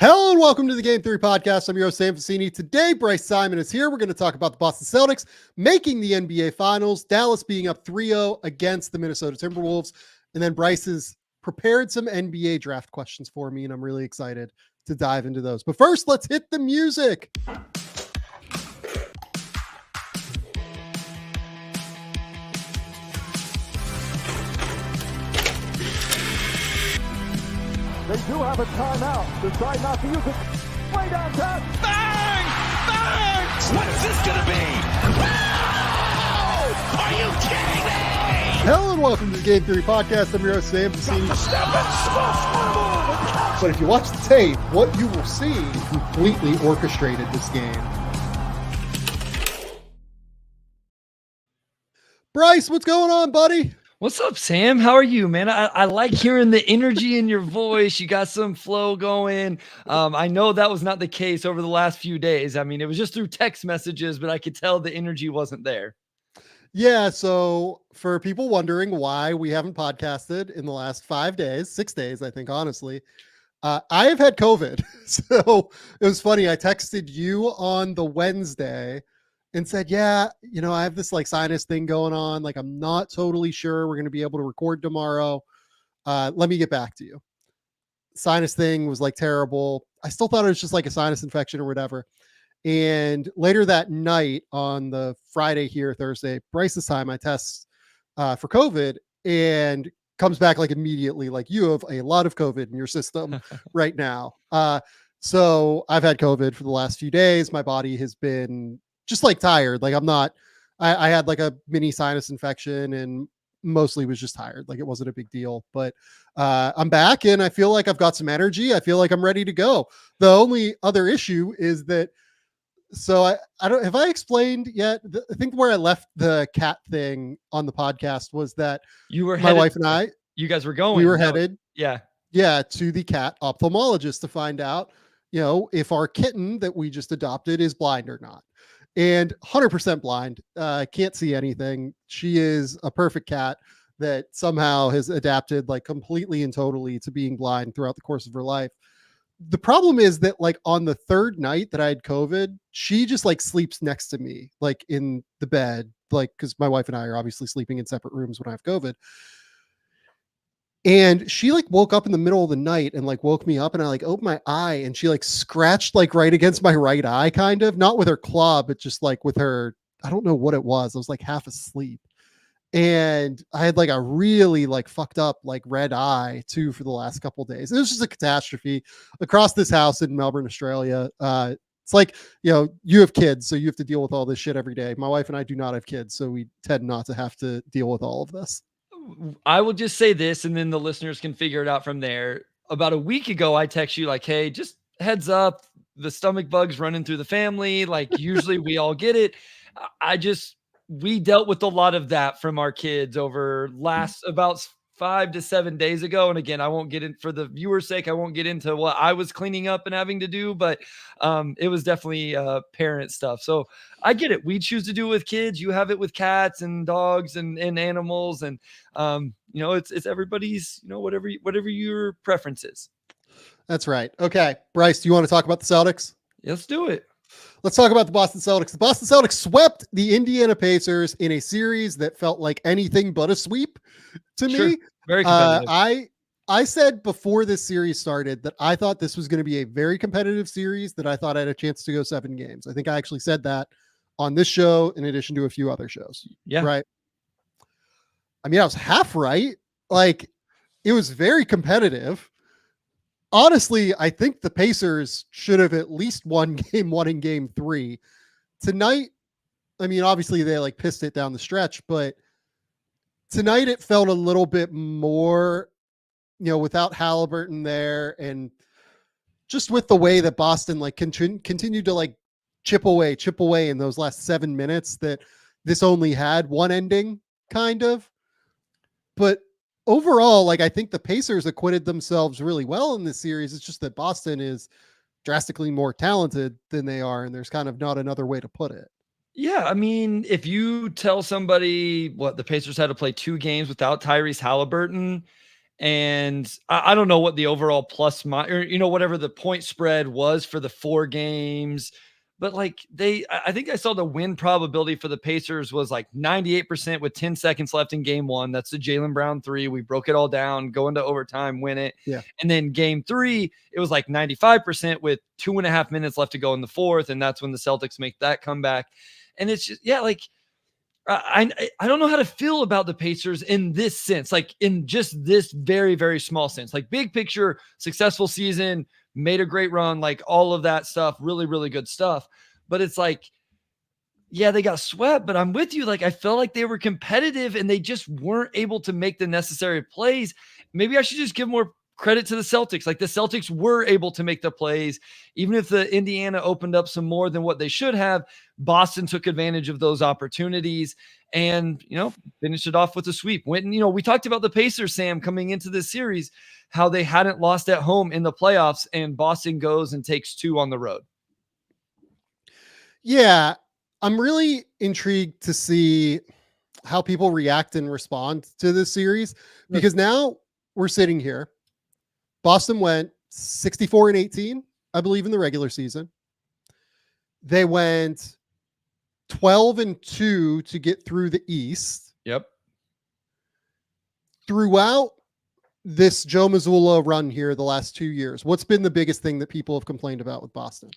Hello and welcome to the Game 3 podcast. I'm your host, Sam Vecenie. Today, Bryce Simon is here. We're going to talk about the Boston Celtics making the NBA Finals, Dallas being up 3-0 against the Minnesota Timberwolves, and then Bryce has prepared some NBA draft questions for me, and I'm really excited to dive into those. But first, let's hit the music. They do have a timeout. Decide not to use it. Way downtown. Bang! Bang! What's this going to be? Wow! Are you kidding me? Hello and welcome to the Game 3 podcast. I'm your host, Sam Vecenie. But if you watch the tape, what you will see completely orchestrated this game. Bryce, what's going on, buddy? What's up, Sam? How are you, man? I like hearing the energy in your voice. You got some flow going. I know that was not the case over the last few days. I mean, it was just through text messages, but I could tell the energy wasn't there. Yeah, so for people wondering why we haven't podcasted in the last 5 days, 6 days, I think, honestly, I have had COVID. So it was funny. I texted you on the Wednesday and said, yeah, I have this like sinus thing going on. Like, I'm not totally sure we're going to be able to record tomorrow. Let me get back to you. Sinus thing was like terrible. I still thought it was just like a sinus infection or whatever. And later that night on the Friday here, Thursday, Bryce's time, I test for COVID and comes back like immediately, like you have a lot of COVID in your system right now. So I've had COVID for the last few days. My body has been just like tired. Like I had like a mini sinus infection and mostly was just tired. Like it wasn't a big deal, but I'm back and I feel like I've got some energy. I feel like I'm ready to go. The only other issue is that, so I don't, have I explained yet? I think where I left the cat thing on the podcast was that You were my wife and you guys were going. we were headed Yeah. to the cat ophthalmologist to find out, if our kitten that we just adopted is blind or not. And 100% blind, can't see anything. She is a perfect cat that somehow has adapted like completely and totally to being blind throughout the course of her life. The problem is that like on the third night that I had COVID, she just like sleeps next to me, like in the bed, like, cause my wife and I are obviously sleeping in separate rooms when I have COVID. And she like woke up in the middle of the night and like woke me up and I like opened my eye and she like scratched like right against my right eye, kind of, not with her claw, but just like with her, I don't know what it was. I was like half asleep and I had like a really like fucked up like red eye too for the last couple of days. It was just a catastrophe across this house in Melbourne, Australia. It's like, you have kids, so you have to deal with all this shit every day. My wife and I do not have kids, so we tend not to have to deal with all of this. I will just say this, and then the listeners can figure it out from there. About a week ago, I text you like, hey, just heads up, the stomach bug's running through the family. Like usually we all get it. We dealt with a lot of that from our kids over last about 5 to 7 days ago. And again, I won't get in for the viewer's sake. I won't get into what I was cleaning up and having to do, but it was definitely parent stuff. So I get it. We choose to do it with kids. You have it with cats and dogs and animals. And, it's everybody's, whatever your preference is. That's right. Okay. Bryce, do you want to talk about the Celtics? Let's do it. Let's talk about the Boston Celtics. The Boston Celtics swept the Indiana Pacers in a series that felt like anything but a sweep to me. Very competitive. I said before this series started that I thought this was going to be a very competitive series, that I thought I had a chance to go 7 games. I think I actually said that on this show in addition to a few other shows. Yeah. Right. I mean, I was half right. Like, it was very competitive. Honestly, I think the Pacers should have at least won game 1 and game 3 tonight. I mean, obviously they like pissed it down the stretch, but tonight it felt a little bit more, without Halliburton there and just with the way that Boston like continued to like chip away in those last 7 minutes, that this only had one ending kind of. But overall, like, I think the Pacers acquitted themselves really well in this series. It's just that Boston is drastically more talented than they are, and there's kind of not another way to put it. Yeah, I mean, if you tell somebody what the Pacers had to play 2 games without Tyrese Halliburton, And I don't know what the overall plus or, whatever the point spread was for the 4 games, but like I think I saw the win probability for the Pacers was like 98% with 10 seconds left in game 1. That's the Jaylen Brown 3. We broke it all down, go into overtime, win it. Yeah. And then game 3, it was like 95% with 2.5 minutes left to go in the 4th. And that's when the Celtics make that comeback. And it's just, like, I don't know how to feel about the Pacers in this sense, like in just this very, very small sense, like big picture, successful season, made a great run, like all of that stuff, really, really good stuff. But it's like, yeah, they got swept, but I'm with you. Like, I felt like they were competitive and they just weren't able to make the necessary plays. Maybe I should just give more credit to the Celtics. Like, the Celtics were able to make the plays, even if the Indiana opened up some more than what they should have. Boston took advantage of those opportunities and, finished it off with a sweep. We talked about the Pacers, Sam, coming into this series, how they hadn't lost at home in the playoffs, and Boston goes and takes 2 on the road. Yeah, I'm really intrigued to see how people react and respond to this series, because now we're sitting here. Boston went 64-18, I believe, in the regular season. They went 12-2 to get through the East. Yep. Throughout this Joe Mazzulla run here the last 2 years, what's been the biggest thing that people have complained about with Boston?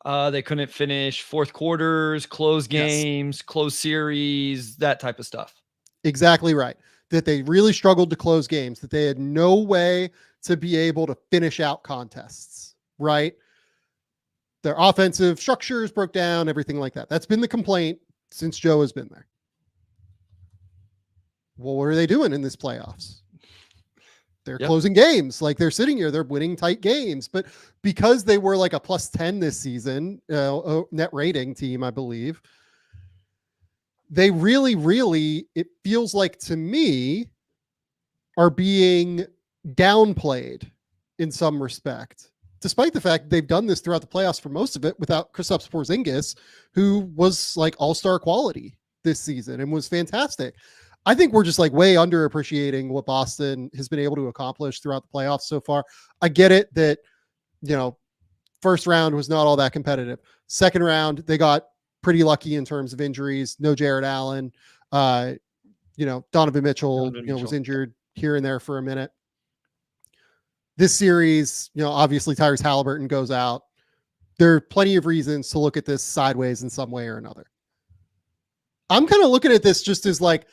They couldn't finish fourth quarters, close games, close series, that type of stuff. Exactly right. That they really struggled to close games, that they had no way to be able to finish out contests, right? Their offensive structures broke down, everything like that. That's been the complaint since Joe has been there. Well, what are they doing in this playoffs? They're closing games. Like, they're sitting here, they're winning tight games. But because they were like a +10 this season, net rating team, I believe, they really, really, it feels like to me, are being downplayed in some respect, despite the fact they've done this throughout the playoffs for most of it without Kristaps Porzingis, who was like all-star quality this season and was fantastic. I think we're just like way underappreciating what Boston has been able to accomplish throughout the playoffs so far. I get it that, first round was not all that competitive. Second round, they got pretty lucky in terms of injuries. No Jared Allen, Donovan Mitchell, was injured here and there for a minute. This series, obviously Tyrese Halliburton goes out. There are plenty of reasons to look at this sideways in some way or another. I'm kind of looking at this just as like,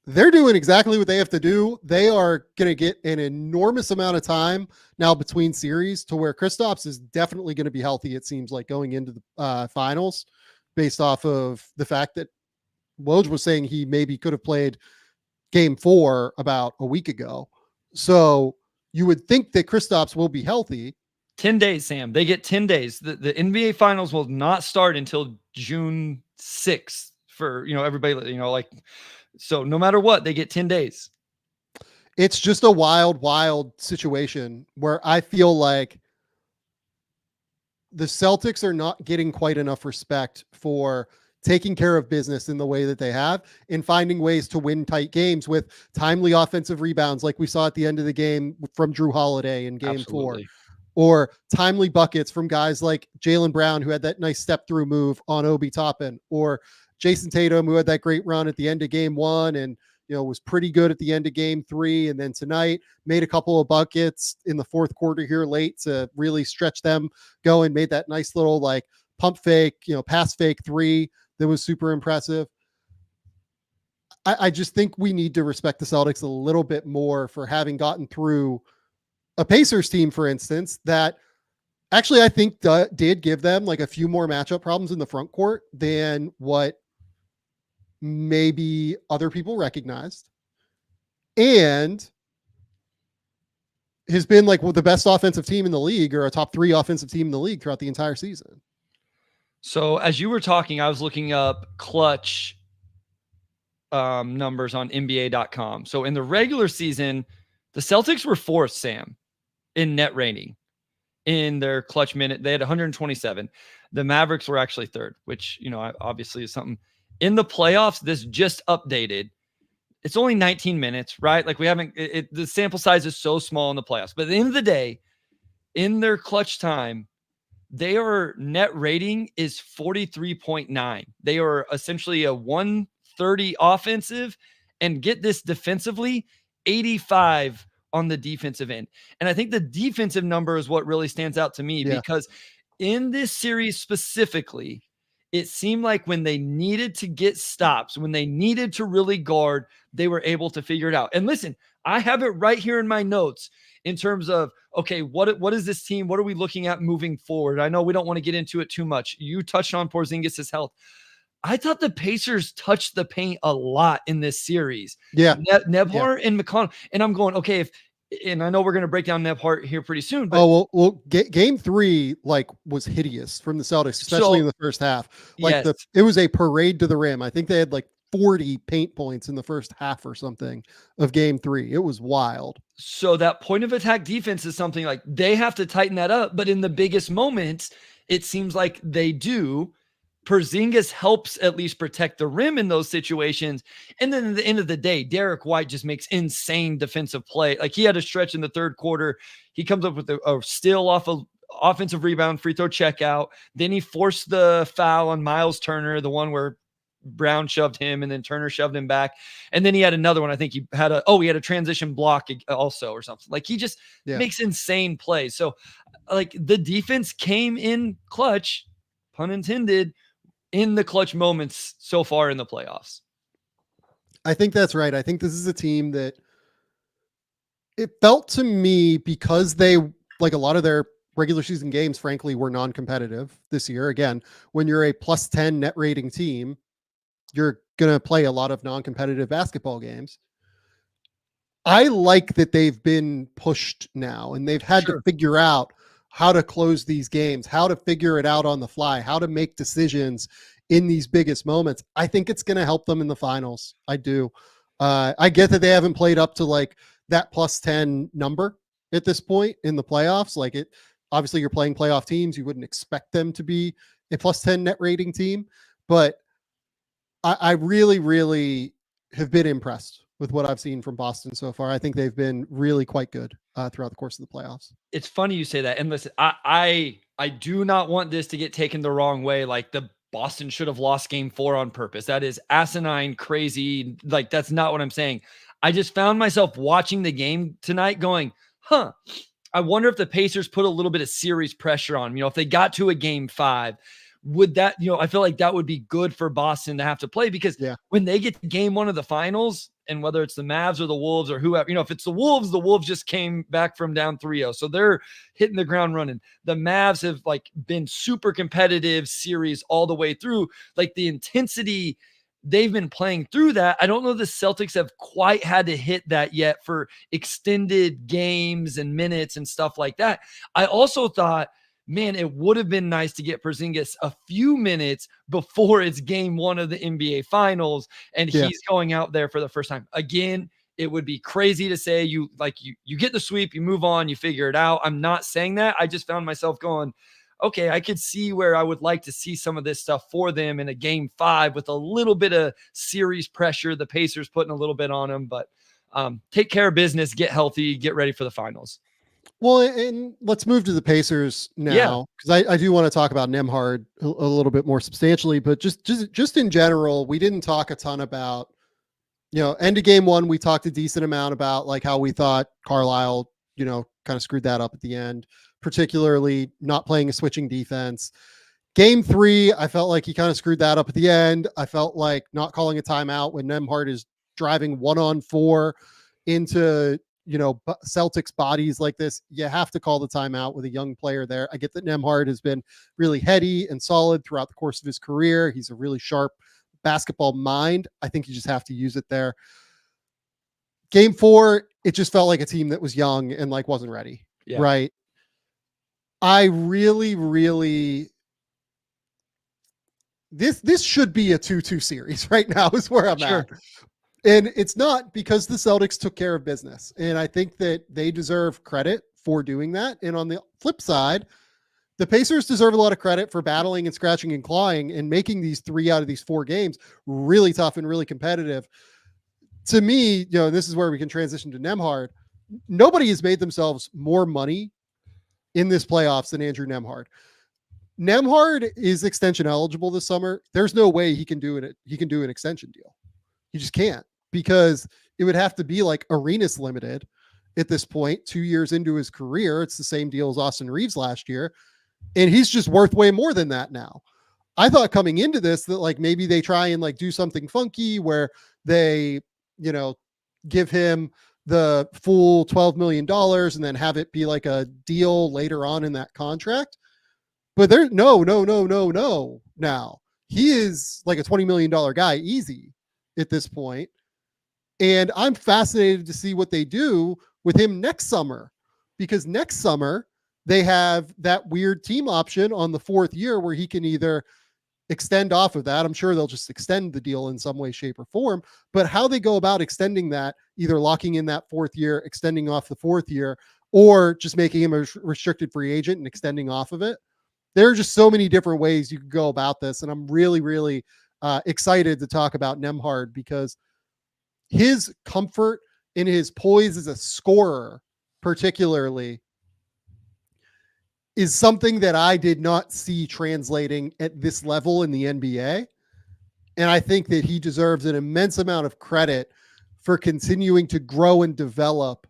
they're doing exactly what they have to do. They are going to get an enormous amount of time now between series to where Kristaps is definitely going to be healthy, it seems like, going into the finals, based off of the fact that Woj was saying he maybe could have played game 4 about a week ago. So you would think that Kristaps will be healthy. 10 days, Sam. They get 10 days. The NBA finals will not start until June 6th for, everybody, so no matter what, they get 10 days. It's just a wild, wild situation where I feel like the Celtics are not getting quite enough respect for taking care of business in the way that they have and finding ways to win tight games with timely offensive rebounds, like we saw at the end of the game from Drew Holiday in game 4, or timely buckets from guys like Jaylen Brown, who had that nice step through move on Obi Toppin, or Jason Tatum, who had that great run at the end of game 1 and, was pretty good at the end of game 3. And then tonight made a couple of buckets in the fourth quarter here late to really stretch them going, made that nice little like pump fake, pass fake 3 that was super impressive. I just think we need to respect the Celtics a little bit more for having gotten through a Pacers team, for instance, that actually I think did give them like a few more matchup problems in the front court than what maybe other people recognized, and has been like the best offensive team in the league, or a top 3 offensive team in the league throughout the entire season. So as you were talking, I was looking up clutch numbers on NBA.com. So in the regular season, the Celtics were 4th, Sam, in net rating in their clutch minute. They had 127. The Mavericks were actually 3rd, which, obviously is something. In the playoffs, this just updated. It's only 19 minutes, right? Like we haven't, the sample size is so small in the playoffs, but at the end of the day, in their clutch time, their net rating is 43.9. They are essentially a 130 offensive, and get this, defensively, 85 on the defensive end. And I think the defensive number is what really stands out to me, because in this series specifically, it seemed like when they needed to get stops, when they needed to really guard, they were able to figure it out. And listen, I have it right here in my notes in terms of, okay, what is this team? What are we looking at moving forward? I know we don't want to get into it too much. You touched on Porzingis' health. I thought the Pacers touched the paint a lot in this series. Yeah. Nembhard and McConnell. And I'm going, okay, and I know we're going to break down Nembhard here pretty soon. But game 3 was hideous from the Celtics, especially in the first half. Yes. It was a parade to the rim. I think they had 40 paint points in the first half or something of game 3. It was wild. So that point of attack defense is something like they have to tighten that up. But in the biggest moments, it seems like they do. Porzingis helps at least protect the rim in those situations. And then at the end of the day, Derek White just makes insane defensive play. Like he had a stretch in the third quarter. He comes up with a steal off of offensive rebound, free throw checkout. Then he forced the foul on Miles Turner, the one where Brown shoved him and then Turner shoved him back. And then he had another one. I think he had a transition block also or something. Like he just makes insane plays. So like the defense came in clutch, pun intended, in the clutch moments so far in the playoffs. I think that's right. I think this is a team that it felt to me, because they, like a lot of their regular season games, frankly, were non-competitive this year. Again, when you're a +10 net rating team, you're going to play a lot of non-competitive basketball games. I like that they've been pushed now and they've had to figure out how to close these games, how to figure it out on the fly, how to make decisions in these biggest moments. I think it's going to help them in the finals. I do. I get that they haven't played up to that +10 number at this point in the playoffs. Obviously you're playing playoff teams. You wouldn't expect them to be a +10 net rating team, but I really, really have been impressed with what I've seen from Boston so far. I think they've been really quite good throughout the course of the playoffs. It's funny you say that. And listen, I do not want this to get taken the wrong way. Like the Boston should have lost game 4 on purpose. That is asinine, crazy. Like that's not what I'm saying. I just found myself watching the game tonight going, I wonder if the Pacers put a little bit of series pressure on, if they got to a game 5, would that, I feel like that would be good for Boston to have to play, because when they get to game 1 of the finals, and whether it's the Mavs or the Wolves or whoever, if it's the Wolves just came back from down 3-0. So they're hitting the ground running. The Mavs have been super competitive series all the way through. Like the intensity they've been playing through that. I don't know the Celtics have quite had to hit that yet for extended games and minutes and stuff like that. I also thought, man, it would have been nice to get Porzingis a few minutes before it's game 1 of the NBA finals. And he's going out there for the first time. Again, it would be crazy to say you get the sweep, you move on, you figure it out. I'm not saying that. I just found myself going, okay, I could see where I would like to see some of this stuff for them in a game 5 with a little bit of series pressure. The Pacers putting a little bit on them, but take care of business, get healthy, get ready for the finals. Well, and let's move to the Pacers now, because I do want to talk about Nembhard a little bit more substantially, but just in general, we didn't talk a ton about, end of game 1, we talked a decent amount about how we thought Carlisle, kind of screwed that up at the end, particularly not playing a switching defense. Game 3, I felt like he kind of screwed that up at the end. I felt like not calling a timeout when Nembhard is driving 1-on-4 into Celtics bodies like this. You have to call the timeout with a young player there. I get that Nembhard has been really heady and solid throughout the course of his career. He's a really sharp basketball mind. I think you just have to use it there. Game 4, it just felt like a team that was young and wasn't ready. Yeah. Right. I really, really, this should be a 2-2 series right now is where I'm at. And it's not, because the Celtics took care of business. And I think that they deserve credit for doing that. And on the flip side, the Pacers deserve a lot of credit for battling and scratching and clawing and making these 3 out of these 4 games really tough and really competitive. to me, this is where we can transition to Nembhard. Nobody has made themselves more money in this playoffs than Andrew Nembhard. Nembhard is extension eligible this summer. There's no way he can do it. He can do an extension deal. He just can't, because it would have to be like Arenas limited at this point, 2 years into his career. It's the same deal as Austin Reeves last year. And he's just worth way more than that now. I thought coming into this that like maybe they try and like do something funky where they, give him the full $12 million and then have it be like a deal later on in that contract. But there's no. Now he is like a $20 million guy easy at this point. And I'm fascinated to see what they do with him next summer, because next summer they have that weird team option on the 4th year where he can either extend off of that. I'm sure they'll just extend the deal in some way, shape, or form, but how they go about extending that, either locking in that 4th year, extending off the 4th year, or just making him a restricted free agent and extending off of it. There are just so many different ways you could go about this. And I'm really, really excited to talk about Nembhard, because his comfort in his poise as a scorer, particularly, is something that I did not see translating at this level in the NBA. And I think that he deserves an immense amount of credit for continuing to grow and develop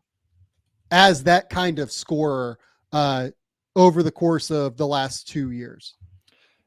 as that kind of scorer over the course of the last 2 years.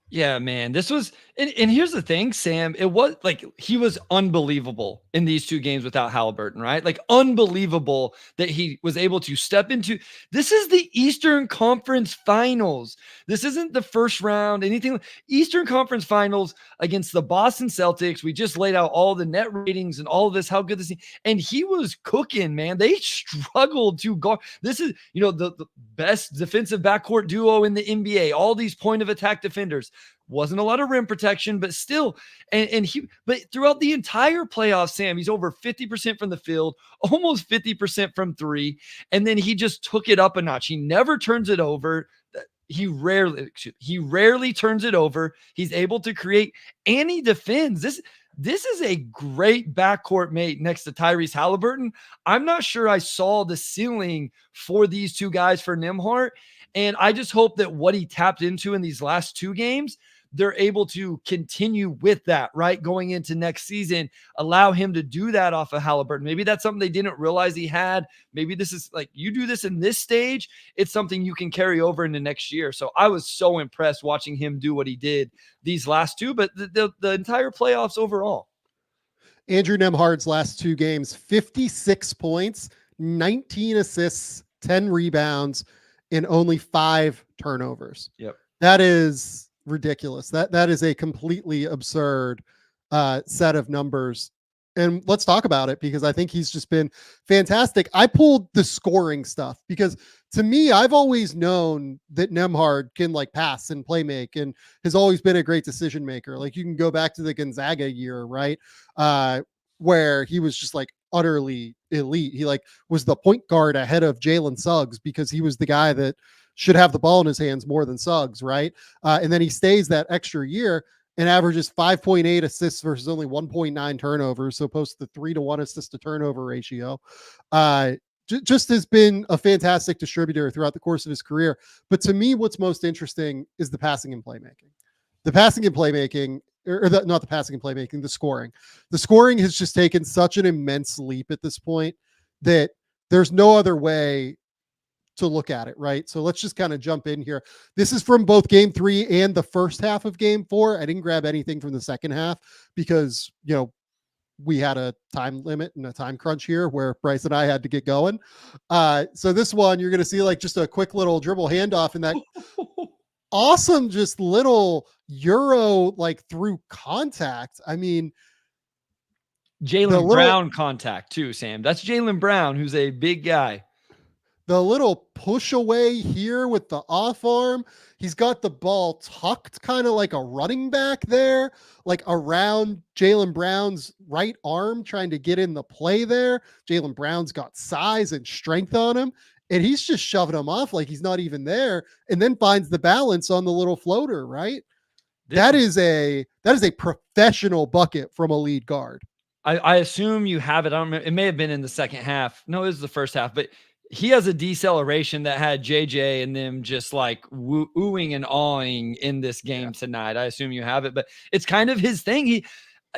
Yeah, man, this was, and here's the thing, Sam, it was like, he was unbelievable in these 2 games without Halliburton, right? Like unbelievable that he was able to step into, this is the Eastern Conference Finals. This isn't the first round, anything. Eastern Conference Finals against the Boston Celtics. We just laid out all the net ratings and all of this, how good this, and he was cooking, man. They struggled to guard. This is, the best defensive backcourt duo in the NBA, all these point of attack defenders. Wasn't a lot of rim protection, but still, but throughout the entire playoffs, Sam, he's over 50% from the field, almost 50% from 3, and then he just took it up a notch. He never turns it over. He rarely turns it over. He's able to create, and he defends. This is a great backcourt mate next to Tyrese Halliburton. I'm not sure I saw the ceiling for these 2 guys for Nembhard. And I just hope that what he tapped into in these last 2 games, they're able to continue with that, right? Going into next season, allow him to do that off of Halliburton. Maybe that's something they didn't realize he had. Maybe this is like, you do this in this stage, it's something you can carry over into next year. So I was so impressed watching him do what he did these last 2, but the entire playoffs overall. Andrew Nembhard's last 2 games, 56 points, 19 assists, 10 rebounds, and only 5 turnovers. Yep. That is ridiculous. That is a completely absurd set of numbers. And let's talk about it, because I think he's just been fantastic. I pulled the scoring stuff because, to me, I've always known that Nembhard can like pass and play make, and has always been a great decision maker. Like, you can go back to the Gonzaga year, right? Where he was just like utterly elite. He like was the point guard ahead of Jalen Suggs, because he was the guy that should have the ball in his hands more than Suggs, right? And then he stays that extra year and averages 5.8 assists versus only 1.9 turnovers. So posts the 3-to-1 assist to turnover ratio. Just has been a fantastic distributor throughout the course of his career. But to me, what's most interesting is the passing and playmaking. The passing and playmaking, not the passing and playmaking, the scoring. The scoring has just taken such an immense leap at this point that there's no other way to look at it, right? So let's just kind of jump in here. This is from both game 3 and the first half of game 4. I didn't grab anything from the second half because, we had a time limit and a time crunch here where Bryce and I had to get going. So this one, you're going to see like just a quick little dribble handoff, and that awesome, just little Euro, like through contact. I mean, Jaylen Brown contact too, Sam. That's Jaylen Brown, who's a big guy. The little push away here with the off arm. He's got the ball tucked kind of like a running back there, like around Jaylen Brown's right arm, trying to get in the play there. Jaylen Brown's got size and strength on him, and he's just shoving him off like he's not even there, and then finds the balance on the little floater, right? That is a professional bucket from a lead guard. I assume you have it. I don't remember. It may have been in the second half. No, it was the first half, but he has a deceleration that had JJ and them just like oohing and awing in this game tonight. I assume you have it, but it's kind of his thing.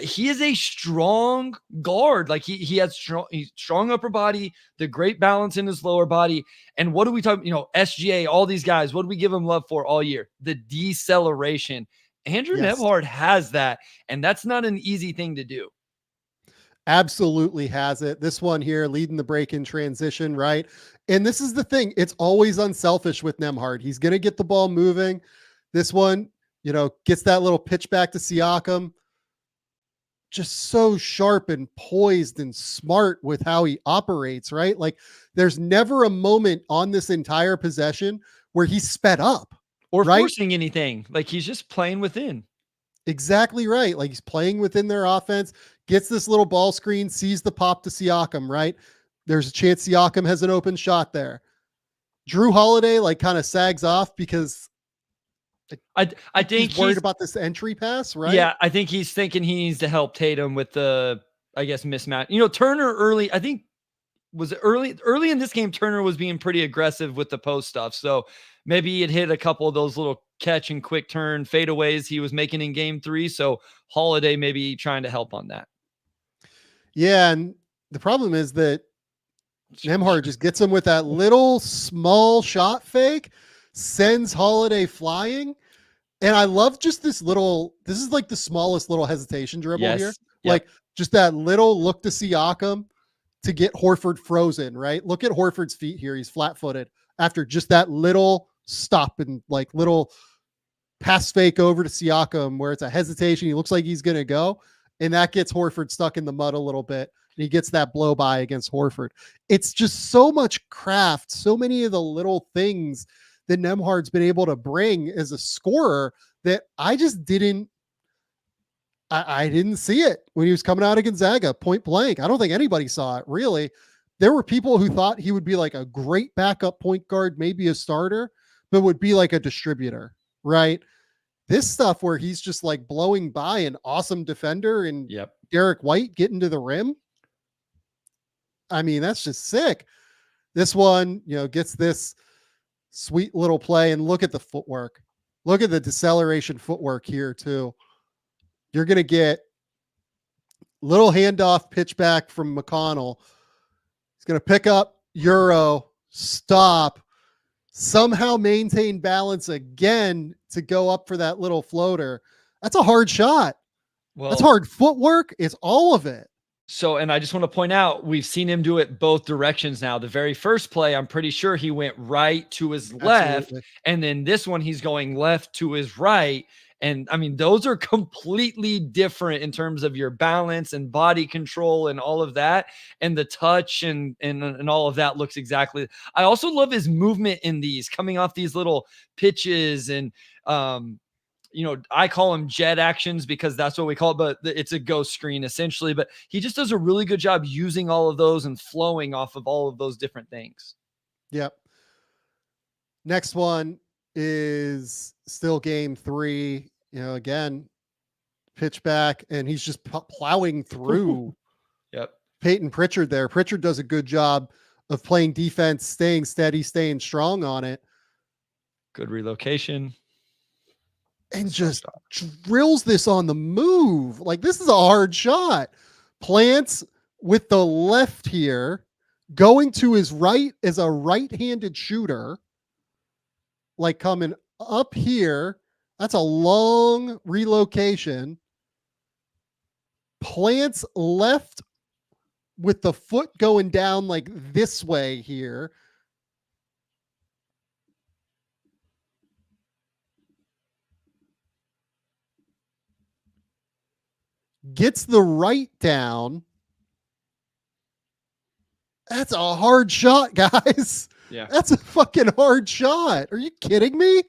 He is a strong guard. Like he has strong upper body, the great balance in his lower body. And what do we talk, SGA, all these guys, what do we give him love for all year? The deceleration. Andrew Nembhard has that, and that's not an easy thing to do. Absolutely has it. This one here leading the break in transition, right? And this is the thing. It's always unselfish with Nembhard. He's going to get the ball moving. This one, gets that little pitch back to Siakam. Just so sharp and poised and smart with how he operates, right? Like there's never a moment on this entire possession where he's sped up or forcing anything. Like he's just playing within. Exactly right. Like he's playing within their offense, gets this little ball screen, sees the pop to Siakam, right? There's a chance Siakam has an open shot there. Drew Holiday like kind of sags off because I think he's worried about this entry pass, right? Yeah, I think he's thinking he needs to help Tatum with the, mismatch. Turner early, I think was early in this game, Turner was being pretty aggressive with the post stuff. So maybe he had hit a couple of those little catch and quick turn fadeaways he was making in game 3. So Holiday maybe trying to help on that. Yeah, and the problem is that Nembhard just gets him with that little small shot fake, sends Holiday flying. And I love just this is like the smallest little hesitation dribble here. Yep. Like just that little look to Siakam to get Horford frozen, right? Look at Horford's feet here. He's flat-footed after just that little stop and like little pass fake over to Siakam where it's a hesitation. He looks like he's going to go. And that gets Horford stuck in the mud a little bit. And he gets that blow by against Horford. It's just so much craft. So many of the little things that Nembhard's been able to bring as a scorer that I just didn't see it when he was coming out of Gonzaga point blank. I don't think anybody saw it really. There were people who thought he would be like a great backup point guard, maybe a starter, but would be like a distributor, right? This stuff where he's just like blowing by an awesome defender and Derek White getting to the rim. I mean, that's just sick. This one, gets this sweet little play, and look at the footwork. Look at the deceleration footwork here too. You're going to get little handoff pitch back from McConnell. He's going to pick up Euro, stop, somehow maintain balance again to go up for that little floater. That's a hard shot. Well, that's hard footwork. It's all of it. So, and I just want to point out, we've seen him do it both directions now. The very first play, I'm pretty sure he went right to his left. Absolutely. And then this one, he's going left to his right. And I mean, those are completely different in terms of your balance and body control and all of that. And the touch and all of that looks exactly. I also love his movement in these coming off these little pitches and, I call them jet actions because that's what we call it, but it's a ghost screen essentially. But he just does a really good job using all of those and flowing off of all of those different things. Yep. Next one is still game 3. Again, pitch back, and he's just plowing through. Peyton Pritchard there. Pritchard does a good job of playing defense, staying steady, staying strong on it. Good relocation. And just drills this on the move. Like, this is a hard shot. Plants with the left here, going to his right as a right-handed shooter. Like, coming up here. That's a long relocation. Plants left with the foot going down like this way here. Gets the right down. That's a hard shot, guys. Yeah. That's a fucking hard shot. Are you kidding me?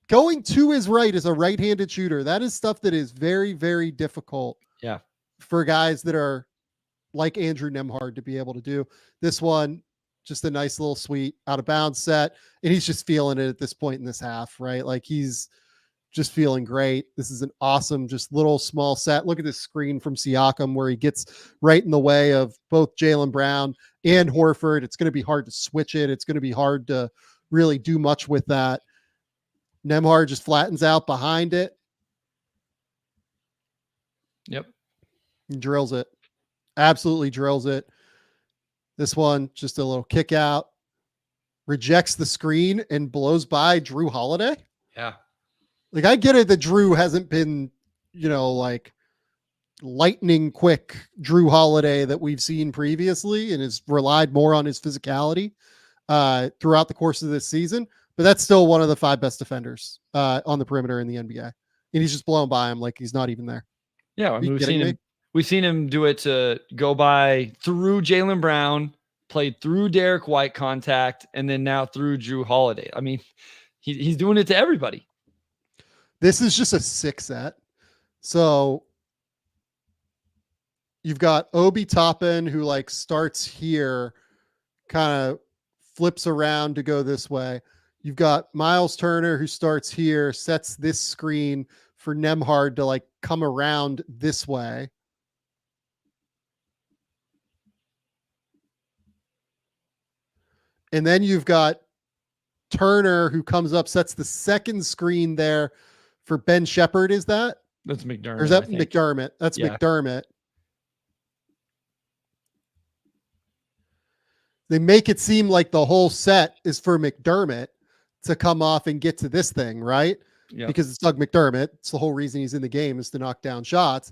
Going to his right as a right-handed shooter. That is stuff that is very, very difficult. Yeah. For guys that are like Andrew Nembhard to be able to do. This one, just a nice little sweet out of bounds set. And he's just feeling it at this point in this half, right? Like he's just feeling great. This is an awesome, just little small set. Look at this screen from Siakam where he gets right in the way of both Jaylen Brown and Horford. It's going to be hard to switch it. It's going to be hard to really do much with that. Nembhard just flattens out behind it. Yep. Drills it. Absolutely drills it. This one, just a little kick out. Rejects the screen and blows by Jrue Holiday. Yeah. Like, I get it that Jrue hasn't been, like lightning quick Jrue Holiday that we've seen previously and has relied more on his physicality throughout the course of this season. But that's still one of the 5 best defenders on the perimeter in the NBA. And he's just blown by him like he's not even there. Yeah, I mean, we've seen him do it to go by through Jaylen Brown, played through Derek White contact, and then now through Jrue Holiday. I mean, he's doing it to everybody. This is just a 6 set. So you've got Obi Toppin, who like starts here, kind of flips around to go this way. You've got Miles Turner, who starts here, sets this screen for Nembhard to like come around this way. And then you've got Turner, who comes up, sets the second screen there for Ben Shepherd. Is that? That's McDermott. Or is that McDermott? That's McDermott. They make it seem like the whole set is for McDermott to come off and get to this thing, right? Yeah. Because it's Doug McDermott. It's the whole reason he's in the game is to knock down shots.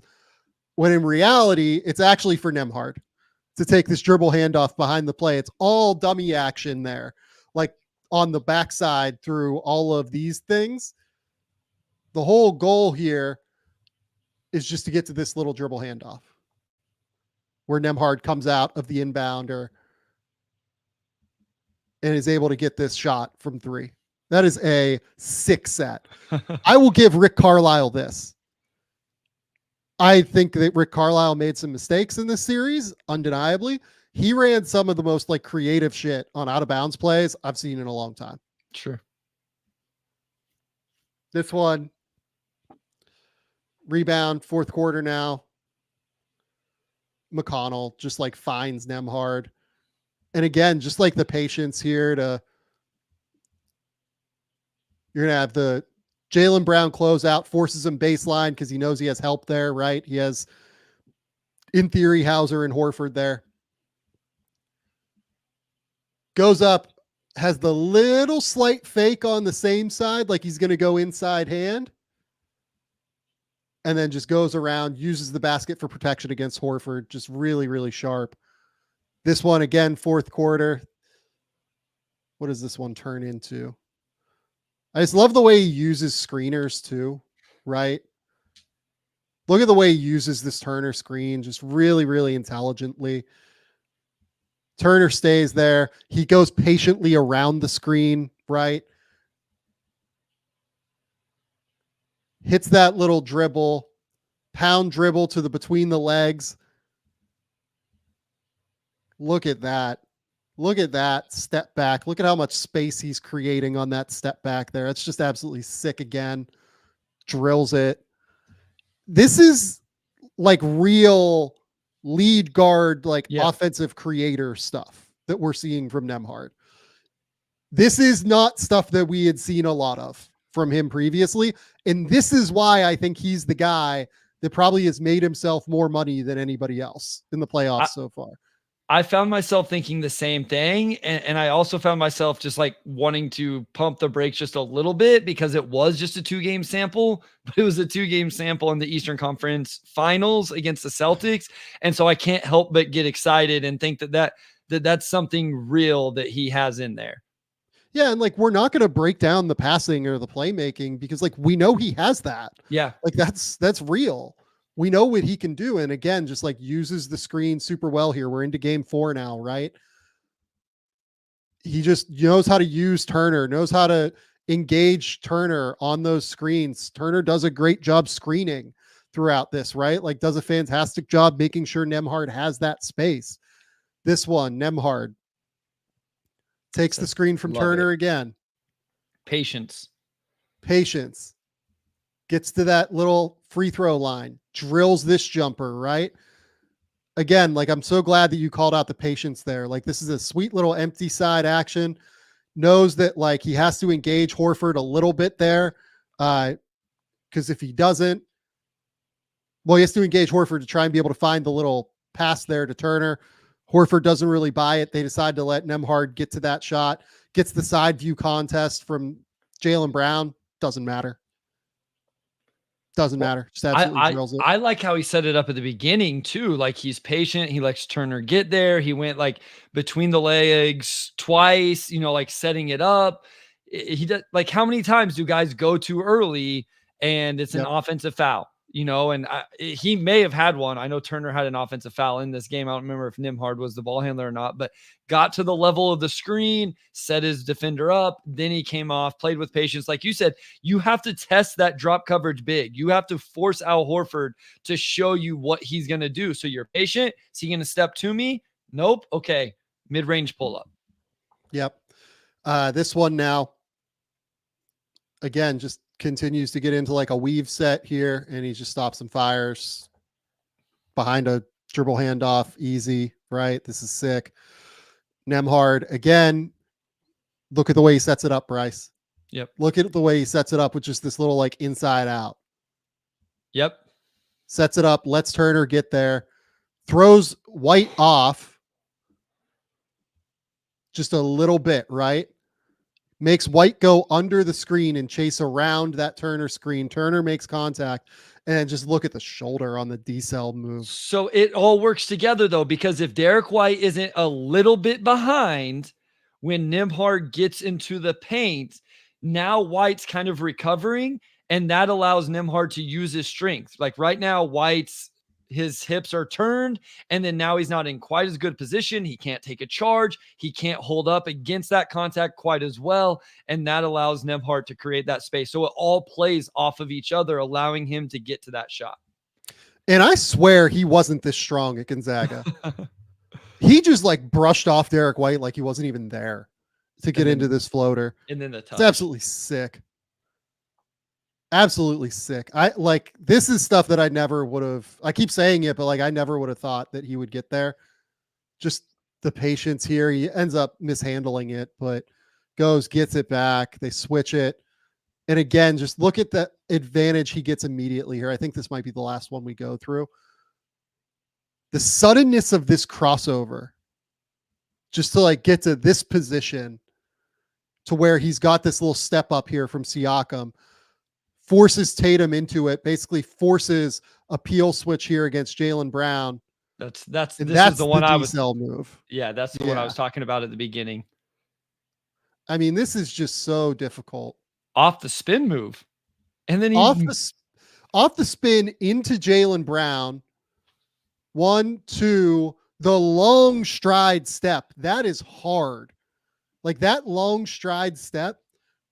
When in reality, it's actually for Nembhard to take this dribble handoff behind the play. It's all dummy action there, like on the backside through all of these things. The whole goal here is just to get to this little dribble handoff where Nembhard comes out of the inbounder and is able to get this shot from 3. That is a 6 set. I will give Rick Carlisle this. I think that Rick Carlisle made some mistakes in this series, undeniably. He ran some of the most like creative shit on out of bounds plays I've seen in a long time. Sure. This one, rebound, 4th quarter now. McConnell just like finds Nembhard. And again, just like the patience here you're going to have the Jaylen Brown closeout, forces him baseline because he knows he has help there, right? He has, in theory, Hauser and Horford there. Goes up, has the little slight fake on the same side, like he's going to go inside hand. And then just goes around, uses the basket for protection against Horford. Just really, really sharp. This one, again, 4th quarter. What does this one turn into? I just love the way he uses screeners too, right? Look at the way he uses this Turner screen, just really, really intelligently. Turner stays there. He goes patiently around the screen, right? Hits that little dribble, pound dribble to the between the legs. Look at that. Look at that step back. Look at how much space he's creating on that step back there. It's just absolutely sick again. Drills it. This is like real lead guard, like offensive creator stuff that we're seeing from Nembhard. This is not stuff that we had seen a lot of from him previously. And this is why I think he's the guy that probably has made himself more money than anybody else in the playoffs so far. I found myself thinking the same thing. And I also found myself just like wanting to pump the brakes just a little bit because it was just a 2-game sample, but it was a 2-game sample in the Eastern Conference Finals against the Celtics. And so I can't help but get excited and think that's something real that he has in there. Yeah. And like, we're not going to break down the passing or the playmaking because like, we know he has that. Yeah. Like that's real. We know what he can do. And again, just like uses the screen super well here. We're into game 4 now, right? He just knows how to use Turner, knows how to engage Turner on those screens. Turner does a great job screening throughout this, right? Like does a fantastic job making sure Nembhard has that space. This one, Nembhard takes the screen from Turner again. Patience. gets to that little free throw line, drills this jumper, right? Again, like, I'm so glad that you called out the patience there. Like, this is a sweet little empty side action. Knows that, like, he has to engage Horford a little bit there. Because if he doesn't, well, he has to engage Horford to try and be able to find the little pass there to Turner. Horford doesn't really buy it. They decide to let Nembhard get to that shot. Gets the side view contest from Jaylen Brown. Doesn't matter. Doesn't matter. Just absolutely drills it. I like how he set it up at the beginning too. Like, he's patient. He lets Turner get there. He went like between the legs twice, like setting it up. He does, like, how many times do guys go too early and it's an offensive foul? And he may have had one. I know Turner had an offensive foul in this game. I don't remember if Nembhard was the ball handler or not, but got to the level of the screen, set his defender up. Then he came off, played with patience. Like you said, you have to test that drop coverage big. You have to force Al Horford to show you what he's going to do. So you're patient. Is he going to step to me? Nope. Okay. Mid-range pull up. Yep. This one now, again, just continues to get into like a weave set here, and he just stops and fires behind a dribble handoff. Easy, right? This is sick. Nembhard, again, look at the way he sets it up, Bryce. Yep. Look at the way he sets it up with just this little like inside out. Yep. Sets it up, lets Turner get there, throws White off just a little bit, right? Makes White go under the screen and chase around that Turner screen. Turner makes contact, and just look at the shoulder on the decel move. So it all works together though, because if Derek White isn't a little bit behind when Nembhard gets into the paint, now White's kind of recovering, and that allows Nembhard to use his strength. Like right now, his hips are turned, and then now he's not in quite as good position. He can't take a charge. He can't hold up against that contact quite as well. And that allows Nembhard to create that space. So it all plays off of each other, allowing him to get to that shot. And I swear he wasn't this strong at Gonzaga. He just like brushed off Derek White like he wasn't even there to get into this floater. And then the touch. It's absolutely sick. Absolutely sick. This is stuff that I never would have, I keep saying it, but like, I never would have thought that he would get there. Just the patience here. He ends up mishandling it, but gets it back. They switch it. And again, just look at the advantage he gets immediately here. I think this might be the last one we go through. The suddenness of this crossover, just to like get to this position to where he's got this little step up here from Siakam, forces Tatum into it, basically forces a peel switch here against Jaylen Brown. That's the one I was move. Yeah, that's the one I was talking about at the beginning. I mean, this is just so difficult. Off the spin move. And then off the spin into Jaylen Brown. 1, 2, the long stride step. That is hard. Like that long stride step,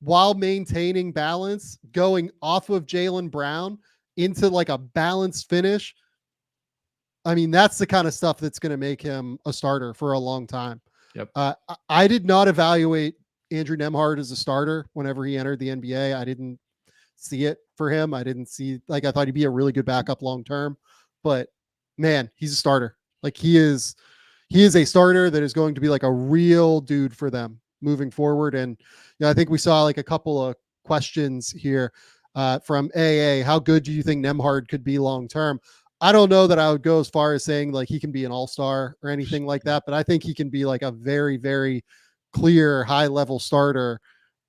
while maintaining balance, going off of Jaylen Brown into like a balanced finish. I mean, that's the kind of stuff that's going to make him a starter for a long time. Yep. I did not evaluate Andrew Nembhard as a starter whenever he entered the NBA. I didn't see it for him. I thought he'd be a really good backup long term, but man, he's a starter. Like he is a starter that is going to be like a real dude for them moving forward. And I think we saw like a couple of questions here from AA. How good do you think Nembhard could be long term? I don't know that I would go as far as saying like he can be an all-star or anything like that, but I think he can be like a very, very clear high level starter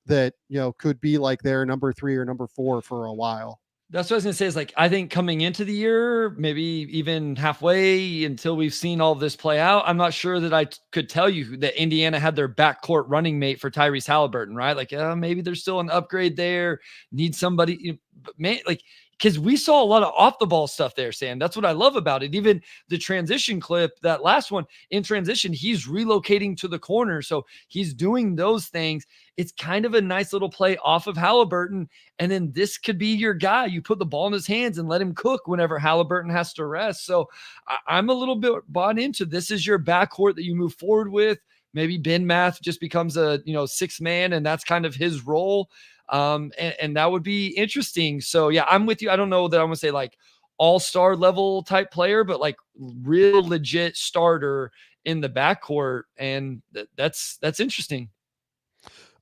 that, could be like their number 3 or number 4 for a while. That's what I was going to say is like, I think coming into the year, maybe even halfway until we've seen all of this play out, I'm not sure that I could tell you that Indiana had their backcourt running mate for Tyrese Halliburton, right? Like, maybe there's still an upgrade there. Need somebody, but man, like, because we saw a lot of off the ball stuff there, Sam. That's what I love about it. Even the transition clip, that last one in transition, he's relocating to the corner. So he's doing those things. It's kind of a nice little play off of Halliburton. And then this could be your guy. You put the ball in his hands and let him cook whenever Halliburton has to rest. So I'm a little bit bought into this is your backcourt that you move forward with. Maybe Ben Math just becomes a, 6 man, and that's kind of his role. And that would be interesting. So yeah, I'm with you. I don't know that I'm gonna say like all-star level type player, but like real legit starter in the backcourt, and that's interesting.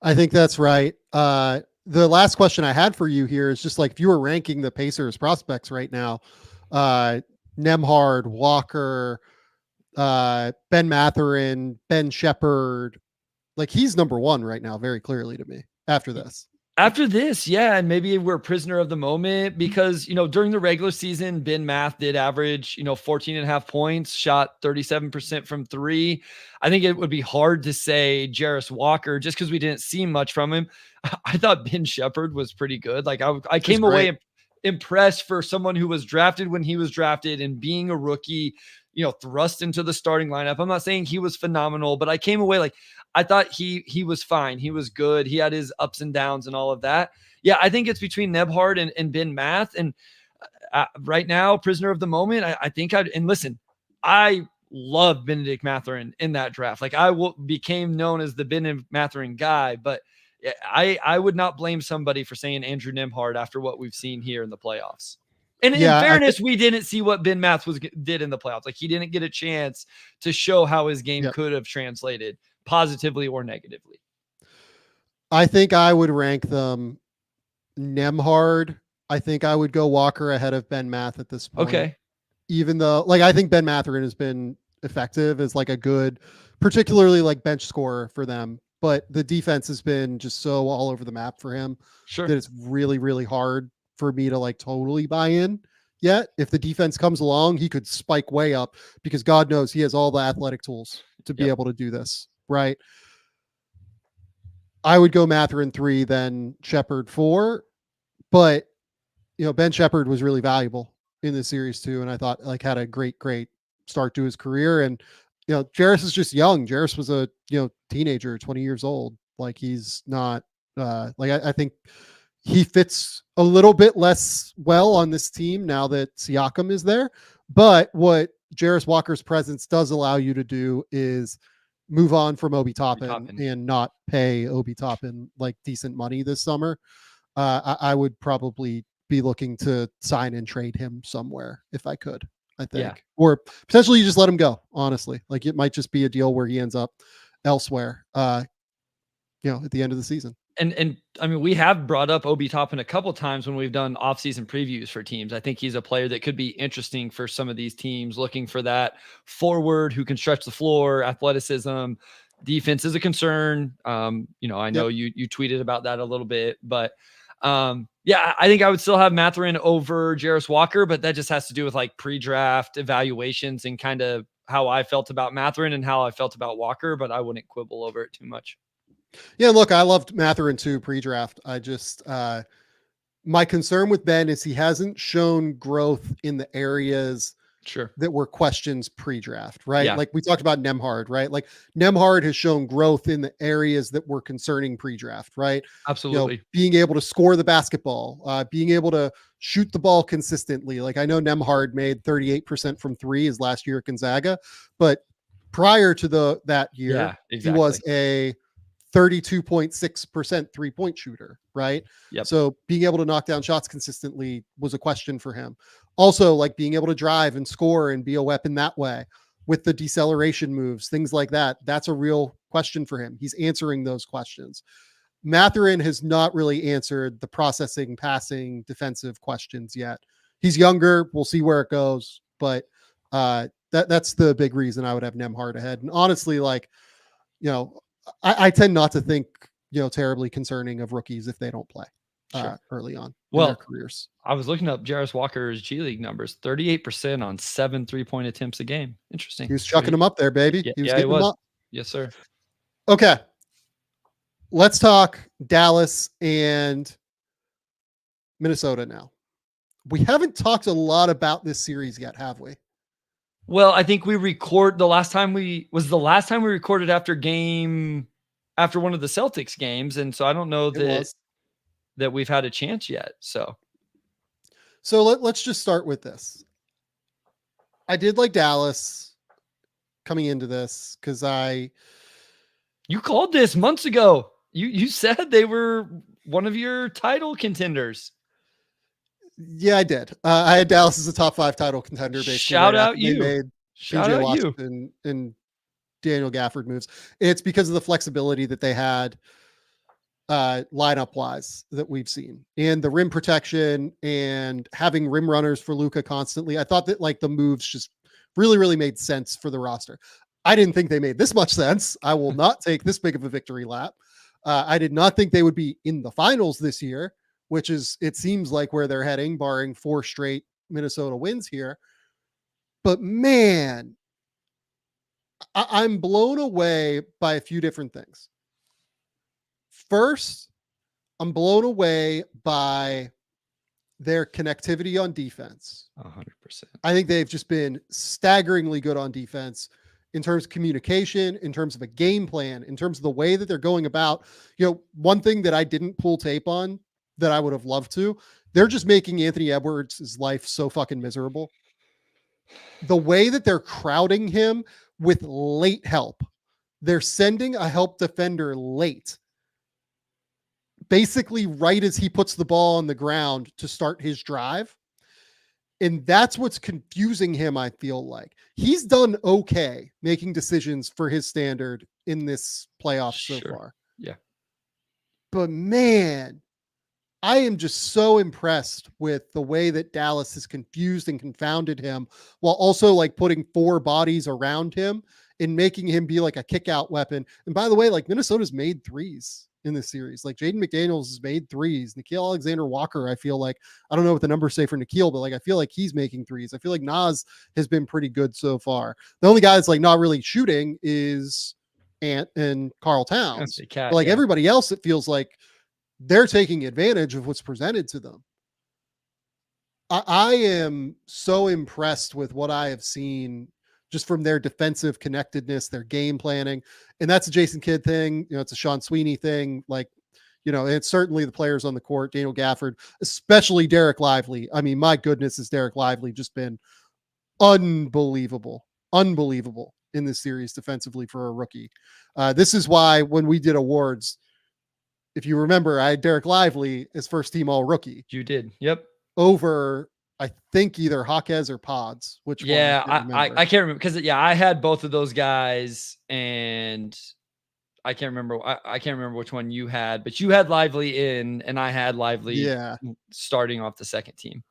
I think that's right. The last question I had for you here is just like if you were ranking the Pacers prospects right now, Nembhard, Walker, Ben Mathurin, Ben Shepherd, like he's number one right now, very clearly to me after this. After this, yeah, and maybe we're a prisoner of the moment because, during the regular season, Ben Math did average, 14 and a half points, shot 37% from three. I think it would be hard to say Jarris Walker just because we didn't see much from him. I thought Ben Shepherd was pretty good. Like I came away impressed for someone who was drafted when he was drafted and being a rookie, thrust into the starting lineup. I'm not saying he was phenomenal, but I came away like, I thought he was fine. He was good. He had his ups and downs and all of that. Yeah, I think it's between Nembhard and Ben Math. And right now, prisoner of the moment, I think and listen, I love Benedict Mathurin in that draft. Like became known as the Ben Mathurin guy, but I would not blame somebody for saying Andrew Nembhard after what we've seen here in the playoffs. And in fairness, we didn't see what Ben Math did in the playoffs. Like he didn't get a chance to show how his game could have translated positively or negatively. I think I would rank them Nembhard. I think I would go Walker ahead of Ben Math at this point. Okay. Even though like I think Ben Mathurin has been effective as like a good, particularly like bench scorer for them, but the defense has been just so all over the map for him that it's really, really hard for me to like totally buy in yet. If the defense comes along, he could spike way up because God knows he has all the athletic tools to be able to do this. Right. I would go Mathurin 3, then Shepherd 4, but Ben Shepherd was really valuable in this series too. And I thought like had a great start to his career. And, Jarris is just young. Jarris was a, teenager, 20 years old. Like he's not I think he fits a little bit less well on this team now that Siakam is there. But what Jarris Walker's presence does allow you to do is move on from Obi Toppin and not pay Obi Toppin like decent money this summer. I would probably be looking to sign and trade him somewhere if I could, I think, or potentially you just let him go. Honestly, like it might just be a deal where he ends up elsewhere, at the end of the season. And I mean, we have brought up Obi Toppin a couple times when we've done off-season previews for teams. I think he's a player that could be interesting for some of these teams looking for that forward who can stretch the floor, athleticism. Defense is a concern. I know you tweeted about that a little bit, but I think I would still have Mathurin over Jarris Walker, but that just has to do with like pre-draft evaluations and kind of how I felt about Mathurin and how I felt about Walker, but I wouldn't quibble over it too much. Yeah, look, I loved Mathurin too pre-draft. I just my concern with Ben is he hasn't shown growth in the areas that were questions pre-draft, right? Yeah. Like we talked about Nembhard, right? Like Nembhard has shown growth in the areas that were concerning pre-draft, right? Absolutely. Being able to score the basketball, being able to shoot the ball consistently. Like I know Nembhard made 38% from three his last year at Gonzaga, but prior to that year, he was a 32.6% three-point shooter, right? Yep. So being able to knock down shots consistently was a question for him. Also, like being able to drive and score and be a weapon that way with the deceleration moves, things like that. That's a real question for him. He's answering those questions. Mathurin has not really answered the processing, passing, defensive questions yet. He's younger. We'll see where it goes, but that's the big reason I would have Nembhard ahead. And honestly, like, I tend not to think, terribly concerning of rookies if they don't play early on in their careers. I was looking up Jarris Walker's G League numbers, 38% on 7 3-point attempts a game. Interesting. He was chucking them up there, baby. Yeah, he was getting them up. Yes, sir. Okay. Let's talk Dallas and Minnesota now. We haven't talked a lot about this series yet, have we? Well, I think the last time we recorded after one of the Celtics games. And so I don't know that we've had a chance yet. So let's just start with this. I did like Dallas coming into this because you called this months ago. You said they were one of your title contenders. Yeah, I did. I had Dallas as a top 5 title contender. Basically, Shout right out after they you. made Shout PJ out you. Washington and Daniel Gafford moves. It's because of the flexibility that they had lineup wise that we've seen, and the rim protection and having rim runners for Luka constantly. I thought that like the moves just really made sense for the roster. I didn't think they made this much sense. I will not take this big of a victory lap. I did not think they would be in the finals this year, which is, it seems like, where they're heading, barring 4 straight Minnesota wins here. But man, I'm blown away by a few different things. First, I'm blown away by their connectivity on defense. 100%. I think they've just been staggeringly good on defense in terms of communication, in terms of a game plan, in terms of the way that they're going about. One thing that I didn't pull tape on that I would have loved to, they're just making Anthony Edwards' life so fucking miserable. The way that they're crowding him with late help. They're sending a help defender late, basically right as he puts the ball on the ground to start his drive. And that's what's confusing him, I feel like. He's done okay making decisions for his standard in this playoff so far. Yeah. But man, I am just so impressed with the way that Dallas has confused and confounded him, while also like putting 4 bodies around him and making him be like a kick out weapon. And by the way, like Minnesota's made threes in this series. Like Jaden McDaniels has made threes. Nickeil Alexander-Walker, I feel like, I don't know what the numbers say for Nickeil, but like I feel like he's making threes. I feel like Nas has been pretty good so far. The only guy that's like not really shooting is Ant and Karl Towns. Cat, but like yeah. everybody else, it feels like they're taking advantage of what's presented to them. I am so impressed with what I have seen just from their defensive connectedness, their game planning. And that's a Jason Kidd thing. It's a Sean Sweeney thing. Like, it's certainly the players on the court, Daniel Gafford, especially Derek Lively. I mean, my goodness, has Derek Lively just been unbelievable in this series defensively for a rookie. This is why when we did awards, if you remember, I had Derek Lively as first team all rookie. You did. Yep. Over, I think, either Hawkes or Pods. Which yeah, one? I can't remember because I had both of those guys, and I can't remember. I can't remember which one you had, but you had Lively in, and I had Lively starting off the second team.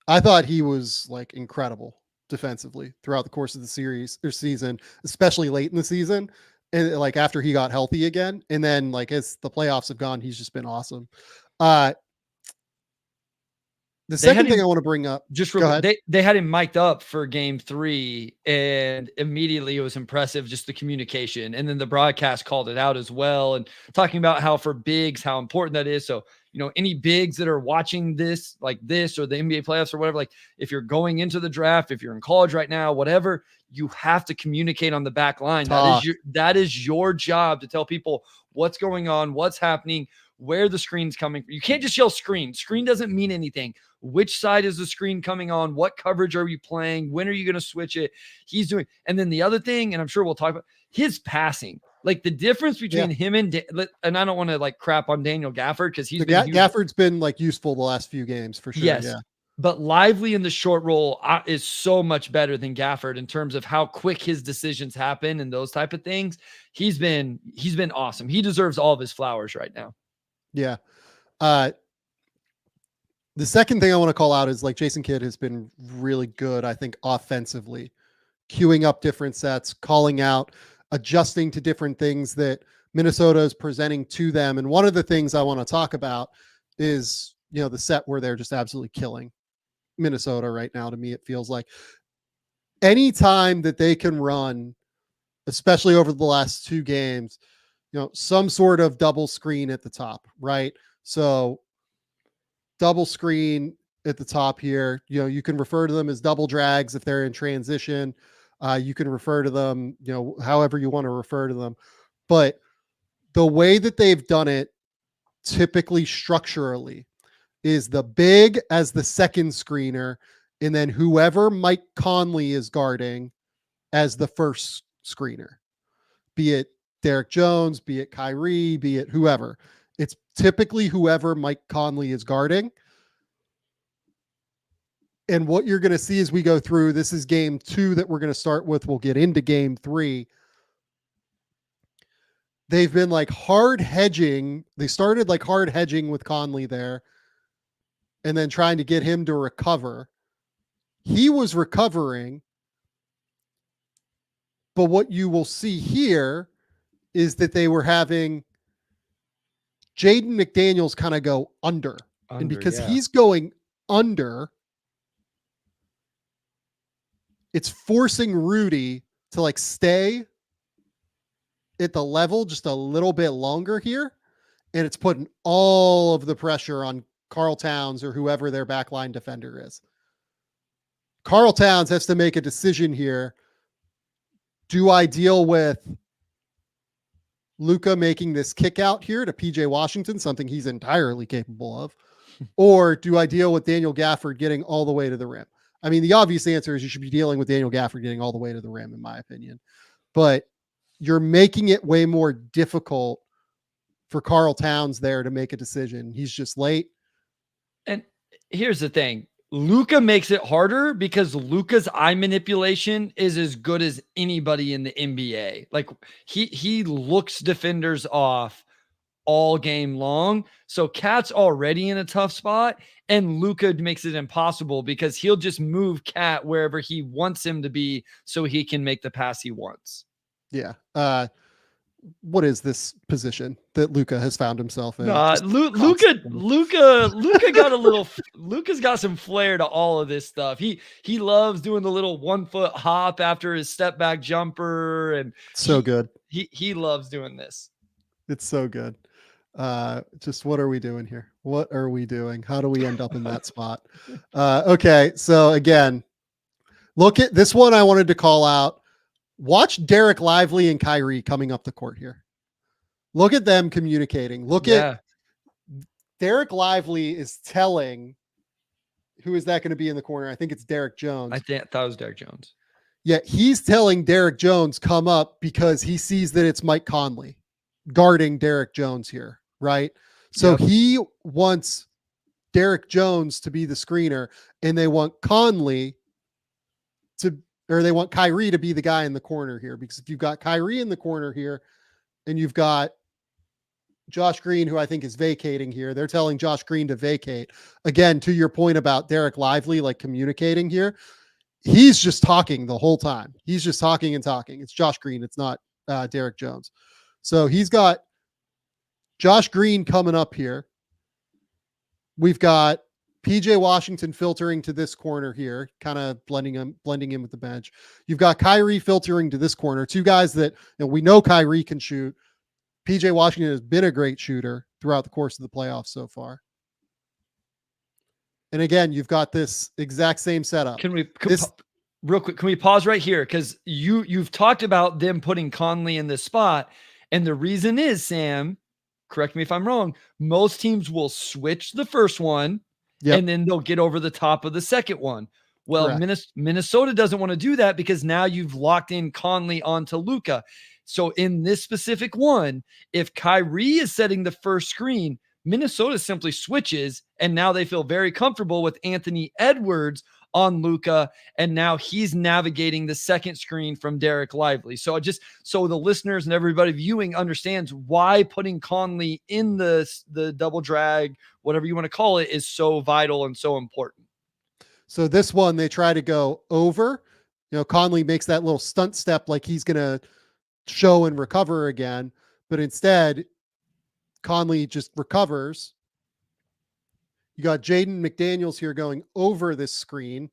I thought he was like incredible defensively throughout the course of the series or season, especially late in the season. And like after he got healthy again, and then like as the playoffs have gone, he's just been awesome. The second thing I want to bring up, just real quick, they had him mic'd up for game 3, and immediately it was impressive, just the communication. And then the broadcast called it out as well, and talking about how for bigs, how important that is. So, any bigs that are watching this, like this, or the NBA playoffs or whatever, like if you're going into the draft, if you're in college right now, whatever, you have to communicate on the back line. That is your job to tell people what's going on, what's happening, where the screen's coming from. You can't just yell screen. Screen doesn't mean anything. Which side is the screen coming on? What coverage are you playing? When are you going to switch it? He's doing. And then the other thing, and I'm sure we'll talk about his passing, like the difference between him and I don't want to like crap on Daniel Gafford because Gafford's been like useful the last few games for sure. Yes. Yeah. But Lively in the short roll is so much better than Gafford in terms of how quick his decisions happen and those type of things. He's been awesome. He deserves all of his flowers right now. Yeah. The second thing I want to call out is like Jason Kidd has been really good, I think, offensively, queuing up different sets, calling out, adjusting to different things that Minnesota is presenting to them. And one of the things I want to talk about is, the set where they're just absolutely killing Minnesota right now. To me, it feels like anytime that they can run, especially over the last 2 games, some sort of double screen at the top, right? So double screen at the top here, you can refer to them as double drags if they're in transition. You can refer to them, however you want to refer to them. But the way that they've done it, typically structurally, is the big as the second screener, and then whoever Mike Conley is guarding as the first screener, be it Derek Jones, be it Kyrie, be it whoever. It's typically whoever Mike Conley is guarding. And what you're going to see as we go through, this is game 2 that we're going to start with. We'll get into game 3. They've been like hard hedging. They started like hard hedging with Conley there and then trying to get him to recover. He was recovering. But what you will see here is that they were having Jaden McDaniels kind of go under. And because he's going under, it's forcing Rudy to like stay at the level just a little bit longer here. And it's putting all of the pressure on Karl Towns or whoever their backline defender is. Karl Towns has to make a decision here. Do I deal with Luka making this kick out here to PJ Washington, something he's entirely capable of? Or do I deal with Daniel Gafford getting all the way to the rim? I mean, the obvious answer is you should be dealing with Daniel Gafford getting all the way to the rim, in my opinion. But you're making it way more difficult for Karl Towns there to make a decision. He's just late. And here's the thing. Luka makes it harder because Luka's eye manipulation is as good as anybody in the NBA. Like he looks defenders off all game long. So Cat's already in a tough spot, and Luka makes it impossible because he'll just move Cat wherever he wants him to be so he can make the pass he wants. Yeah. What is this position that Luka has found himself in? Luka got a little. Luka's got some flair to all of this stuff. He loves doing the little 1 foot hop after his step back jumper, and good. He loves doing this. It's so good. Just what are we doing here? What are we doing? How do we end up in that spot? Okay, so again, look at this one. I wanted to call out. Watch Derek Lively and Kyrie coming up the court here. Look at them communicating. Look at Derek Lively is telling, who is that going to be in the corner? I think it's Derek Jones. I thought it was Derek Jones. Yeah, he's telling Derek Jones come up because he sees that it's Mike Conley guarding Derek Jones here, right? So he wants Derek Jones to be the screener, and they want Conley or they want Kyrie to be the guy in the corner here, because if you've got Kyrie in the corner here and you've got Josh Green, who I think is vacating here, they're telling Josh Green to vacate. Again, to your point about Derek Lively, like communicating here, he's just talking the whole time. He's just talking and talking. It's Josh Green. It's not Derek Jones. So he's got Josh Green coming up here. We've got PJ Washington filtering to this corner here, kind of blending in with the bench. You've got Kyrie filtering to this corner. Two guys that we know Kyrie can shoot. PJ Washington has been a great shooter throughout the course of the playoffs so far. And again, you've got this exact same setup. Real quick, can we pause right here? Because you've talked about them putting Conley in this spot. And the reason is, Sam, correct me if I'm wrong, most teams will switch the first one. Yep. And then they'll get over the top of the second one. Well, Minnesota doesn't want to do that because now you've locked in Conley onto Luka. So in this specific one, if Kyrie is setting the first screen, Minnesota simply switches, and now they feel very comfortable with Anthony Edwards on Luka, and now he's navigating the second screen from Derek Lively. So just so the listeners and everybody viewing understands why putting Conley in the double drag, whatever you want to call it, is so vital and so important. So this one, they try to go over. Conley makes that little stunt step like he's going to show and recover again, but instead, Conley just recovers. You got Jaden McDaniels here going over this screen,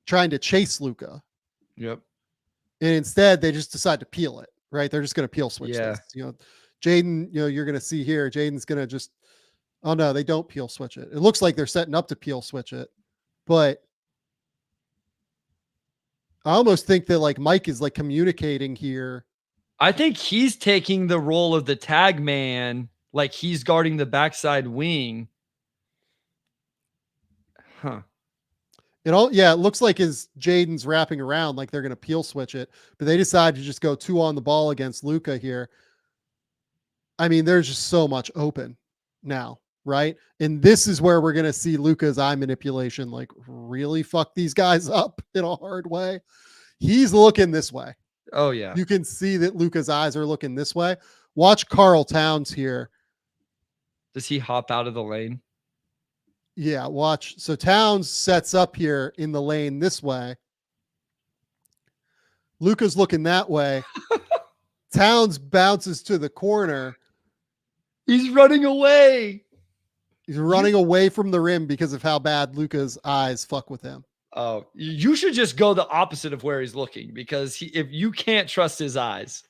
trying to chase Luka. Yep. And instead, they just decide to peel it, right? They're just going to peel switch this. Jaden, you're going to see here, Jaden's going to just, oh no, they don't peel switch it. It looks like they're setting up to peel switch it, but I almost think that like Mike is like communicating here. I think he's taking the role of the tag man, like he's guarding the backside wing. Huh. It looks like Jaden's wrapping around like they're going to peel switch it, but they decide to just go 2 on the ball against Luka here. I mean, there's just so much open now, right? And this is where we're going to see Luka's eye manipulation like really fuck these guys up in a hard way. He's looking this way. Oh yeah. You can see that Luka's eyes are looking this way. Watch Karl Towns here. Does he hop out of the lane? Yeah, watch. So Towns sets up here in the lane this way. Luka's looking that way. Towns bounces to the corner. He's running away. He's running away from the rim because of how bad Luka's eyes fuck with him. Oh, you should just go the opposite of where he's looking, because if you can't trust his eyes.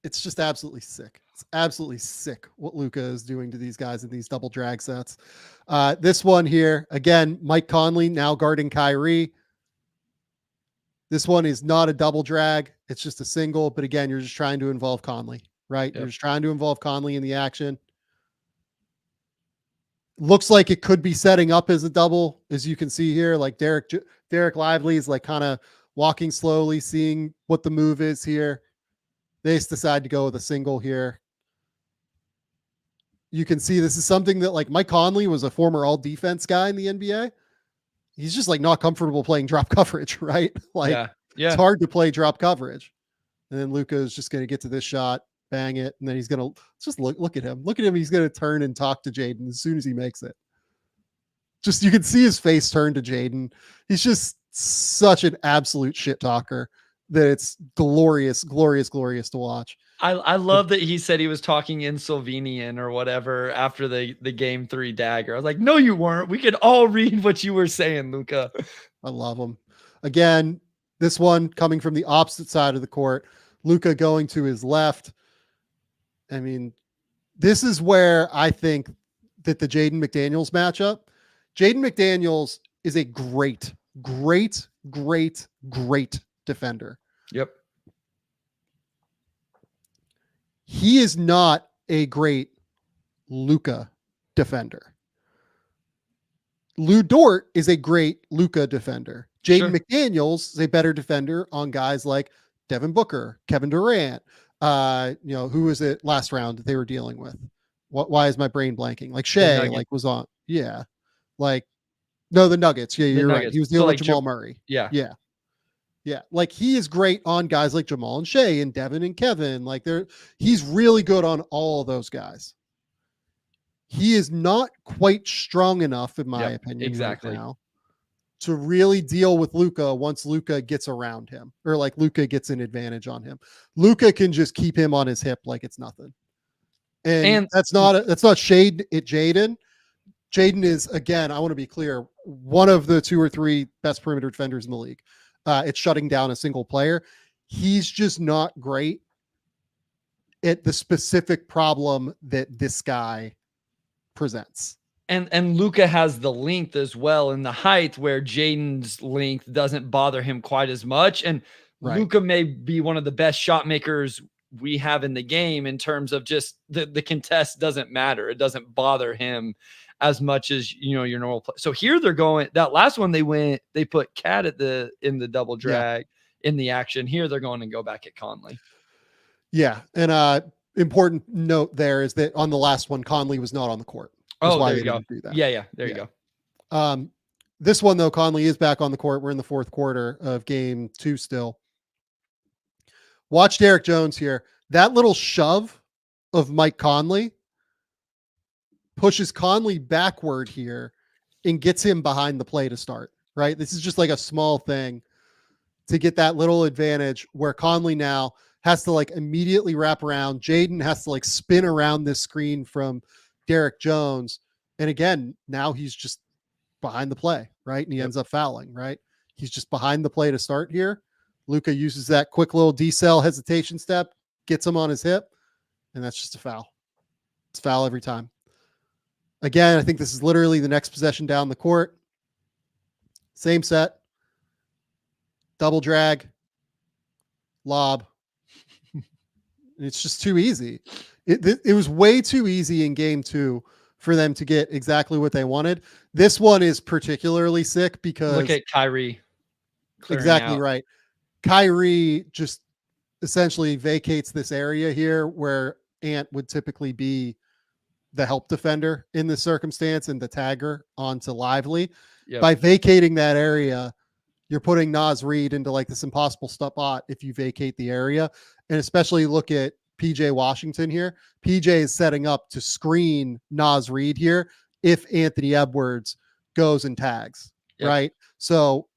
It's just absolutely sick. It's absolutely sick what Luka is doing to these guys in these double drag sets. This one here, again, Mike Conley now guarding Kyrie. This one is not a double drag. It's just a single. But again, you're just trying to involve Conley, right? Yep. You're just trying to involve Conley in the action. Looks like it could be setting up as a double, as you can see here. Like Derek Lively is like kind of walking slowly, seeing what the move is here. They just decide to go with a single here. You can see this is something that like Mike Conley was a former all defense guy in the NBA. He's just like not comfortable playing drop coverage, right? Like it's hard to play drop coverage. And then Luka is just going to get to this shot, bang it, and then he's going to just look at him. Look at him. He's going to turn and talk to Jaden as soon as he makes it. Just you can see his face turn to Jaden. He's just such an absolute shit talker that it's glorious, glorious, glorious to watch. I love that he said he was talking in Slovenian or whatever after the game 3 dagger. I was like, no, you weren't. We could all read what you were saying, Luka. I love him. Again, this one coming from the opposite side of the court. Luka going to his left. I mean, this is where I think that the Jaden McDaniels matchup, Jaden McDaniels is a great, great, great, great defender. Yep. He is not a great Luka defender. Lou Dort is a great Luka defender. Jaden McDaniels is a better defender on guys like Devin Booker, Kevin Durant. Who was it last round that they were dealing with? Why is my brain blanking? Like Shea, like was on. Yeah. Like, no, the Nuggets. Yeah, you're right. He was dealing with Jamal Murray. Yeah. Yeah. Yeah. Like he is great on guys like Jamal and Shea and Devin and Kevin. Like he's really good on all of those guys. He is not quite strong enough, in my opinion, exactly right now, to really deal with Luka once Luka gets around him, or like Luka gets an advantage on him. Luka can just keep him on his hip like it's nothing. And that's not shade at Jaden. Jaden is, again, I want to be clear, one of the 2 or 3 best perimeter defenders in the league. It's shutting down a single player. He's just not great at the specific problem that this guy presents. And Luka has the length as well and the height where Jaden's length doesn't bother him quite as much. And Luka may be one of the best shot makers we have in the game in terms of just the contest doesn't matter. It doesn't bother him as much as, your normal play. So here they're going, that last one they put Cat in the double drag in the action. Here they're going to go back at Conley. Yeah. And important note there is that on the last one, Conley was not on the court. That's why there you go. Do that. Yeah. There you go. This one though, Conley is back on the court. We're in the 4th quarter of game 2 still. Watch Derek Jones here. That little shove of Mike Conley pushes Conley backward here and gets him behind the play to start, right? This is just like a small thing to get that little advantage where Conley now has to like immediately wrap around. Jaden has to like spin around this screen from Derek Jones. And again, now he's just behind the play, right? And he ends up fouling, right? He's just behind the play to start here. Luka uses that quick little decel hesitation step, gets him on his hip, and that's just a foul. It's foul every time. Again, I think this is literally the next possession down the court. Same set. Double drag. Lob. It's just too easy. It was way too easy in game 2 for them to get exactly what they wanted. This one is particularly sick because look at Kyrie. Exactly out. right. Kyrie just essentially vacates this area here where Ant would typically be the help defender in this circumstance and the tagger onto Lively. Yep. By vacating that area, you're putting Naz Reid into like this impossible spot if you vacate the area. And especially look at PJ Washington here. PJ is setting up to screen Naz Reid here if Anthony Edwards goes and tags, right? So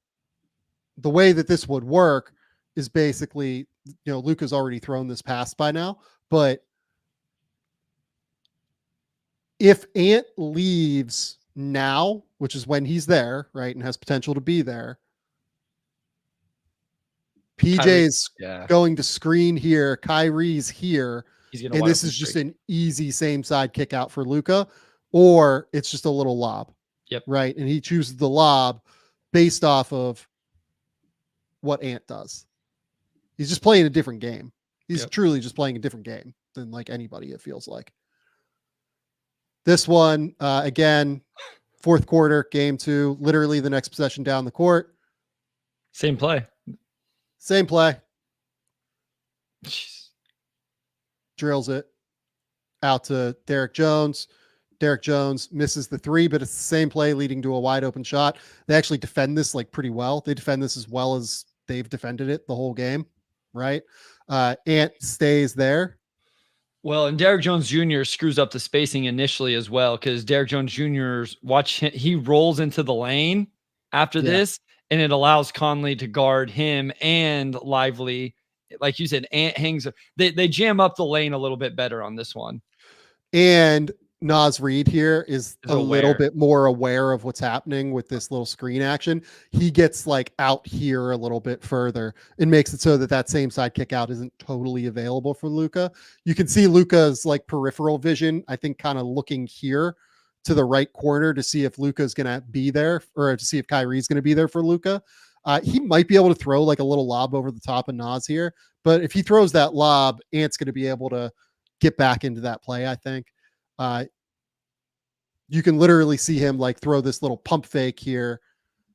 the way that this would work is basically, Luka's already thrown this pass by now, but if Ant leaves now, which is when he's there, right, and has potential to be there, PJ is going to screen here. Kyrie's here. And this is just an easy same side kick out for Luka, or it's just a little lob. Right. And he chooses the lob based off of what Ant does. He's just playing a different game. He's truly just playing a different game than like anybody, it feels like. This one, again, fourth quarter, game 2, literally the next possession down the court. Same play. Jeez. Drills it out to Derek Jones. Derek Jones misses the 3, but it's the same play leading to a wide open shot. They actually defend this like pretty well. They defend this as well as they've defended it the whole game, right? Ant stays there. Well, and Derek Jones Jr. screws up the spacing initially as well, because Derek Jones Jr. he rolls into the lane after this, and it allows Conley to guard him and Lively. Like you said, Ant hangs. They jam up the lane a little bit better on this one. And Naz Reid here is a little bit more aware of what's happening with this little screen action. He gets like out here a little bit further and makes it so that same side kick out isn't totally available for Luka. You can see Luka's like peripheral vision, I think, kind of looking here to the right corner to see if Luka's going to be there, or to see if Kyrie's going to be there for Luka. He might be able to throw like a little lob over the top of Naz here, but if he throws that lob, Ant's going to be able to get back into that play, I think. You can literally see him like throw this little pump fake here,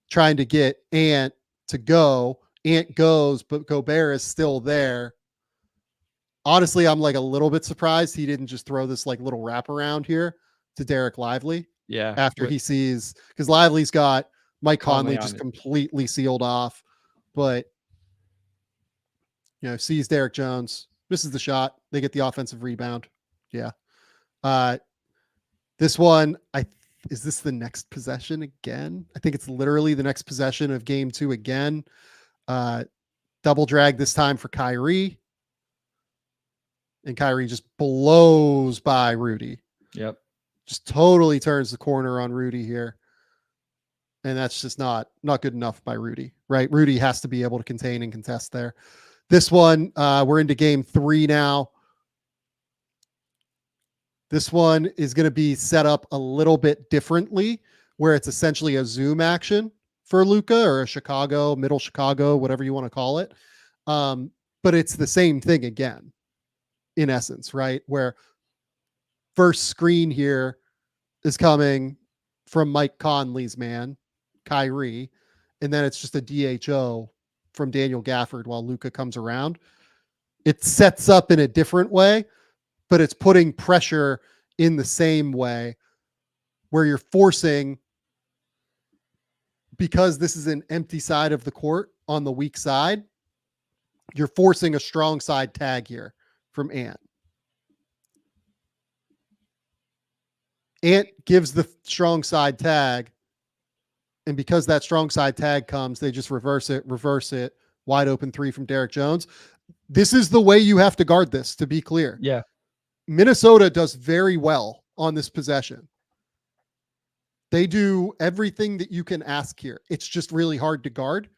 trying to get Ant to go. Ant goes, but Gobert is still there. Honestly, I'm like a little bit surprised he didn't just throw this like little wraparound here to Derek Lively. After he sees, because Lively's got Mike Conley just completely sealed off, but sees Derek Jones, misses the shot. They get the offensive rebound. This one, is this the next possession again? I think it's literally the next possession of game 2 again. Double drag this time for Kyrie. And Kyrie just blows by Rudy. Just totally turns the corner on Rudy here. And that's just not good enough by Rudy, right? Rudy has to be able to contain and contest there. This one, we're into game 3 now. This one is going to be set up a little bit differently, where it's essentially a zoom action for Luka, or a middle Chicago, whatever you want to call it. But it's the same thing again, in essence, right? Where first screen here is coming from Mike Conley's man, Kyrie, and then it's just a DHO from Daniel Gafford while Luka comes around. It sets up in a different way, but it's putting pressure in the same way, where you're forcing, because this is an empty side of the court on the weak side, you're forcing a strong side tag here from Ant. Ant gives the strong side tag, and because that strong side tag comes, they just reverse it, wide open 3 from Derek Jones. This is the way you have to guard this, to be clear. Minnesota does very well on this possession. They do everything that you can ask here. It's just really hard to guard.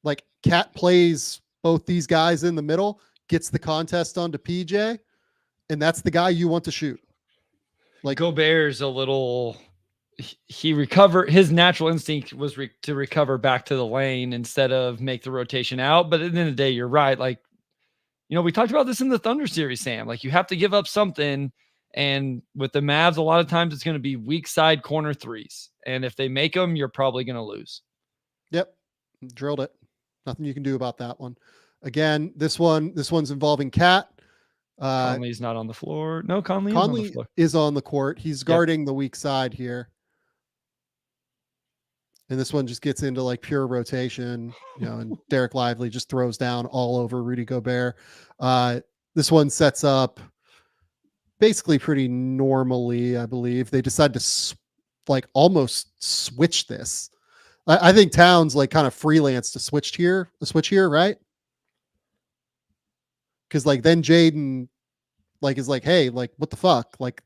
Like, Cat plays both these guys in the middle, gets the contest onto PJ, and that's the guy you want to shoot. Like, Gobert's a little, his natural instinct was to recover back to the lane instead of make the rotation out. But at the end of the day, you're right. Like, we talked about this in the Thunder series, Sam. Like, you have to give up something, And with the Mavs, a lot of times it's going to be weak side corner threes. And if they make them, you're probably going to lose. Yep. Drilled it. Nothing you can do about that one. Again, this one's involving Cat. Conley's not on the floor. No, Conley is on the floor. Is on the court. He's guarding the weak side here. And this one just gets into like pure rotation, and Derek Lively just throws down all over Rudy Gobert. This one sets up basically pretty normally, I believe. They decide to almost switch this. I think Towns like kind of freelance to switch here, right? Because like then Jaden like is like, hey, like what the fuck? Like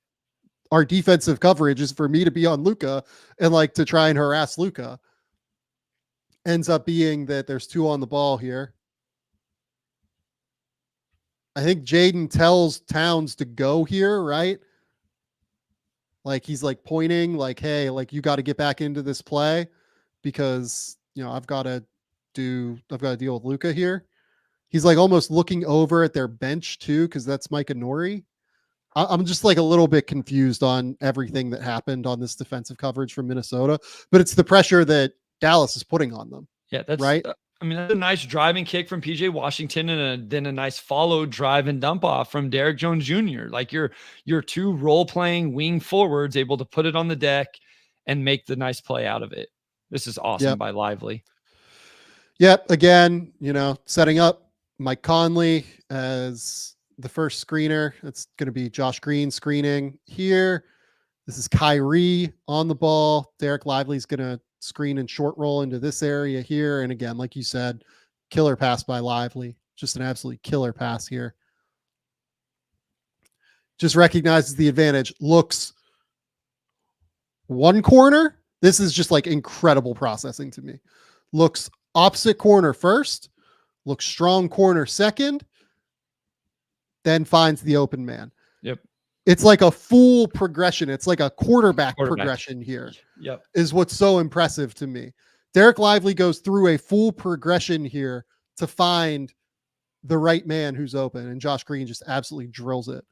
our defensive coverage is for me to be on Luka and like to try and harass Luka. Ends up being that there's 2 on the ball here. I think Jaden tells Towns to go here, right? Like he's like pointing like, hey, like you got to get back into this play because I've got to deal with Luka here. He's like almost looking over at their bench too, because that's Micah Nori. I'm just like a little bit confused on everything that happened on this defensive coverage from Minnesota, but it's the pressure that Dallas is putting on them. Yeah, that's right. That's a nice driving kick from PJ Washington and then a nice follow drive and dump off from Derek Jones Jr. Like your 2 role playing wing forwards able to put it on the deck and make the nice play out of it. This is awesome by Lively. Yep. Again, setting up Mike Conley as the first screener. It's going to be Josh Green screening here. This is Kyrie on the ball. Derek Lively's going to screen and short roll into this area here. And again, like you said, killer pass by Lively. Just an absolutely killer pass here. Just recognizes the advantage. Looks one corner. This is just like incredible processing to me. Looks opposite corner first. Looks strong corner second. Then finds the open man. Yep. It's like a full progression. It's like a quarterback progression here. Yep. Is what's so impressive to me. Derek Lively goes through a full progression here to find the right man who's open, and Josh Green just absolutely drills it.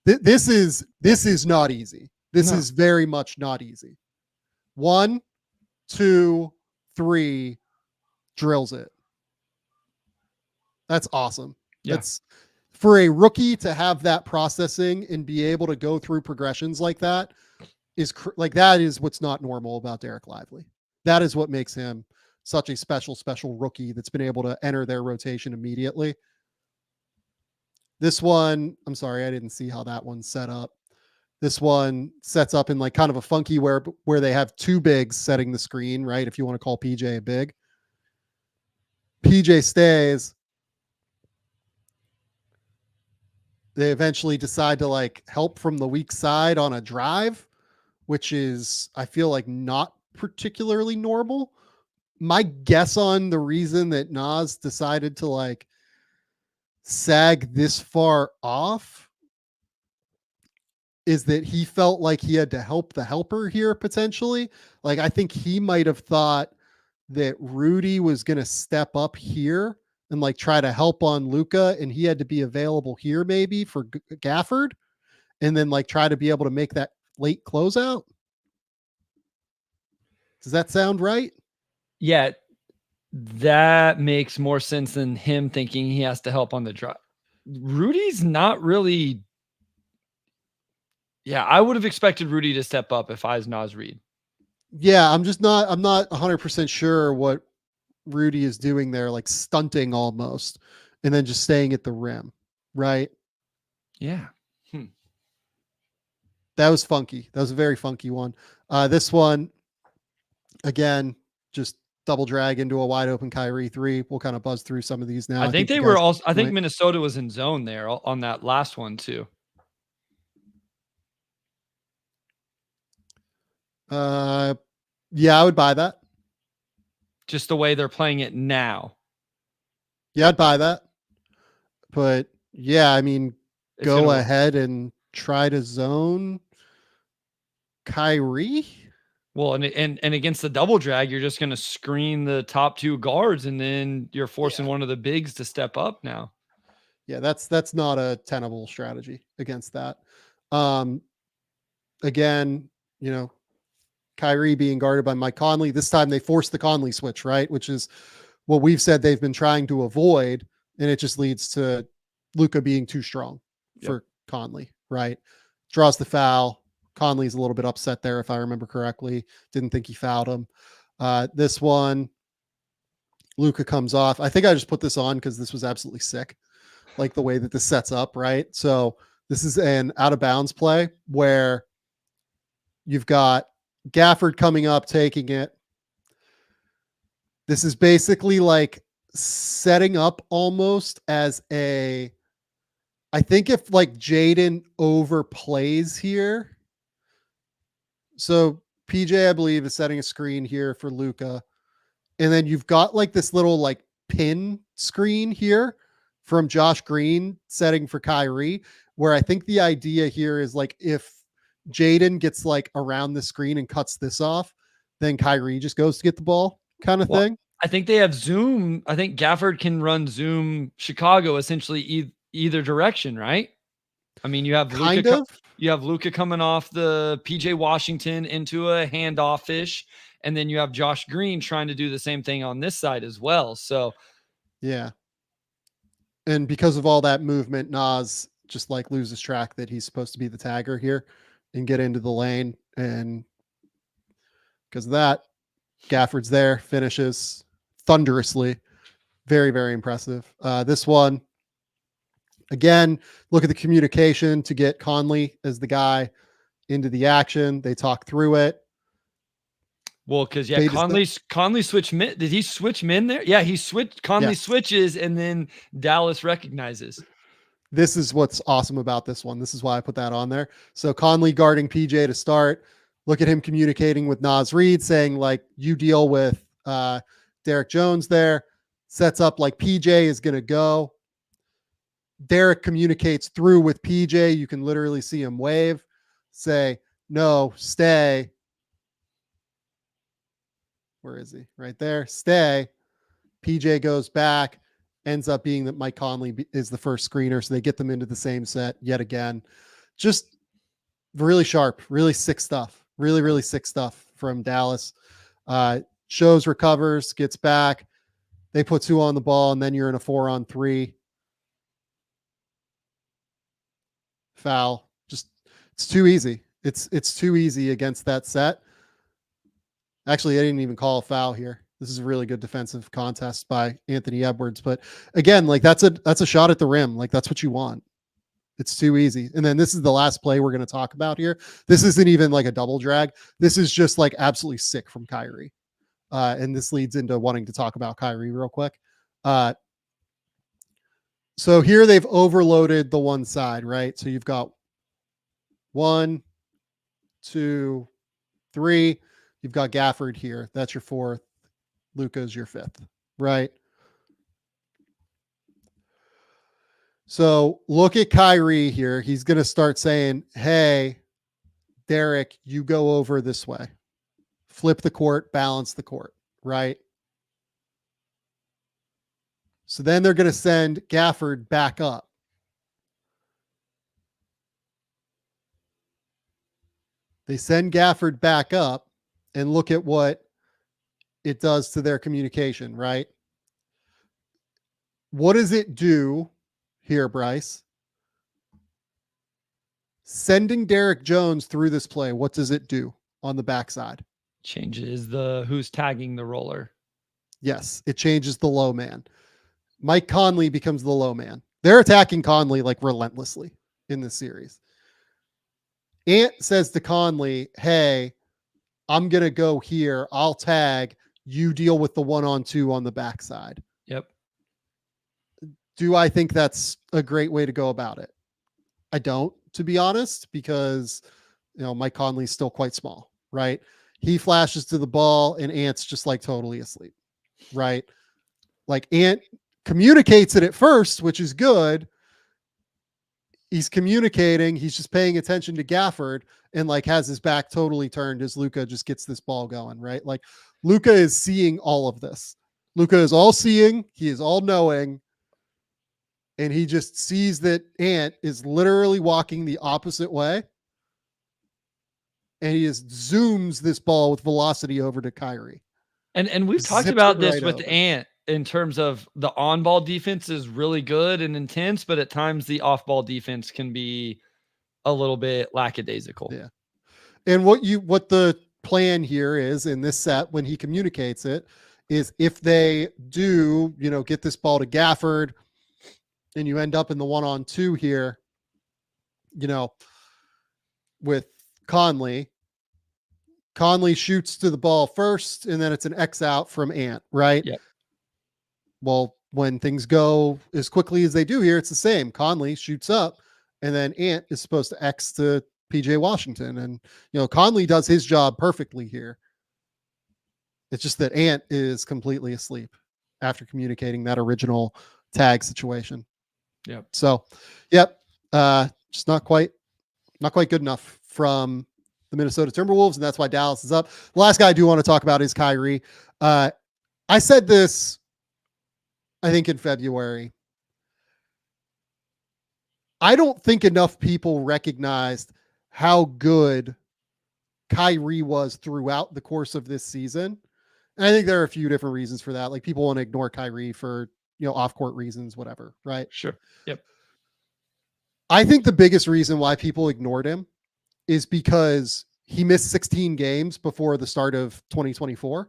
This is not easy. This is very much not easy. 1, 2, 3, drills it. That's awesome. Yeah. That's for a rookie to have that processing and be able to go through progressions like that that is what's not normal about Derek Lively. That is what makes him such a special rookie that's been able to enter their rotation immediately. This one, I'm sorry, I didn't see how that one's set up. This one sets up in like kind of a funky where they have 2 bigs setting the screen, right? If you want to call PJ a big. PJ stays. They eventually decide to like help from the weak side on a drive, which is, I feel like, not particularly normal. My guess on the reason that Nas decided to like sag this far off is that he felt like he had to help the helper here potentially. Like, I think he might have thought that Rudy was going to step up here and like try to help on Luka, and he had to be available here maybe for Gafford, and then like try to be able to make that late closeout. Does that sound right? Yeah, that makes more sense than him thinking he has to help on the drive. Rudy's not really. Yeah, I would have expected Rudy to step up if I was Naz Reid. Yeah, I'm not 100% sure what Rudy is doing there, like stunting almost, and then just staying at the rim, right? Yeah. That was funky. That was a very funky one. This one, again, just double drag into a wide open Kyrie 3. We'll kind of buzz through some of these now. I think they were also. I think Minnesota was in zone there on that last one too. Yeah, I would buy that. Just the way they're playing it now. Yeah, I'd buy that. But yeah, I mean, go ahead and try to zone Kyrie. Well, and against the double drag, you're just going to screen the top 2 guards, and then you're forcing one of the bigs to step up now. Yeah, that's not a tenable strategy against that. Again, Kyrie being guarded by Mike Conley. This time they forced the Conley switch, right? Which is what we've said they've been trying to avoid. And it just leads to Luka being too strong for Conley, right? Draws the foul. Conley's a little bit upset there, if I remember correctly. Didn't think he fouled him. This one, Luka comes off. I think I just put this on because this was absolutely sick. Like the way that this sets up, right? So this is an out of bounds play where you've got Gafford coming up, taking it. This is basically like setting up almost as I think if like Jaden overplays here. So PJ, I believe, is setting a screen here for Luka. And then you've got like this little like pin screen here from Josh Green setting for Kyrie, where I think the idea here is like if Jaden gets like around the screen and cuts this off, then Kyrie just goes to get the ball kind of thing. I think they have Zoom. I think Gafford can run Zoom Chicago essentially either direction, right? I mean, you have Luka coming off the PJ Washington into a handoff fish, and then you have Josh Green trying to do the same thing on this side as well. So, yeah. And because of all that movement, Nas just like loses track that he's supposed to be the tagger here and get into the lane. And because of that, Gafford's there, finishes thunderously. Very, very impressive. This one, again, look at the communication to get Conley as the guy into the action. They talk through it. Well, because Conley switched min. Did he switch min there? Yeah, he switched. Conley switches, and then Dallas recognizes. This is what's awesome about this one. This is why I put that on there. So Conley guarding PJ to start. Look at him communicating with Nas Reed, saying like, you deal with Derek Jones there. Sets up like PJ is going to go. Derek communicates through with PJ. You can literally see him wave, say, no, stay. Where is he? Right there. Stay. PJ goes back. Ends up being that Mike Conley is the first screener. So they get them into the same set yet again. Just really sharp, really sick stuff. Really, really sick stuff from Dallas. Shows, recovers, gets back. They put 2 on the ball, and then you're in a 4-on-3. Foul. Just, it's too easy. It's too easy against that set. Actually, I didn't even call a foul here. This is a really good defensive contest by Anthony Edwards. But again, like that's a shot at the rim. Like that's what you want. It's too easy. And then this is the last play we're going to talk about here. This isn't even like a double drag. This is just like absolutely sick from Kyrie. And this leads into wanting to talk about Kyrie real quick. So here they've overloaded the one side, right? So you've got 1, 2, 3. You've got Gafford here. That's your 4th. Luka's your 5th, right? So look at Kyrie here. He's going to start saying, hey, Derek, you go over this way. Flip the court, balance the court, right? So then they're going to send Gafford back up. They send Gafford back up, and look at what it does to their communication, right? What does it do here, Bryce? Sending Derek Jones through this play, what does it do on the backside? Changes who's tagging the roller. Yes, it changes the low man. Mike Conley becomes the low man. They're attacking Conley like relentlessly in this series. Ant says to Conley, hey, I'm going to go here. I'll tag. You deal with the 1-on-2 on the backside. Yep. Do I think that's a great way to go about it? I don't, to be honest, because, Mike Conley's still quite small, right? He flashes to the ball and Ant's just like totally asleep, right? Like Ant communicates it at first, which is good. He's communicating. He's just paying attention to Gafford and like has his back totally turned as Luka just gets this ball going, right? Like Luka is seeing all of this. Luka is all seeing. He is all knowing. and he just sees that Ant is literally walking the opposite way, and he just zooms this ball with velocity over to Kyrie. And we've talked Zips about it this right with over. Ant in terms of the on-ball defense is really good and intense, but at times the off-ball defense can be a little bit lackadaisical. Yeah. And what the plan here is in this set when he communicates it is if they do, get this ball to Gafford and you end up in the 1-on-2 here, with Conley shoots to the ball first, and then it's an X out from Ant, right? Yep. Well, when things go as quickly as they do here, it's the same. Conley shoots up, and then Ant is supposed to X to PJ Washington. And, Conley does his job perfectly here. It's just that Ant is completely asleep after communicating that original tag situation. Yep. So, yep. Just not quite good enough from the Minnesota Timberwolves, and that's why Dallas is up. The last guy I do want to talk about is Kyrie. I said this, I think, in February. I don't think enough people recognized how good Kyrie was throughout the course of this season. And I think there are a few different reasons for that. Like, people want to ignore Kyrie for, off-court reasons, whatever, right? Sure. Yep. I think the biggest reason why people ignored him is because he missed 16 games before the start of 2024,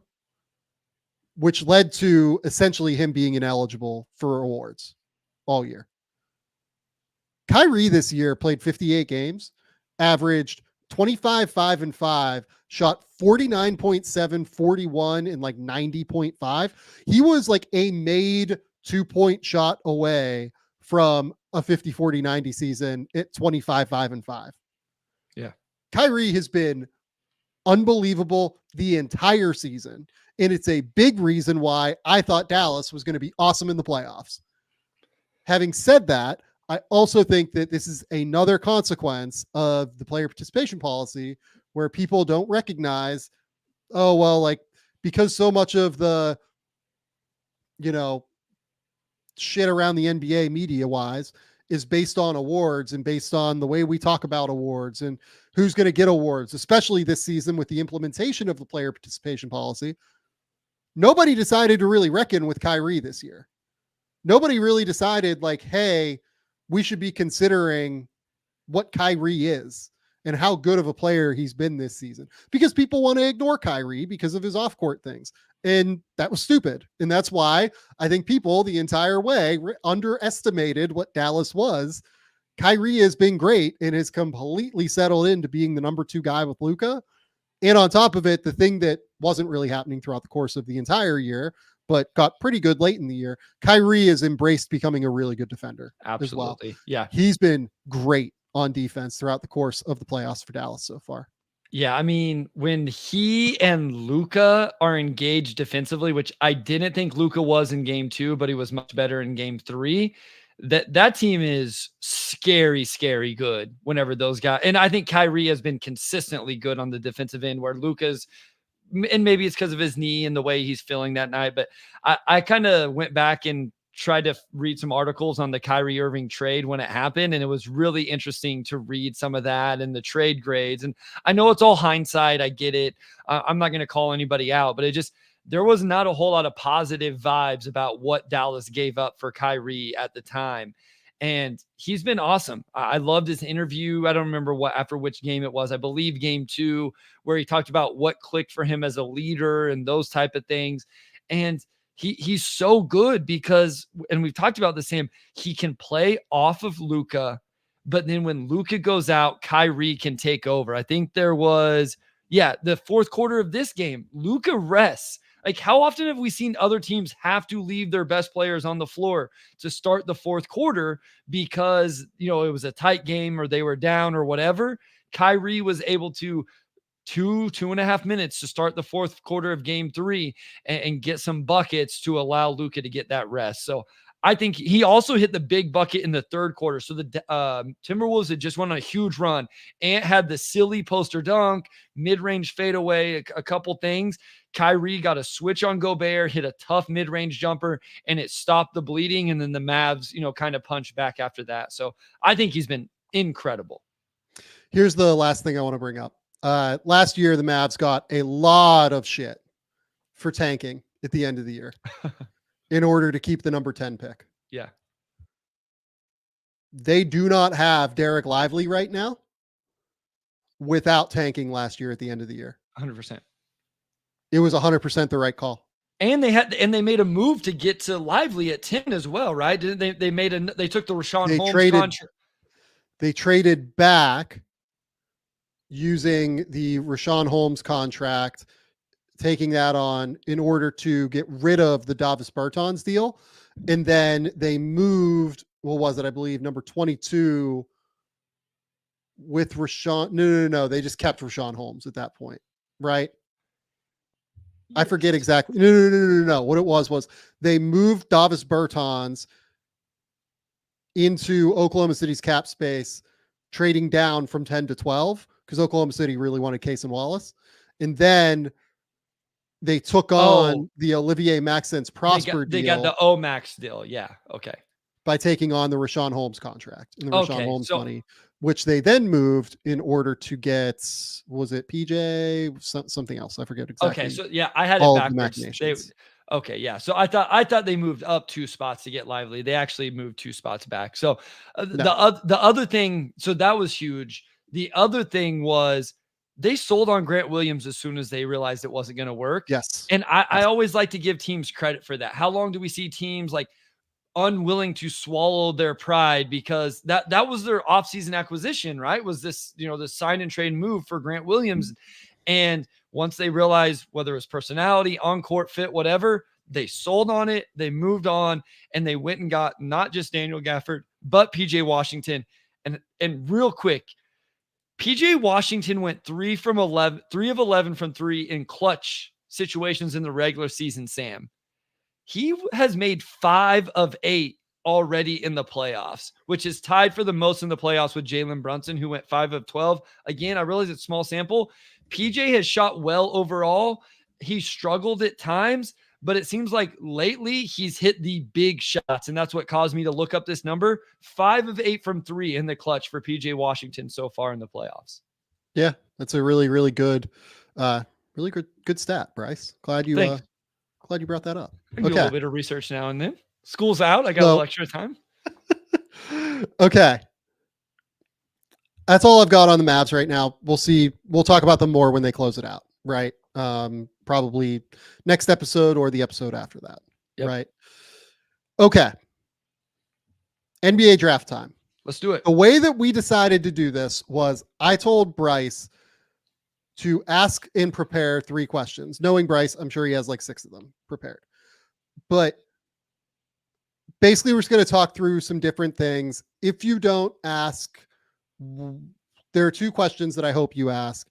which led to essentially him being ineligible for awards all year. Kyrie this year played 58 games, averaged 25, 5, and 5, shot 49.7, 41, and like 90.5. He was like a made 2-point shot away from a 50, 40, 90 season at 25, 5, and 5. Yeah. Kyrie has been unbelievable the entire season. And it's a big reason why I thought Dallas was going to be awesome in the playoffs. Having said that, I also think that this is another consequence of the player participation policy where people don't recognize, oh, well, like, because so much of the, shit around the NBA media wise is based on awards and based on the way we talk about awards and who's going to get awards, especially this season with the implementation of the player participation policy. Nobody decided to really reckon with Kyrie this year. Nobody really decided like, hey, we should be considering what Kyrie is and how good of a player he's been this season, because people want to ignore Kyrie because of his off-court things. And that was stupid. And that's why I think people the entire way underestimated what Dallas was. Kyrie has been great and has completely settled into being the number 2 guy with Luka. And on top of it, the thing that wasn't really happening throughout the course of the entire year, but got pretty good late in the year, Kyrie has embraced becoming a really good defender. Absolutely. As well. Yeah. He's been great on defense throughout the course of the playoffs for Dallas so far. Yeah, I mean, when he and Luka are engaged defensively, which I didn't think Luka was in game 2, but he was much better in game 3, that team is scary, scary good whenever those guys. And I think Kyrie has been consistently good on the defensive end, where Luka's, and maybe it's because of his knee and the way he's feeling that night, but I kind of went back and tried to read some articles on the Kyrie Irving trade when it happened. And it was really interesting to read some of that and the trade grades. And I know it's all hindsight. I get it. I'm not going to call anybody out, but there was not a whole lot of positive vibes about what Dallas gave up for Kyrie at the time. And he's been awesome. I loved his interview. I don't remember after which game it was. I believe game 2, where he talked about what clicked for him as a leader and those type of things. And he's so good because, and we've talked about this, Sam, he can play off of Luka, but then when Luka goes out, Kyrie can take over. I think there was, the fourth quarter of this game, Luka rests. Like, how often have we seen other teams have to leave their best players on the floor to start the fourth quarter because, it was a tight game or they were down or whatever? Kyrie was able to 2.5 minutes to start the fourth quarter of game 3 and get some buckets to allow Luka to get that rest. So I think he also hit the big bucket in the third quarter. So the Timberwolves had just won a huge run. Ant had the silly poster dunk, mid-range fadeaway, a couple things. Kyrie got a switch on Gobert, hit a tough mid-range jumper, and it stopped the bleeding. And then the Mavs, kind of punched back after that. So I think he's been incredible. Here's the last thing I want to bring up. Last year, the Mavs got a lot of shit for tanking at the end of the year in order to keep the number 10 pick. Yeah. They do not have Derek Lively right now without tanking last year at the end of the year. 100%. It was 100% the right call. And they made a move to get to Lively at 10 as well, right? Didn't they? They took the Rashawn Holmes contract. They traded back using the Rashawn Holmes contract, taking that on in order to get rid of the Davis Bertans deal. And then they moved, what was it? I believe number 22 with Rashawn. No. They just kept Rashawn Holmes at that point, right? I forget exactly. No. What it was they moved Davis Bertans into Oklahoma City's cap space, trading down from 10 to 12 because Oklahoma City really wanted Case and Wallace. And then they took on the Olivier Maxence Prosper deal. They got the O-Max deal. Yeah. Okay. By taking on the Rashawn Holmes contract and the Rashawn Holmes so, money, which they then moved in order to get, was it PJ? Something else. I forget exactly. Okay. So yeah, I had it backwards. Okay. Yeah. So I thought they moved up 2 spots to get Lively. They actually moved 2 spots back. So the other thing, so that was huge. The other thing was they sold on Grant Williams as soon as they realized it wasn't going to work. Yes. And I always like to give teams credit for that. How long do we see teams like unwilling to swallow their pride because that was their offseason acquisition, right? Was this, the sign and trade move for Grant Williams. And once they realized whether it was personality, on-court fit, whatever, they sold on it, they moved on, and they went and got not just Daniel Gafford, but PJ Washington. And real quick, PJ Washington went 3 of 11 from 3 in clutch situations in the regular season, Sam. He has made 5 of 8 already in the playoffs, which is tied for the most in the playoffs with Jalen Brunson, who went 5 of 12. Again, I realize it's small sample. PJ has shot well overall. He struggled at times, but it seems like lately he's hit the big shots, and that's what caused me to look up this number. 5 of 8 from 3 in the clutch for PJ Washington so far in the playoffs. Yeah, that's a really, really good stat, Bryce. Glad you brought that up. I can do a little bit of research now and then. School's out. I got a little extra time. Okay. That's all I've got on the Mavs right now. We'll see. We'll talk about them more when they close it out, right? Probably next episode or the episode after that, right? Okay. NBA draft time. Let's do it. The way that we decided to do this was I told Bryce to ask and prepare 3 questions. Knowing Bryce, I'm sure he has like 6 of them prepared. But basically, we're just going to talk through some different things. If you don't ask, there are 2 questions that I hope you ask.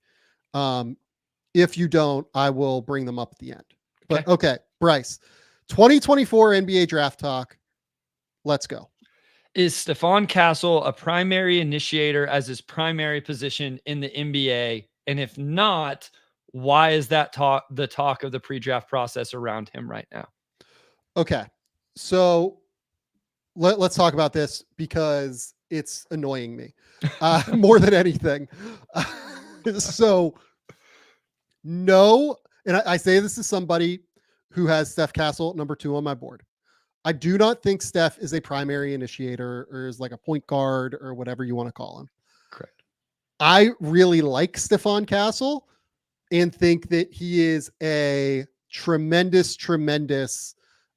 If you don't, I will bring them up at the end. But okay, Bryce, 2024 NBA draft talk. Let's go. Is Stephon Castle a primary initiator as his primary position in the NBA? And if not, why is that the talk of the pre-draft process around him right now? Okay. So let's talk about this because it's annoying me more than anything. So no, and I say this as somebody who has Steph Castle at number 2 on my board. I do not think Steph is a primary initiator or is like a point guard or whatever you want to call him. Correct. I really like Stephon Castle and think that he is a tremendous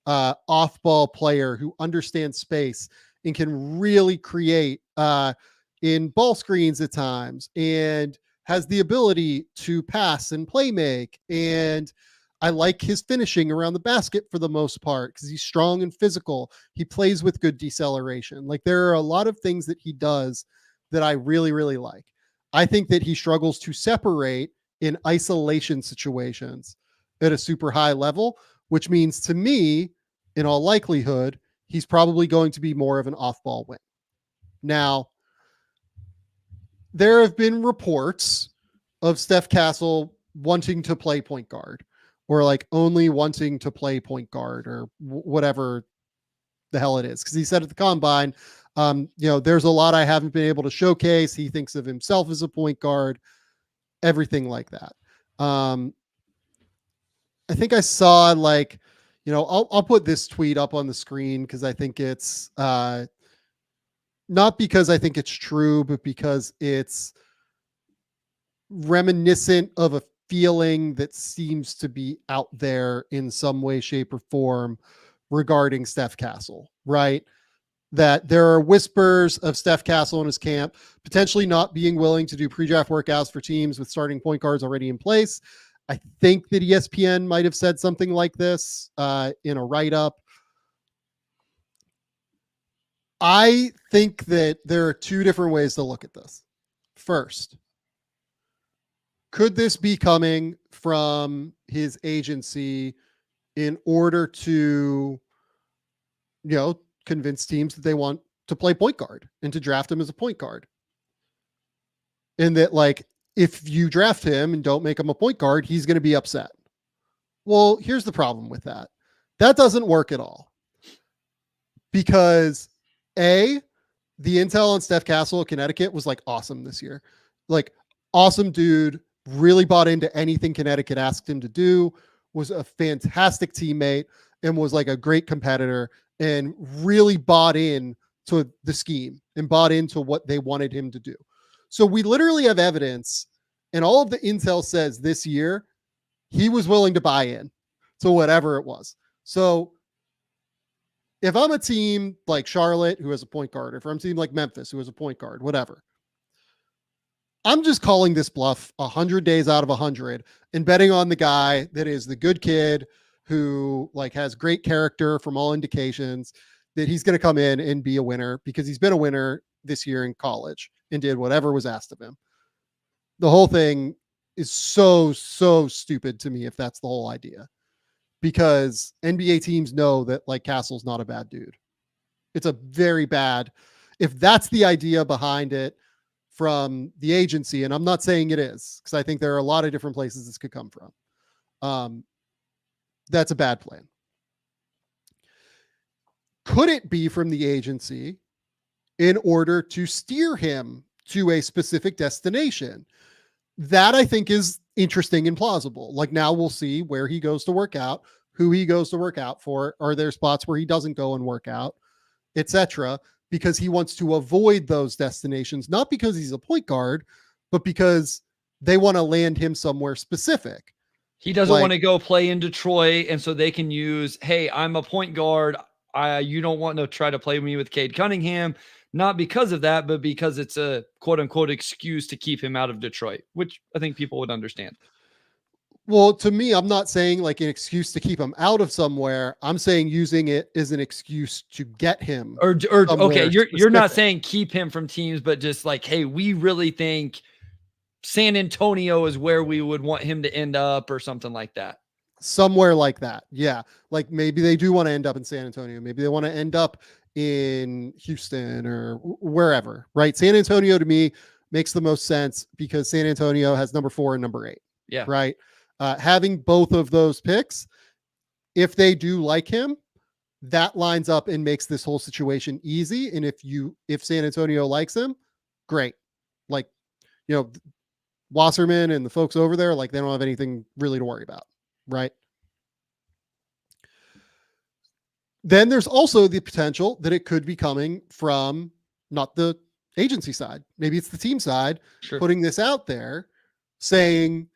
off-ball player who understands space and can really create in ball screens at times and has the ability to pass and play make. And I like his finishing around the basket for the most part because he's strong and physical. He plays with good deceleration. Like there are a lot of things that he does that I really, really like. I think that he struggles to separate in isolation situations at a super high level, which means to me, in all likelihood, he's probably going to be more of an off-ball wing. Now, there have been reports of Steph Castle wanting to play point guard, or like only wanting to play point guard, or whatever the hell it is. Because he said at the combine, there's a lot I haven't been able to showcase. He thinks of himself as a point guard, everything like that. I think I saw I'll put this tweet up on the screen because I think it's not because I think it's true, but because it's reminiscent of a feeling that seems to be out there in some way, shape, or form regarding Steph Castle, right? That there are whispers of Steph Castle in his camp potentially not being willing to do pre-draft workouts for teams with starting point guards already in place. I think that ESPN might have said something like this in a write-up. I think that there are two different ways to look at this. First, could this be coming from his agency in order to, convince teams that they want to play point guard and to draft him as a point guard? And that, if you draft him and don't make him a point guard, he's going to be upset. Well, here's the problem with that. That doesn't work at all. Because the intel on Steph Castle of Connecticut was awesome this year. Awesome dude, really bought into anything Connecticut asked him to do, was a fantastic teammate, and was a great competitor, and really bought in to the scheme and bought into what they wanted him to do. So we literally have evidence, and all of the intel says this year he was willing to buy in to whatever it was. So if I'm a team like Charlotte who has a point guard, or if I'm a team like Memphis who has a point guard, whatever, I'm just calling this bluff 100 days out of 100 and betting on the guy that is the good kid who has great character from all indications, that he's going to come in and be a winner because he's been a winner this year in college and did whatever was asked of him. The whole thing is so stupid to me if that's the whole idea, because NBA teams know that Castle's not a bad dude. It's a very bad, if that's the idea behind it from the agency, and I'm not saying it is, because I think there are a lot of different places this could come from. That's a bad plan. Could it be from the agency in order to steer him to a specific destination? That I think is interesting and plausible. Now we'll see where he goes to work out, who he goes to work out for. Are there spots where he doesn't go and work out, etc.? Because he wants to avoid those destinations, not because he's a point guard, but because they want to land him somewhere specific. He doesn't want to go play in Detroit, and so they can use, hey, I'm a point guard. You don't want to try to play me with Cade Cunningham. Not because of that, but because it's a quote unquote excuse to keep him out of Detroit, which I think people would understand. Well, to me, I'm not saying an excuse to keep him out of somewhere. I'm saying using it as an excuse to get him. Or okay, you're not saying keep him from teams, but just hey, we really think San Antonio is where we would want him to end up, or something like that. Somewhere like that. Yeah. Maybe they do want to end up in San Antonio. Maybe they want to end up in Houston or wherever, right? San Antonio to me makes the most sense because San Antonio has number 4 and number 8. Yeah. Right. Having both of those picks, if they do like him, that lines up and makes this whole situation easy. And if San Antonio likes him, great. Wasserman and the folks over there, they don't have anything really to worry about. Right. Then there's also the potential that it could be coming from not the agency side. Maybe it's the team side putting this out there saying,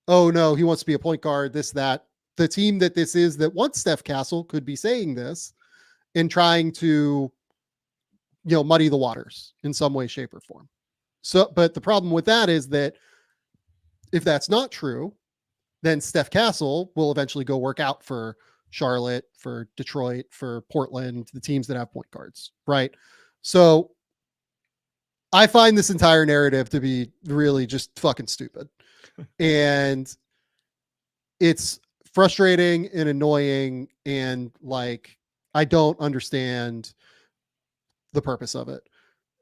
oh no, he wants to be a point guard, this, that. The team that this is that wants Steph Castle could be saying this and trying to, muddy the waters in some way, shape, or form. So, but the problem with that is that if that's not true, then Steph Castle will eventually go work out for Charlotte, for Detroit, for Portland, the teams that have point guards, right? So I find this entire narrative to be really just fucking stupid. And it's frustrating and annoying. And I don't understand the purpose of it.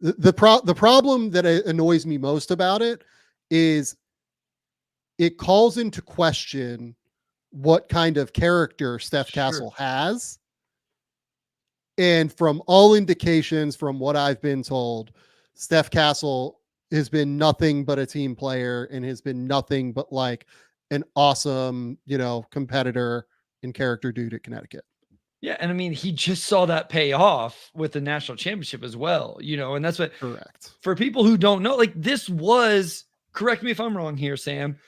The problem that annoys me most about it is it calls into question what kind of character Steph Castle has. And from all indications, from what I've been told, Steph Castle has been nothing but a team player and has been nothing but like an awesome, competitor and character dude at Connecticut. Yeah, and I mean, he just saw that pay off with the national championship as well, and that's what Correct. For people who don't know, like this was, correct me if I'm wrong here, Sam,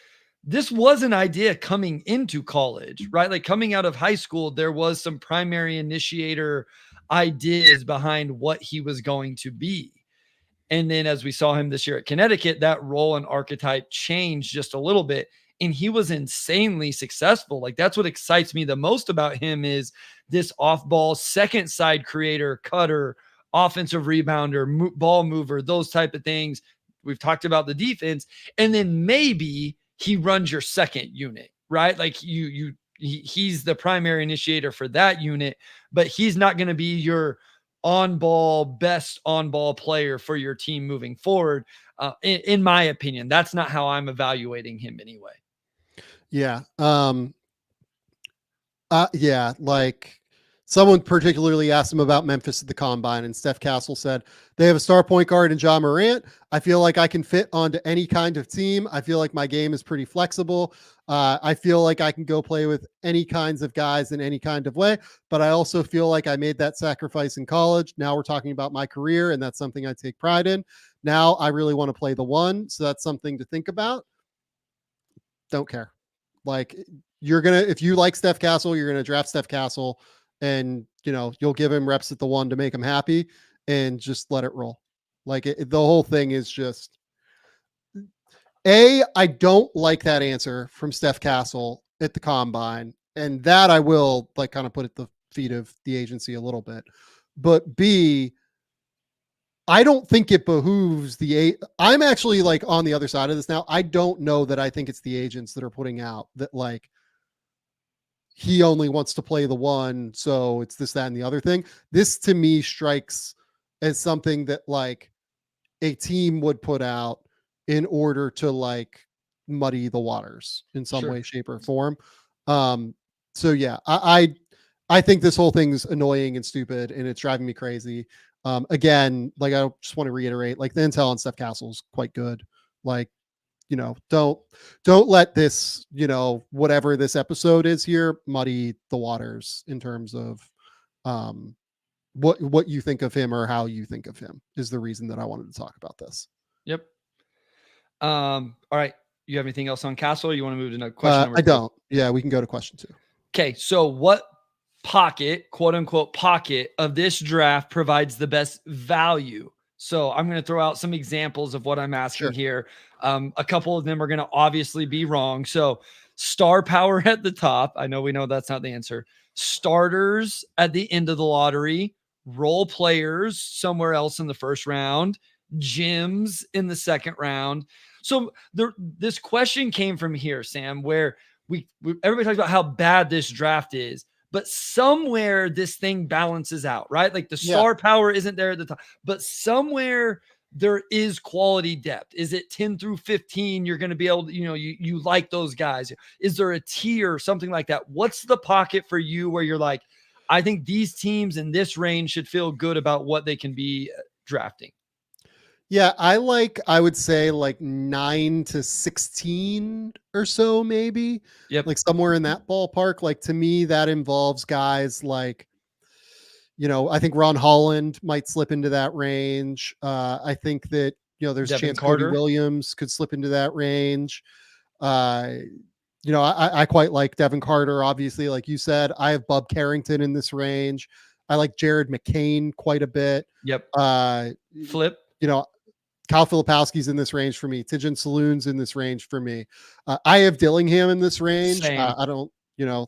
this was an idea coming into college, right? Like coming out of high school, there was some primary initiator ideas behind what he was going to be. And then as we saw him this year at Connecticut, that role and archetype changed just a little bit. And he was insanely successful. Like that's what excites me the most about him is this off-ball second side creator, cutter, offensive rebounder, ball mover, those type of things. We've talked about the defense. And then maybe he runs your second unit, right? Like he's the primary initiator for that unit, but he's not going to be your best on-ball player for your team moving forward. In my opinion, that's not how I'm evaluating him anyway. Yeah. Yeah. Like someone particularly asked him about Memphis at the Combine, and Steph Castle said, they have a star point guard in Ja Morant. I feel like I can fit onto any kind of team. I feel like my game is pretty flexible. I feel like I can go play with any kinds of guys in any kind of way, but I also feel like I made that sacrifice in college. Now we're talking about my career, and that's something I take pride in. Now I really want to play the one. So that's something to think about. Don't care. Like if you like Steph Castle, you're going to draft Steph Castle, and you'll give him reps at the one to make him happy and just let it roll. Like the whole thing is just I don't like that answer from Steph Castle at the Combine, and that I will like kind of put at the feet of the agency a little bit. But B, I don't think it behooves I'm actually like on the other side of this now. I don't know that I think it's the agents that are putting out that like he only wants to play the one, so it's this, that, and the other thing. This to me strikes as something that like a team would put out in order to like muddy the waters in some way, shape, or form. So yeah, I think this whole thing's annoying and stupid, and it's driving me crazy. Again, like I just want to reiterate, like the intel on Steph Castle is quite good. Like, don't let this, whatever this episode is here, muddy the waters in terms of what you think of him or how you think of him is the reason that I wanted to talk about this. Yep. All right. You have anything else on Castle? Or you want to move to question number 2? I don't. Yeah, we can go to question 2. Okay. So what pocket, quote unquote pocket of this draft provides the best value? So I'm going to throw out some examples of what I'm asking here. A couple of them are going to obviously be wrong. So star power at the top. I know that's not the answer. Starters at the end of the lottery, role players somewhere else in the first round, gyms in the second round. So this question came from here, Sam, where everybody talks about how bad this draft is, but somewhere this thing balances out, right? Like the star power isn't there at the top, but somewhere there is quality depth. Is it 10 through 15? You're going to be able to, you like those guys. Is there a tier, something like that? What's the pocket for you where you're like, I think these teams in this range should feel good about what they can be drafting? Yeah, I would say like 9 to 16 or so, maybe. Yep. Like somewhere in that ballpark. Like to me, that involves guys like, I think Ron Holland might slip into that range. I think that, there's a chance Cody Williams could slip into that range. I quite like Devin Carter, obviously, like you said. I have Bub Carrington in this range. I like Jared McCain quite a bit. Yep. Flip. Kyle Filipowski's in this range for me. Tidjane Saloon's in this range for me. I have Dillingham in this range. I don't,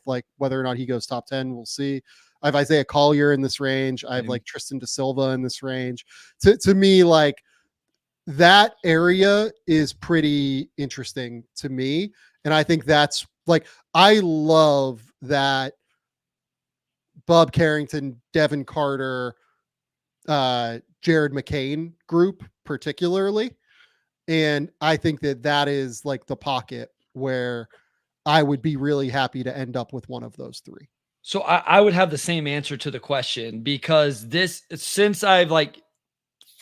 like whether or not he goes top 10, we'll see. I have Isaiah Collier in this range. I have like Tristan Da Silva in this range. To me, like that area is pretty interesting to me. And I think that's like, I love that Bub Carrington, Devin Carter, Jared McCain group particularly. And I think that is like the pocket where I would be really happy to end up with one of those three. So I would have the same answer to the question, because since I've like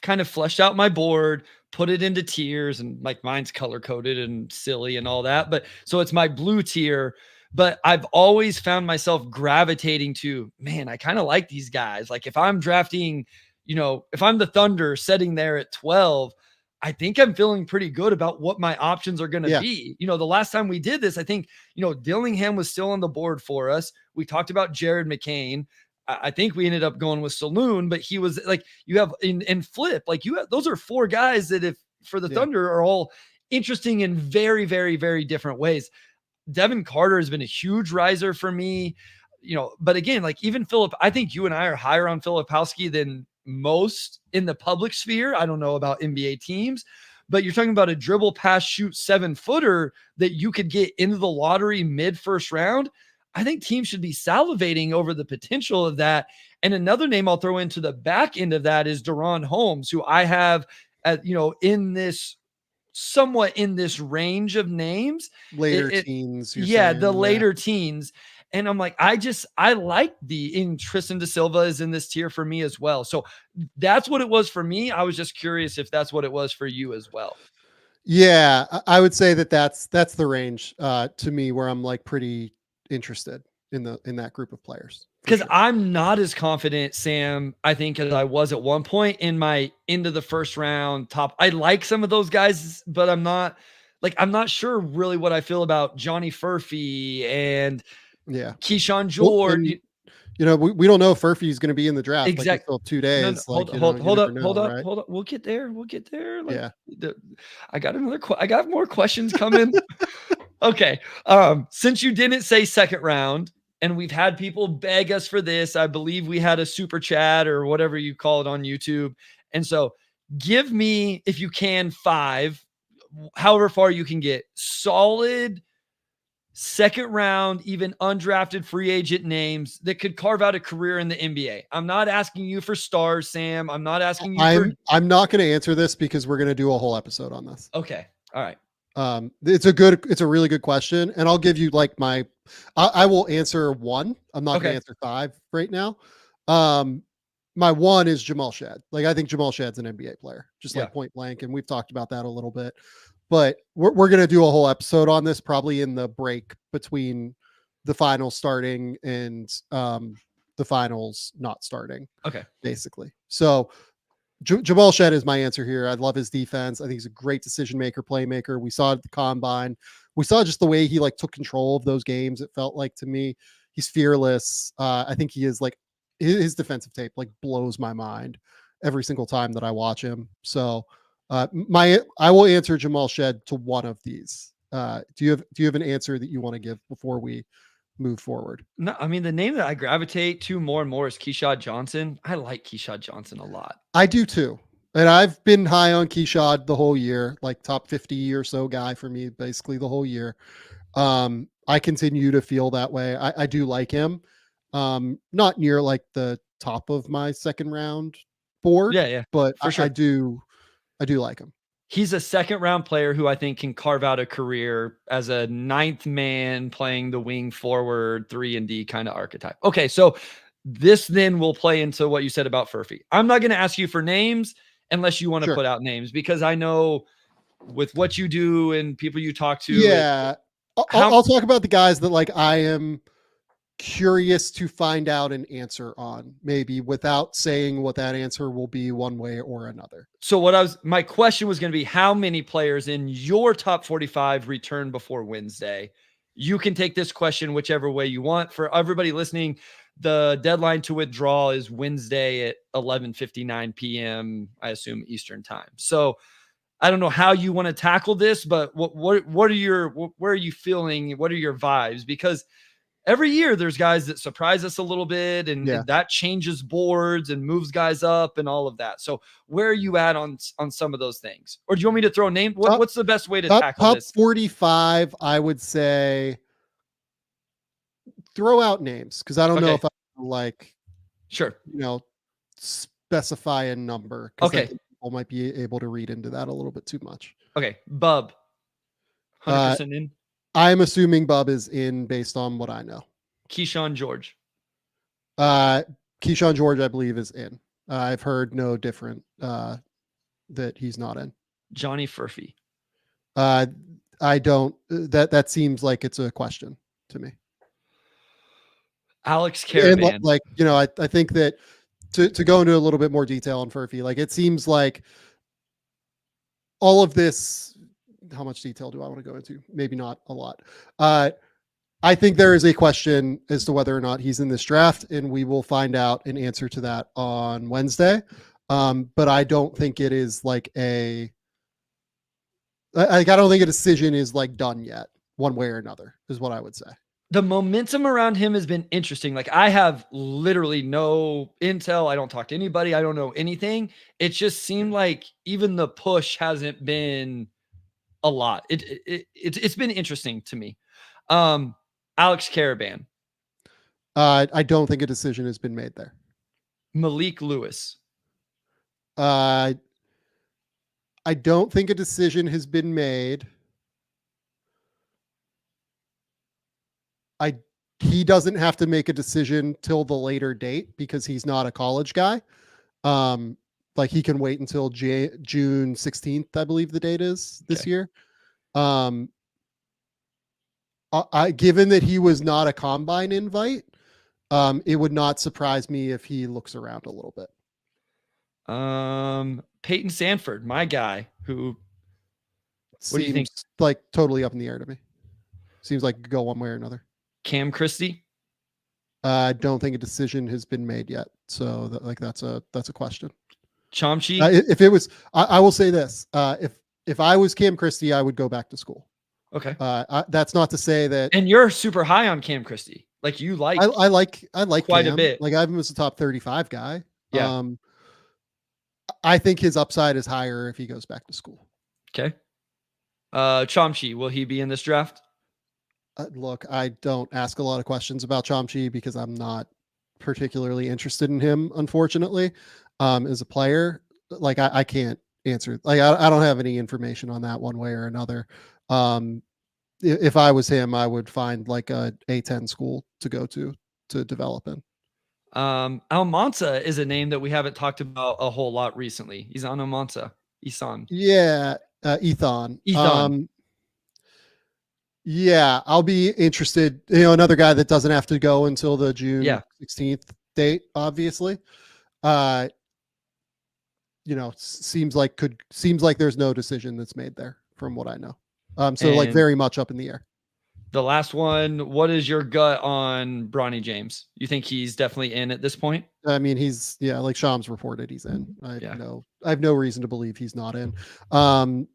kind of fleshed out my board, put it into tiers, and like mine's color coded and silly and all that. But so it's my blue tier, but I've always found myself gravitating to, man, I kind of like these guys. Like if I'm drafting, if I'm the Thunder sitting there at 12, I think I'm feeling pretty good about what my options are going to be. The last time we did this, I think, Dillingham was still on the board for us. We talked about Jared McCain. I think we ended up going with Saloon, but he was like, you have in Flip, like those are four guys that for the Thunder are all interesting in very, very, very different ways. Devin Carter has been a huge riser for me, but again, like even Philip, I think you and I are higher on Filipowski than most in the public sphere. I don't know about NBA teams, but you're talking about a dribble, pass, shoot 7-footer that you could get into the lottery mid first round. I think teams should be salivating over the potential of that. And another name I'll throw into the back end of that is Deron Holmes, who I have somewhat in this range of names. Later teens. The later teens. And I'm like, I like Tristan Da Silva is in this tier for me as well. So that's what it was for me. I was just curious if that's what it was for you as well. Yeah, I would say that's the range to me where I'm like pretty interested in that group of players. Because I'm not as confident, Sam, I think, as I was at one point in my into the first round top. I like some of those guys, but I'm not sure really what I feel about Johnny Furphy and Keyshawn George. We don't know if Furphy's going to be in the draft. Exactly. Like still 2 days. Hold up. We'll get there. Like, I got more questions coming. Okay. Since you didn't say second round, and we've had people beg us for this, I believe we had a super chat or whatever you call it on YouTube. And so give me, if you can, 5, however far you can get, solid second round, even undrafted free agent names that could carve out a career in the NBA. I'm not asking you for stars, Sam. I'm not asking you I'm not going to answer this because we're going to do a whole episode on this. Okay. All right. It's a really good question. And I'll give you like I will answer 1. I'm not going to answer 5 right now. My 1 is Jamal Shad. Like, I think Jamal Shad's an NBA player, just like point blank. And we've talked about that a little bit, but we're going to do a whole episode on this probably in the break between the finals starting and, the finals not starting. Okay. Basically. So, Jamal Shad is my answer here. I love his defense. I think he's a great decision maker, playmaker. We saw it at the combine. We saw just the way he like took control of those games. It felt like to me, he's fearless. I think he is like his defensive tape like blows my mind every single time that I watch him. So I will answer Jamal Shad to one of these. Do you have an answer that you want to give before we move forward? No, I mean, the name that I gravitate to more and more is Keshad Johnson. I like Keshad Johnson a lot. I do too. And I've been high on Keshad the whole year, like top 50 or so guy for me, basically the whole year. I continue to feel that way. I do like him. Not near like the top of my second round board. Yeah. But for sure. I do like him. He's a second round player who I think can carve out a career as a 9th man playing the wing forward 3-and-D kind of archetype. Okay. So this then will play into what you said about Furphy. I'm not going to ask you for names unless you want to put out names, because I know with what you do and people you talk to. Yeah. I'll talk about the guys that like I am curious to find out an answer on, maybe without saying what that answer will be one way or another. So my question was going to be, how many players in your top 45 return before Wednesday? You can take this question whichever way you want. For everybody listening, the deadline to withdraw is Wednesday at 11:59 p.m. I assume Eastern time. So I don't know how you want to tackle this, but where are you feeling? What are your vibes? Because every year there's guys that surprise us a little bit and that changes boards and moves guys up and all of that. So where are you at on some of those things? Or do you want me to throw a name? What's the best way to tackle this? Top 45, I would say throw out names, because I don't know if I like, Sure. specify a number, because I Okay. think people might be able to read into that a little bit too much. Okay. Bub. 100% in. I'm assuming Bub is in based on what I know. Keyshawn George. Keyshawn George, I believe, is in. I've heard no different that he's not in. Johnny Furphy. I don't. That seems like it's a question to me. Alex And Caravan. I think that to go into a little bit more detail on Furphy, like it seems like all of this. How much detail do I want to go into? Maybe not a lot. I think there is a question as to whether or not he's in this draft, and we will find out an answer to that on Wednesday. But I don't think it is like I don't think a decision is like done yet, one way or another, is what I would say. The momentum around him has been interesting. Like, I have literally no intel. I don't talk to anybody. I don't know anything. It just seemed like even the push hasn't been a lot. It's been interesting to me. Alex Caravan. I don't think a decision has been made there. Malik Lewis. I don't think a decision has been made. He doesn't have to make a decision till the later date because he's not a college guy. Like he can wait until June 16th, I believe the date is this year. Given that he was not a combine invite, it would not surprise me if he looks around a little bit. Peyton Sanford, my guy, who what do you think? Like totally up in the air to me. Seems like it could go one way or another. Cam Christie. I don't think a decision has been made yet. So that's a question. Chomchi. If it was, I will say this. If I was Cam Christie, I would go back to school. Okay. That's not to say that. And you're super high on Cam Christie. Like you like. I like quite Cam. a bit. Like I have him as a top 35 guy. Yeah. I think his upside is higher if he goes back to school. Okay. Chomchi, will he be in this draft? Look, I don't ask a lot of questions about Chomchi because I'm not particularly interested in him, unfortunately. As a player, like I can't answer. Like I don't have any information on that one way or another. If I was him, I would find like a A10 school to go to develop in. Almanza is a name that we haven't talked about a whole lot recently. He's on Almanza. Isan. Yeah, Ethan. Yeah, I'll be interested. Another guy that doesn't have to go until the June 16th date, obviously. Seems like there's no decision that's made there from what I know. So like very much up in the air. The last one, what is your gut on Bronny James? You think he's definitely in at this point? I mean, he's like Shams reported he's in. I have no reason to believe he's not in. Some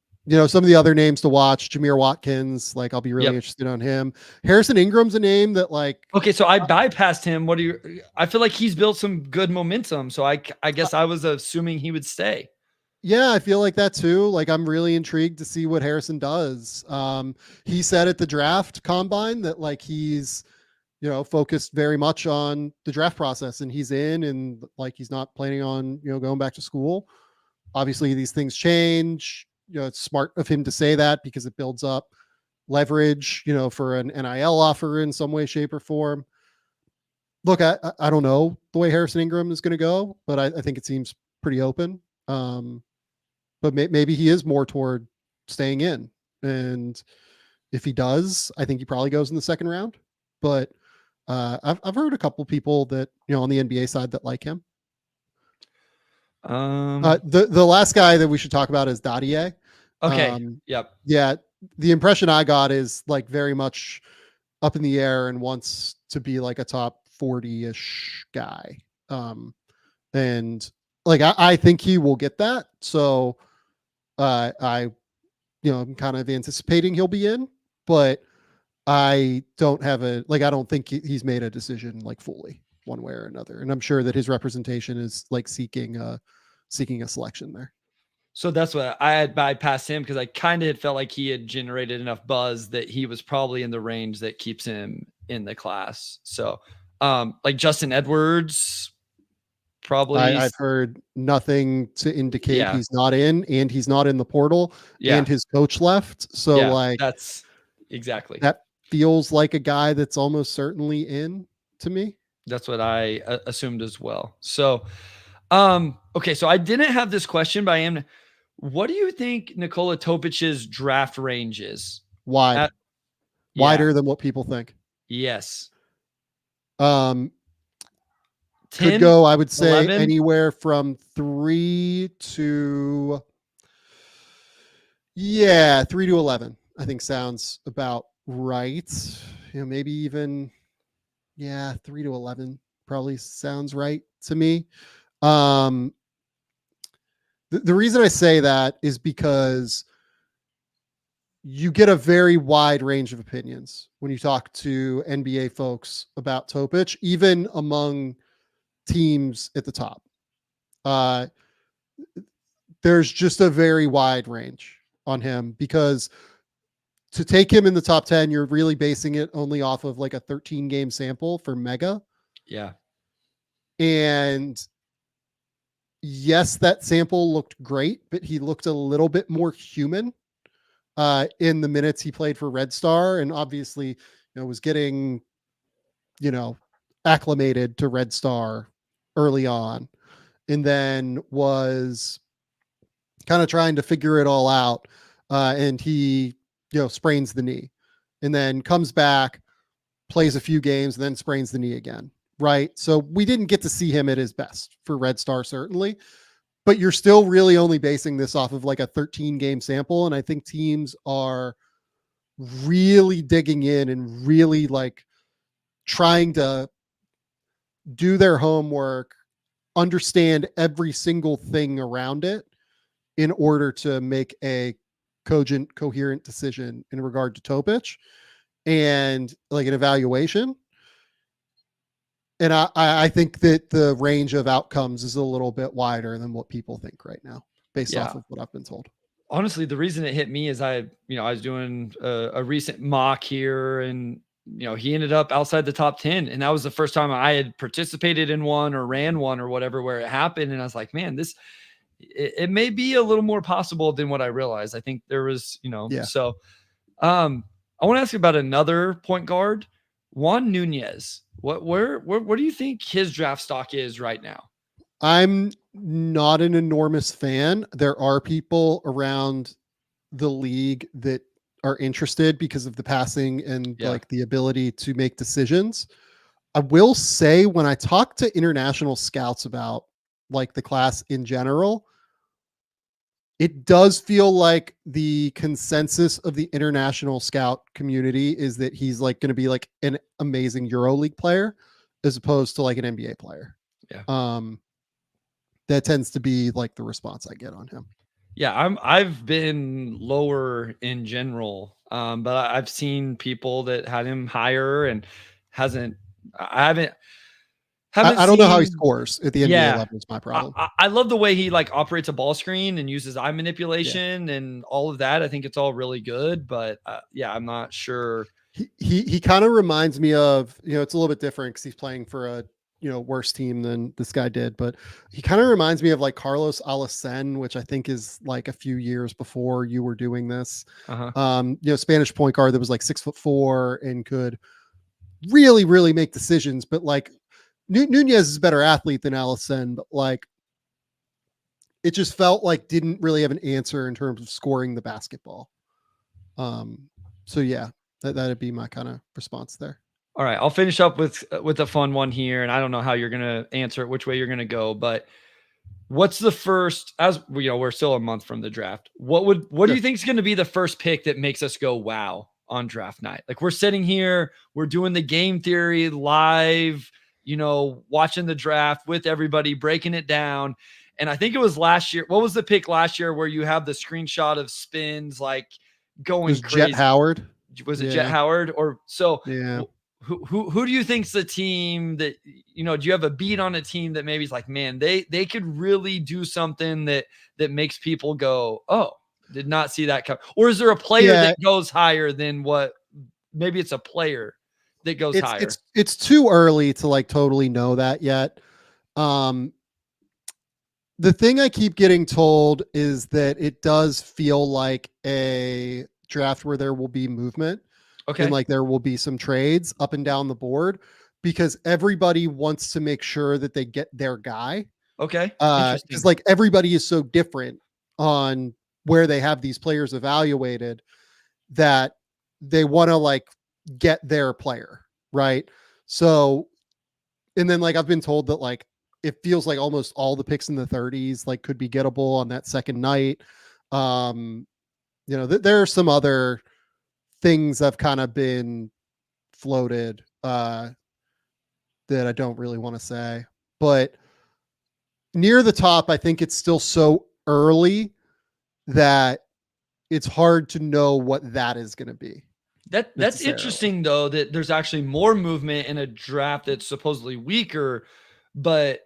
of the other names to watch, Jameer Watkins, like I'll be really interested on him. Harrison Ingram's a name that like. Okay, so I bypassed him. I feel like he's built some good momentum. So I guess I was assuming he would stay. Yeah, I feel like that too. Like I'm really intrigued to see what Harrison does. He said at the draft combine that like he's, focused very much on the draft process and he's in and like he's not planning on, going back to school. Obviously these things change. It's smart of him to say that because it builds up leverage, for an NIL offer in some way, shape, or form. Look, I don't know the way Harrison Ingram is going to go, but I think it seems pretty open. But maybe he is more toward staying in. And if he does, I think he probably goes in the second round. But I've heard a couple people that, on the NBA side that like him. The last guy that we should talk about is Dadier. Okay. Yep. Yeah. The impression I got is like very much up in the air and wants to be like a top 40-ish guy. And like, I think he will get that. So I'm kind of anticipating he'll be in, but I don't think he's made a decision like fully one way or another. And I'm sure that his representation is like seeking a selection there. So that's what I had bypassed him because I kind of had felt like he had generated enough buzz that he was probably in the range that keeps him in the class. So Like Justin Edwards, probably. I've heard nothing to indicate Yeah. he's not in, and he's not in the portal, Yeah. and his coach left. So Yeah, like that's exactly. that feels like a guy that's almost certainly in to me. That's what I assumed as well. So, okay, so I didn't have this question, but I am. What do you think Nikola Topic's draft range is? Wide, Yeah. wider than what people think. Yes. 10, 10, could go, I would say 11? anywhere from 3 to 11, I think sounds about right. Maybe even 3 to 11 probably sounds right to me. The reason I say that is because you get a very wide range of opinions when you talk to NBA folks about Topic, even among teams at the top. There's just a very wide range on him, because to take him in the top 10, you're really basing it only off of like a 13 game sample for Mega. Yeah. And yes, that sample looked great, but he looked a little bit more human in the minutes he played for Red Star, and obviously, was getting, acclimated to Red Star early on, and then was kind of trying to figure it all out. And he, sprains the knee, and then comes back, plays a few games, and then sprains the knee again. Right. So we didn't get to see him at his best for Red Star, certainly, but you're still really only basing this off of like a 13 game sample. And I think teams are really digging in and really like trying to do their homework, understand every single thing around it in order to make a cogent, coherent decision in regard to Topic and like an evaluation. And I think that the range of outcomes is a little bit wider than what people think right now, based off of what I've been told. Honestly, the reason it hit me is I was doing a recent mock here, and he ended up outside the top 10, and that was the first time I had participated in one or ran one or whatever where it happened, and I was like, man, it may be a little more possible than what I realized. I think there was, So I want to ask you about another point guard, Juan Nunez. Where do you think his draft stock is right now? I'm not an enormous fan. There are people around the league that are interested because of the passing and like the ability to make decisions. I will say, when I talk to international scouts about like the class in general, it does feel like the consensus of the international scout community is that he's like going to be like an amazing EuroLeague player as opposed to like an NBA player. Yeah. That tends to be like the response I get on him. Yeah, I've been lower in general, but I've seen people that had him higher and I haven't. I don't know how he scores at the NBA level is my problem. I love the way he like operates a ball screen and uses eye manipulation and all of that. I think it's all really good, but I'm not sure. He kind of reminds me of, it's a little bit different because he's playing for a, worse team than this guy did, but he kind of reminds me of like Carlos Alacen, which I think is like a few years before you were doing this. Spanish point guard that was like 6'4" and could really, really make decisions, but like Nunez is a better athlete than Alacen, but like it just felt like didn't really have an answer in terms of scoring the basketball. So yeah, that'd be my kind of response there. All right, I'll finish up with a fun one here, and I don't know how you're gonna answer it, which way you're gonna go, but what's the first? As we're still a month from the draft. What do you think is going to be the first pick that makes us go wow on draft night? Like, we're sitting here, we're doing the game theory live, watching the draft with everybody, breaking it down. And I think it was last year. What was the pick last year where you have the screenshot of spins like going crazy? Jet Howard. Was it Jet Howard? Or so? Yeah. Who do you think's the team that, do you have a beat on a team that maybe is like, man, they could really do something that makes people go, oh, did not see that come? Or is there a player that goes higher than what? Maybe it's a player that goes higher? It's too early to like totally know that yet. The thing I keep getting told is that it does feel like a draft where there will be movement and Okay. like there will be some trades up and down the board because everybody wants to make sure that they get their guy. Okay. Because Interesting. like everybody is so different on where they have these players evaluated that they want to like get their player, right? So, and then like I've been told that like it feels like almost all the picks in the 30s like could be gettable on that second night. There are some other things that have kind of been floated that I don't really want to say, but near the top, I think it's still so early that it's hard to know what that is going to be. That's interesting though, that there's actually more movement in a draft that's supposedly weaker, but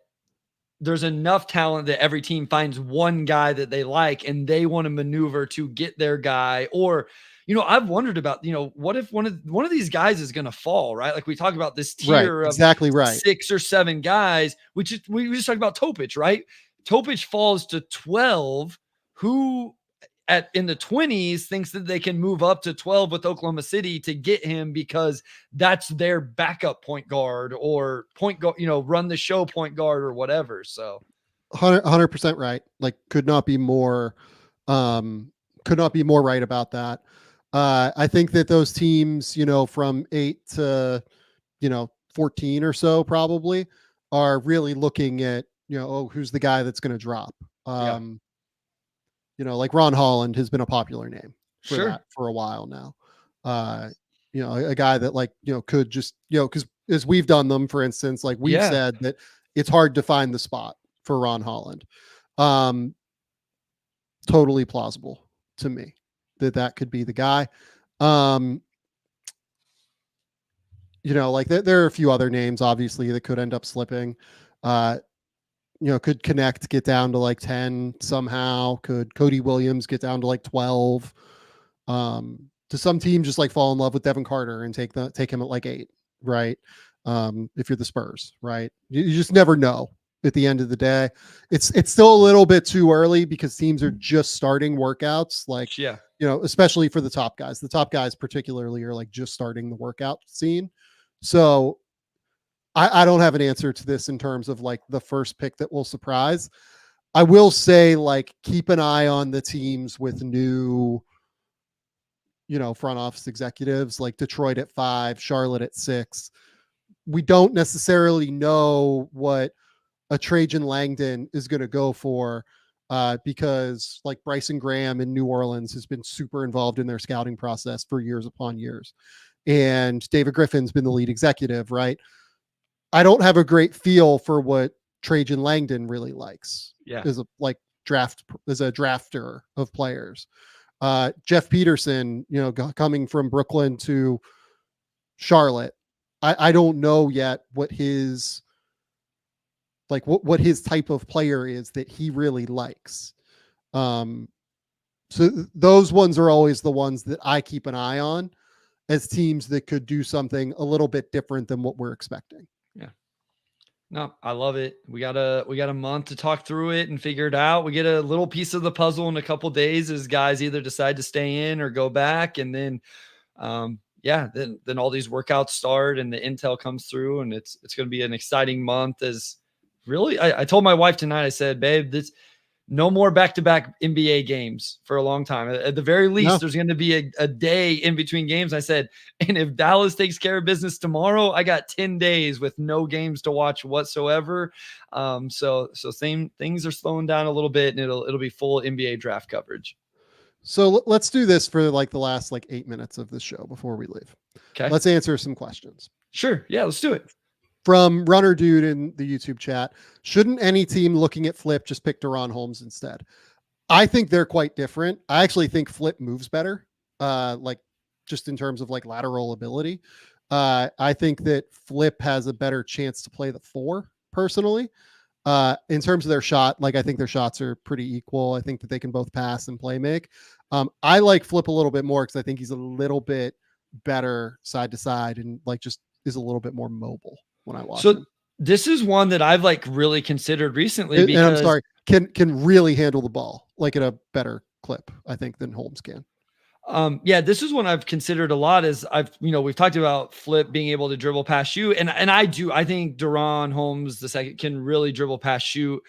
there's enough talent that every team finds one guy that they like and they want to maneuver to get their guy. Or, I've wondered about, what if one of these guys is going to fall, right? Like we talk about this tier of exactly right. 6 or 7 guys, we just talked about Topic, right? Topic falls to 12. Who in the 20s thinks that they can move up to 12 with Oklahoma City to get him because that's their backup point guard or point guard, run the show point guard or whatever. So 100% right. Like could not be more right about that. I think that those teams, from 8 to, 14 or so probably are really looking at, who's the guy that's going to drop. Like Ron Holland has been a popular name for that for a while now. A guy that like, could just, because as we've done them, for instance, like we've said that it's hard to find the spot for Ron Holland. Totally plausible to me that could be the guy. Like there are a few other names, obviously, that could end up slipping. Could Connect get down to like 10 somehow? Could Cody Williams get down to like 12? To some team just like fall in love with Devin Carter and take him at like 8, right? If you're the Spurs, right? You just never know at the end of the day. It's still a little bit too early because teams are just starting workouts, like, especially for the top guys. The top guys particularly are like just starting the workout scene. So I don't have an answer to this in terms of like the first pick that will surprise. I will say like keep an eye on the teams with new, front office executives like Detroit at 5, Charlotte at 6. We don't necessarily know what a Trajan Langdon is going to go for because like Bryson Graham in New Orleans has been super involved in their scouting process for years upon years. And David Griffin's been the lead executive, right? I don't have a great feel for what Trajan Langdon really likes. As a drafter of players. Jeff Peterson, coming from Brooklyn to Charlotte. I don't know yet what his what his type of player is that he really likes. So those ones are always the ones that I keep an eye on as teams that could do something a little bit different than what we're expecting. Yeah. No, I love it. We got a month to talk through it and figure it out. We get a little piece of the puzzle in a couple days as guys either decide to stay in or go back. And then, then all these workouts start and the intel comes through, and it's going to be an exciting month. As really, I told my wife tonight, I said, babe, no more back-to-back NBA games for a long time. At the very least, there's going to be a day in between games. I said, and if Dallas takes care of business tomorrow, I got 10 days with no games to watch whatsoever. So same things are slowing down a little bit, and it'll be full NBA draft coverage. So let's do this for like the last 8 minutes of this show before we leave. Okay. Let's answer some questions. Sure. Yeah, let's do it. From Runner Dude in the YouTube chat, shouldn't any team looking at Flip just pick Deron Holmes instead? I think they're quite different. I actually think Flip moves better, just in terms of lateral ability. I think that Flip has a better chance to play the 4 personally. In terms of their shot, I think their shots are pretty equal. I think that they can both pass and play make. I like Flip a little bit more because I think he's a little bit better side to side and like just is a little bit more mobile when I watch So him. this is one that I've like really considered recently And I'm because sorry, can really handle the ball like at a better clip, I think, than Holmes can. Yeah, this is one I've considered a lot as we've talked about Flip being able to dribble past shoot. And I think Deron Holmes the second can really dribble past shoot.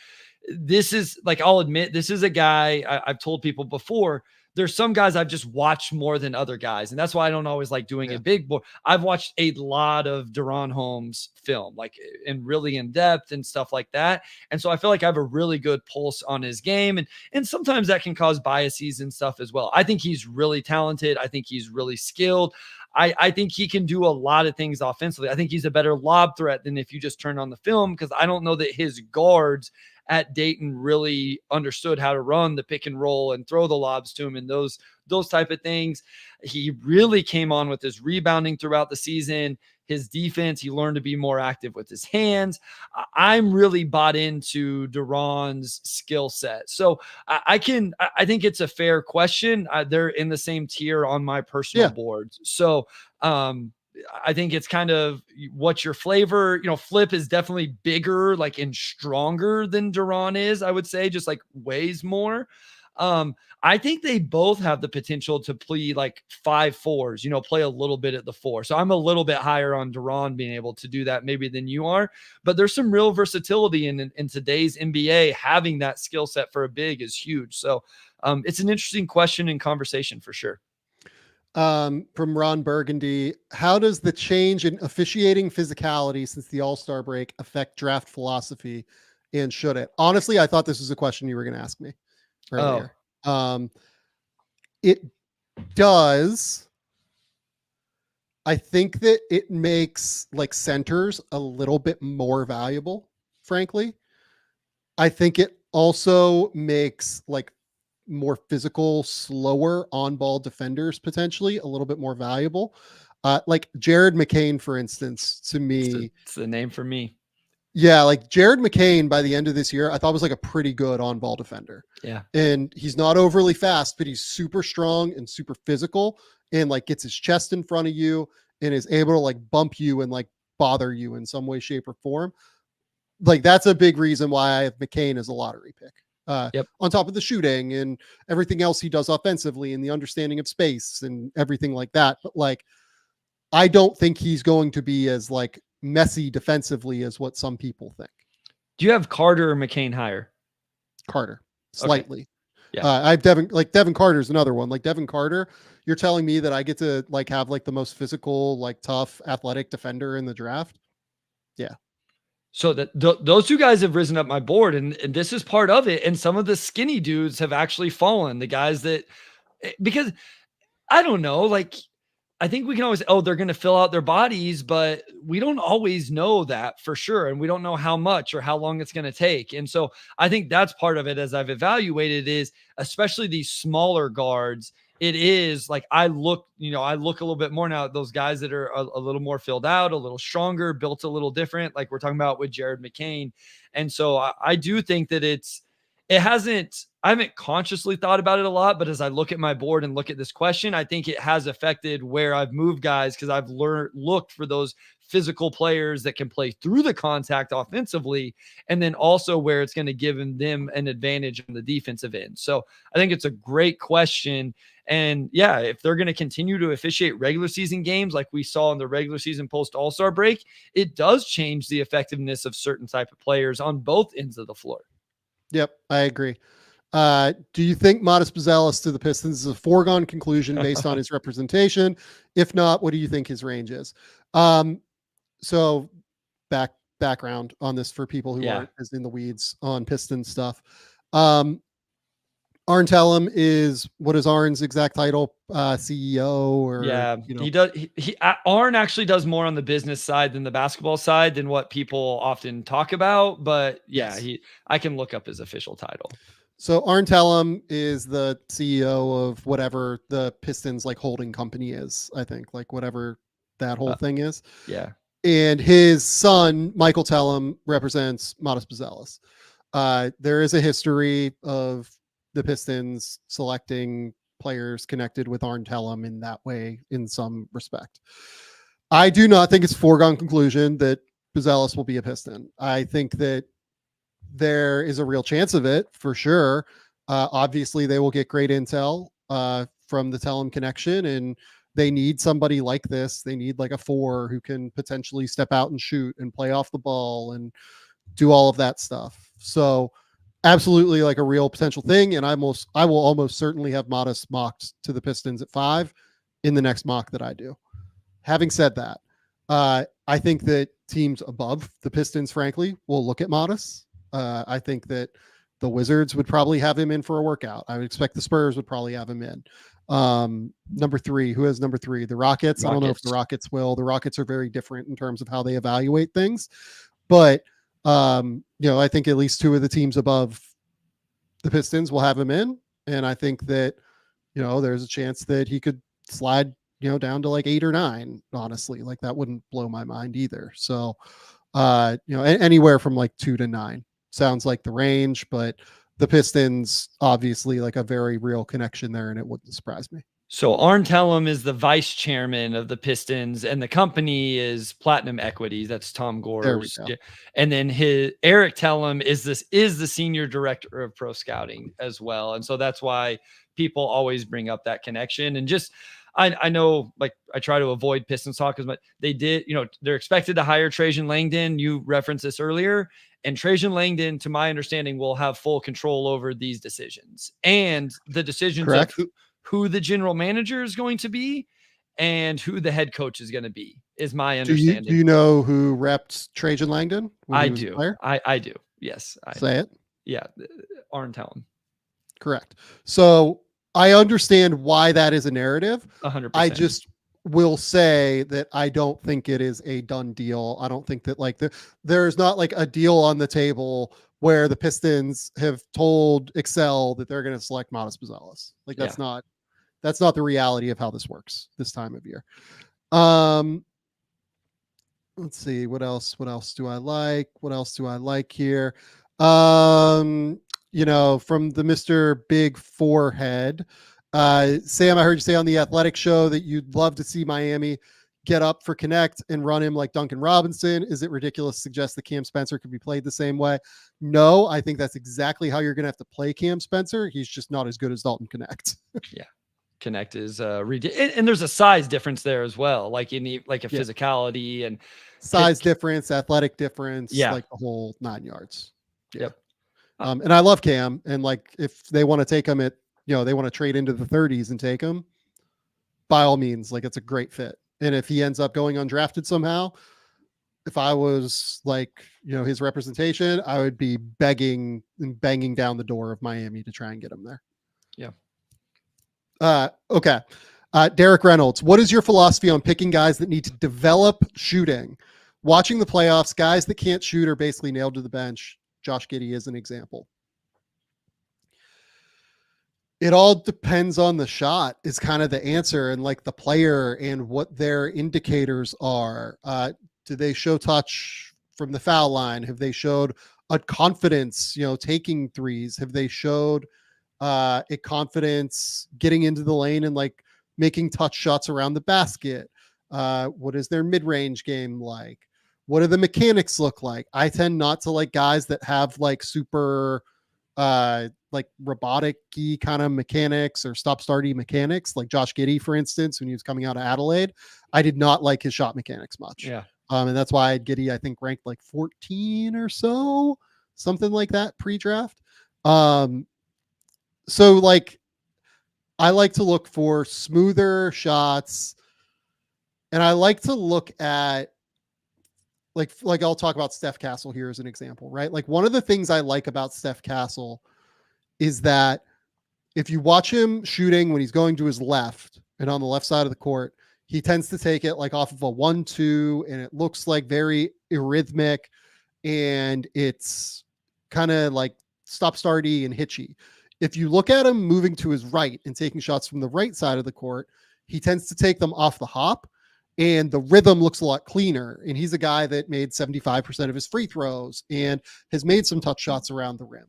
This is like, I'll admit, this is a guy I've told people before. There's some guys I've just watched more than other guys. And that's why I don't always like doing a big board. I've watched a lot of Deron Holmes film, like, and really in depth and stuff like that. And so I feel like I have a really good pulse on his game. And sometimes that can cause biases and stuff as well. I think he's really talented. I think he's really skilled. I think he can do a lot of things offensively. I think he's a better lob threat than if you just turn on the film, because I don't know that his guards at Dayton really understood how to run the pick and roll and throw the lobs to him and those type of things. He really came on with his rebounding throughout the season. His defense, he learned to be more active with his hands. I'm really bought into Deron's skill set. So I think it's a fair question. They're in the same tier on my personal boards. So I think it's kind of what's your flavor. Flip is definitely bigger, like, and stronger than Deron is, I would say, just like weighs more. I think they both have the potential to play like 5-4s, play a little bit at the 4. So I'm a little bit higher on Deron being able to do that maybe than you are, but there's some real versatility in today's NBA. Having that skill set for a big is huge. So it's an interesting question and conversation for sure. From Ron Burgundy, how does the change in officiating physicality since the All-Star break affect draft philosophy, and should it? Honestly, I thought this was a question you were going to ask me earlier. It does. I think that it makes like centers a little bit more valuable, frankly. I think it also makes like more physical, slower on-ball defenders potentially a little bit more valuable. Like Jared McCain, for instance, to me. It's the name for me. Yeah, like Jared McCain by the end of this year, I thought was like a pretty good on-ball defender. Yeah. And he's not overly fast, but he's super strong and super physical and like gets his chest in front of you and is able to like bump you and like bother you in some way, shape, or form. Like that's a big reason why I have McCain as a lottery pick. On top of the shooting and everything else he does offensively and the understanding of space and everything like that. But like, I don't think he's going to be as like messy defensively as what some people think. Do you have Carter or McCain higher? Carter, slightly. Okay. Yeah. I have Devin Carter is another one. Like Devin Carter, you're telling me that I get to like have like the most physical, like tough, athletic defender in the draft? Yeah. So that those two guys have risen up my board, and this is part of it. And some of the skinny dudes have actually fallen. The guys that, because I don't know, like I think we can always, they're going to fill out their bodies, but we don't always know that for sure. And we don't know how much or how long it's going to take. And so I think that's part of it as I've evaluated is especially these smaller guards. It is like, I look a little bit more now at those guys that are a little more filled out, a little stronger, built a little different, like we're talking about with Jared McCain. And so I do think that I haven't consciously thought about it a lot, but as I look at my board and look at this question, I think it has affected where I've moved guys because I've looked for those physical players that can play through the contact offensively, and then also where it's going to give them an advantage on the defensive end. So I think it's a great question. And yeah, if they're going to continue to officiate regular season games like we saw in the regular season post All-Star break, it does change the effectiveness of certain type of players on both ends of the floor. Yep, I agree. Do you think Modest Buzelis to the Pistons is a foregone conclusion based on his representation? If not, what do you think his range is? So background on this for people who aren't as in the weeds on Piston stuff. Arn Tellem is, what is Arn's exact title? CEO or he does. Arn actually does more on the business side than the basketball side than what people often talk about. But I can look up his official title. So Arn Tellem is the CEO of whatever the Pistons like holding company is, I think, like whatever that whole thing is. Yeah. And his son, Michael Tellem, represents Modest Buzelis. There is a history of the Pistons selecting players connected with Arn Tellem in that way in some respect. I do not think it's a foregone conclusion that Buzelis will be a Piston. I think that there is a real chance of it for sure. Obviously, they will get great intel from the Tellem connection, and they need somebody like this. They need like a 4 who can potentially step out and shoot and play off the ball and do all of that stuff. So absolutely like a real potential thing. And I will almost certainly have Modest mocked to the Pistons at 5 in the next mock that I do. Having said that, I think that teams above the Pistons, frankly, will look at Modest. I think that the Wizards would probably have him in for a workout. I would expect the Spurs would probably have him in. Number 3, who has number 3? The Rockets. I don't know if the Rockets will. The Rockets are very different in terms of how they evaluate things, but I think at least 2 of the teams above the Pistons will have him in, and I think that there's a chance that he could slide down to like 8 or 9. Honestly, like that wouldn't blow my mind either. So anywhere from like 2 to 9 sounds like the range, but the Pistons obviously like a very real connection there, and it wouldn't surprise me. So Arn Tellem is the vice chairman of the Pistons, and the company is Platinum Equities. That's Tom Gore's. And then Eric Tellem is the senior director of pro scouting as well. And so that's why people always bring up that connection. And just, I know, like, I try to avoid Pistons talk as much. They did, they're expected to hire Trajan Langdon. You referenced this earlier. And Trajan Langdon, to my understanding, will have full control over these decisions and the decisions of who the general manager is going to be and who the head coach is going to be, is my understanding. Do you know who repped Trajan Langdon? I do. I do. Yes. Say it. Yeah. Arn Tellem. Correct. So I understand why that is a narrative. 100%. I just will say that I don't think it is a done deal. I don't think that like there's not like a deal on the table where the Pistons have told Excel that they're going to select Modest Buzelis. Like that's not the reality of how this works this time of year. Let's see, what else do I like here? From the Mr. Big Forehead, Sam, I heard you say on the Athletic show that you'd love to see Miami get up for Connect and run him like Duncan Robinson. Is it ridiculous to suggest that Cam Spencer could be played the same way? No, I think that's exactly how you're going to have to play Cam Spencer. He's just not as good as Dalton Connect. Yeah. Connect is and there's a size difference there as well. Like you need like a physicality and size difference, athletic difference, like the whole 9 yards. Yeah. Yep. And I love Cam, and like if they want to take him at, they want to trade into the 30s and take him, by all means, like it's a great fit. And if he ends up going undrafted somehow, if I was like, his representation, I would be begging and banging down the door of Miami to try and get him there. Yeah. Okay. Derek Reynolds, what is your philosophy on picking guys that need to develop shooting? Watching the playoffs, guys that can't shoot are basically nailed to the bench. Josh Giddey is an example. It all depends on the shot is kind of the answer, and like the player and what their indicators are. Do they show touch from the foul line? Have they showed a confidence, taking threes? Have they showed a confidence getting into the lane and like making touch shots around the basket? What is their mid-range game like? What do the mechanics look like? I tend not to like guys that have like super like robotic-y kind of mechanics or stop-starty mechanics, like Josh Giddey, for instance, when he was coming out of Adelaide. I did not like his shot mechanics much. Yeah. And that's why I had Giddey, I think, ranked like 14 or so, something like that pre-draft. So like I like to look for smoother shots, and I like to look at like I'll talk about Steph Castle here as an example, right? Like one of the things I like about Steph Castle is that if you watch him shooting when he's going to his left and on the left side of the court, he tends to take it like off of a 1-2, and it looks like very arrhythmic, and it's kind of like stop-starty and hitchy. If you look at him moving to his right and taking shots from the right side of the court, he tends to take them off the hop, and the rhythm looks a lot cleaner. And he's a guy that made 75% of his free throws and has made some touch shots around the rim.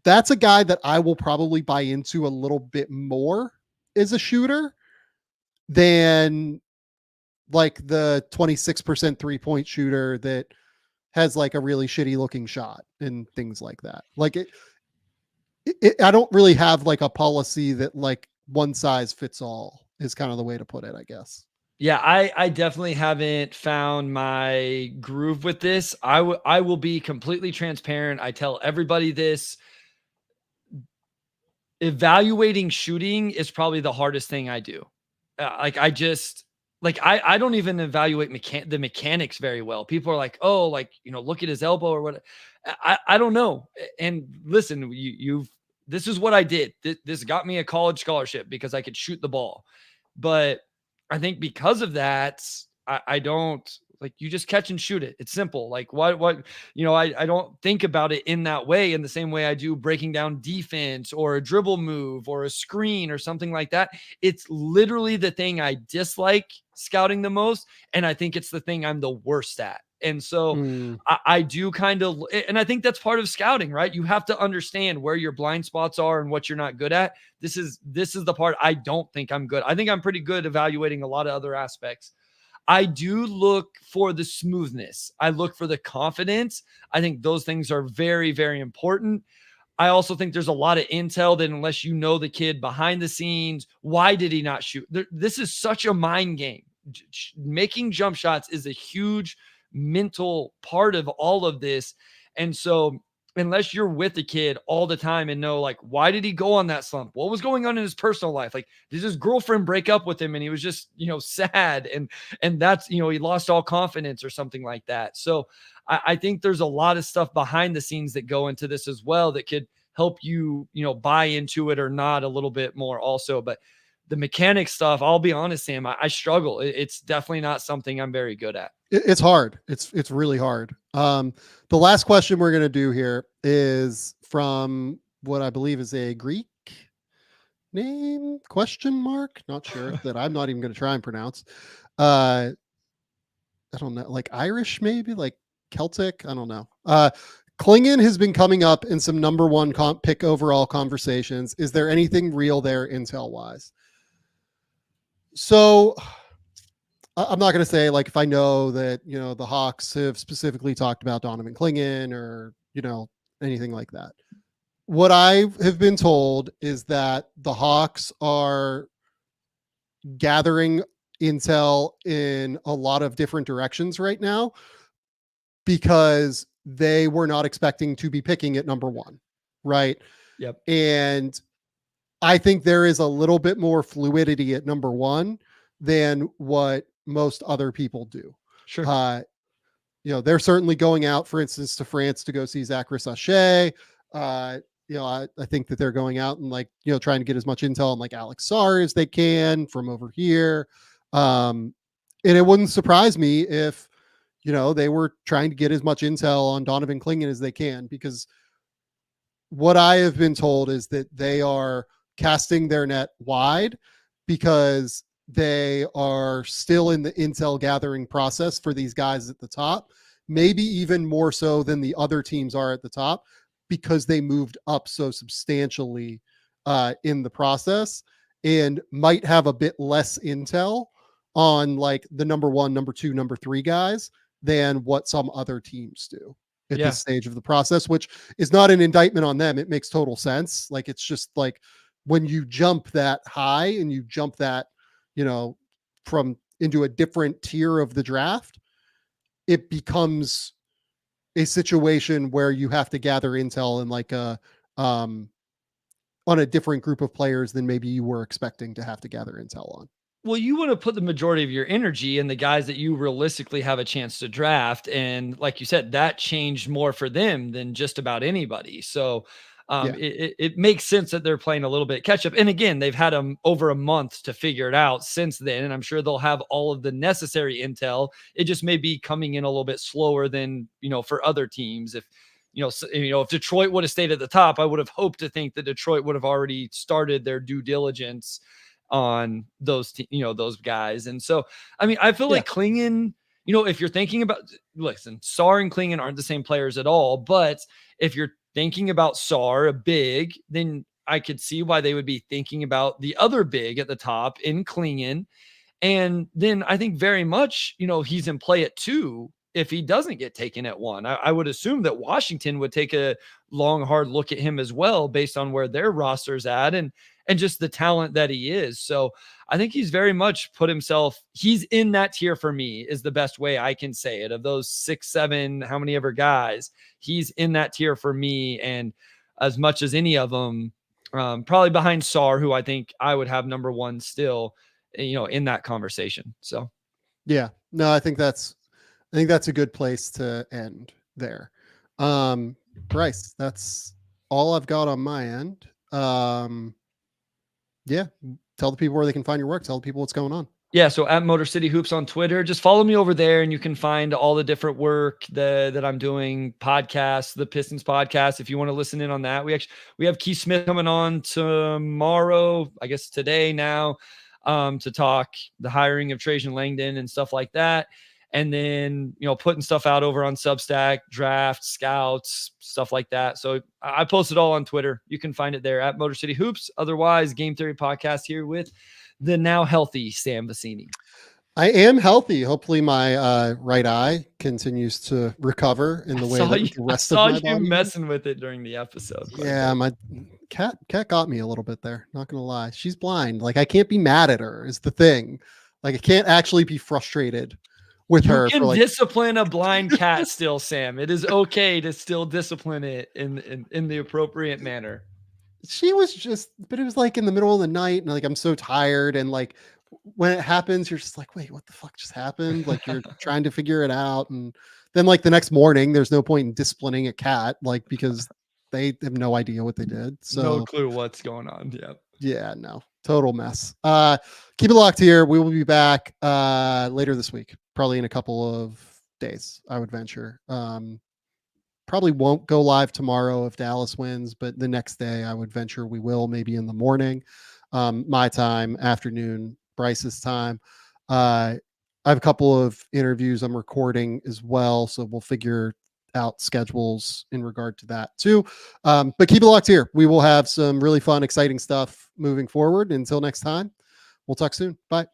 that's a guy that I will probably buy into a little bit more as a shooter than like the 26% 3-point shooter that has like a really shitty looking shot and things like that. Like I don't really have like a policy that like one size fits all is kind of the way to put it, I guess. Yeah, I definitely haven't found my groove with this. I will be completely transparent. I tell everybody this. Evaluating shooting is probably the hardest thing I do. Like I just like I don't even evaluate the mechanics very well. People are like, "Oh, like, look at his elbow or what." I don't know. And listen, you've this is what I did. This got me a college scholarship because I could shoot the ball. But I think because of that, I don't like, you just catch and shoot it. It's simple. Like I don't think about it in that way, in the same way I do breaking down defense or a dribble move or a screen or something like that. It's literally the thing I dislike scouting the most. And I think it's the thing I'm the worst at. And so I do kind of, and I think that's part of scouting, right? You have to understand where your blind spots are and what you're not good at. This is the part I don't think I'm good. I think I'm pretty good evaluating a lot of other aspects. I do look for the smoothness. I look for the confidence. I think those things are very, very important. I also think there's a lot of intel that unless you know the kid behind the scenes, why did he not shoot? This is such a mind game. Making jump shots is a huge mental part of all of this. And so unless you're with the kid all the time and know, like, why did he go on that slump? What was going on in his personal life? Like, did his girlfriend break up with him and he was just, sad, and that's, he lost all confidence or something like that. So I think there's a lot of stuff behind the scenes that go into this as well that could help you, buy into it or not a little bit more also. But the mechanic stuff, I'll be honest, Sam, I struggle. It's definitely not something I'm very good at. It's hard. It's really hard. The last question we're going to do here is from what I believe is a Greek name, question mark. Not sure that I'm not even going to try and pronounce. I don't know, like Irish, maybe like Celtic. I don't know. Klingon has been coming up in some number one pick overall conversations. Is there anything real there intel wise? So I'm not going to say like if I know that, the Hawks have specifically talked about Donovan Klingon or, anything like that. What I have been told is that the Hawks are gathering intel in a lot of different directions right now because they were not expecting to be picking at number one. Right. Yep. And I think there is a little bit more fluidity at number one than what most other people do. Sure. They're certainly going out, for instance, to France to go see Zach Rissache. I think that they're going out and trying to get as much intel on like Alex Sarr as they can from over here. And it wouldn't surprise me if, they were trying to get as much intel on Donovan Klingon as they can, because what I have been told is that they are casting their net wide because they are still in the intel gathering process for these guys at the top, maybe even more so than the other teams are at the top, because they moved up so substantially in the process and might have a bit less intel on like the number one, number two, number three guys than what some other teams do at this stage of the process, which is not an indictment on them. It makes total sense. Like, it's just like when you jump that high and you jump that, from into a different tier of the draft, it becomes a situation where you have to gather intel in like on a different group of players than maybe you were expecting to have to gather intel on. Well, you want to put the majority of your energy in the guys that you realistically have a chance to draft. And like you said, that changed more for them than just about anybody. So it makes sense that they're playing a little bit catch up. And again, they've had over a month to figure it out since then. And I'm sure they'll have all of the necessary intel. It just may be coming in a little bit slower than, for other teams. If Detroit would have stayed at the top, I would have hoped to think that Detroit would have already started their due diligence on those guys. And so, I mean, I feel like Klingon, if you're thinking about, listen, Sarr and Klingon aren't the same players at all, but if you're thinking about Sarr, a big, then I could see why they would be thinking about the other big at the top in Klingon. And then I think very much, he's in play at 2 if he doesn't get taken at 1. I would assume that Washington would take a long, hard look at him as well, based on where their roster's at and just the talent that he is. So I think he's very much put himself, he's in that tier for me, is the best way I can say it. Of those 6, 7, how many ever guys, he's in that tier for me. And as much as any of them, probably behind Sarr, who I think I would have number 1 still, in that conversation. So, yeah, no, I think that's a good place to end there. Bryce, that's all I've got on my end. Yeah, tell the people where they can find your work. Tell the people what's going on. Yeah, so at Motor City Hoops on Twitter, just follow me over there and you can find all the different work that I'm doing, podcasts, the Pistons podcast. If you want to listen in on that, we have Keith Smith coming on tomorrow, I guess today now, to talk the hiring of Trajan Langdon and stuff like that. And then, putting stuff out over on Substack, drafts, scouts, stuff like that. So I post it all on Twitter. You can find it there at Motor City Hoops. Otherwise, Game Theory Podcast here with the now healthy Sam Vecenie. I am healthy. Hopefully my right eye continues to recover in the way that the rest of my body. I saw you messing with it during the episode. Yeah, my cat got me a little bit there. Not going to lie. She's blind. Like, I can't be mad at her is the thing. Like, I can't actually be frustrated with her. You can discipline a blind cat still, Sam. It is okay to still discipline it in the appropriate manner. She was but it was like in the middle of the night, and like I'm so tired, and like when it happens, you're just like, wait, what the fuck just happened? Like, you're trying to figure it out, and then like the next morning, there's no point in disciplining a cat, like, because they have no idea what they did. So no clue what's going on. Yeah, no, total mess. Keep it locked here. We will be back later this week, probably in a couple of days, I would venture. Probably won't go live tomorrow if Dallas wins, but the next day I would venture we will, maybe in the morning, my time, afternoon, Bryce's time. I have a couple of interviews I'm recording as well, so we'll figure out schedules in regard to that too. But keep it locked here. We will have some really fun, exciting stuff moving forward. Until next time, we'll talk soon. Bye.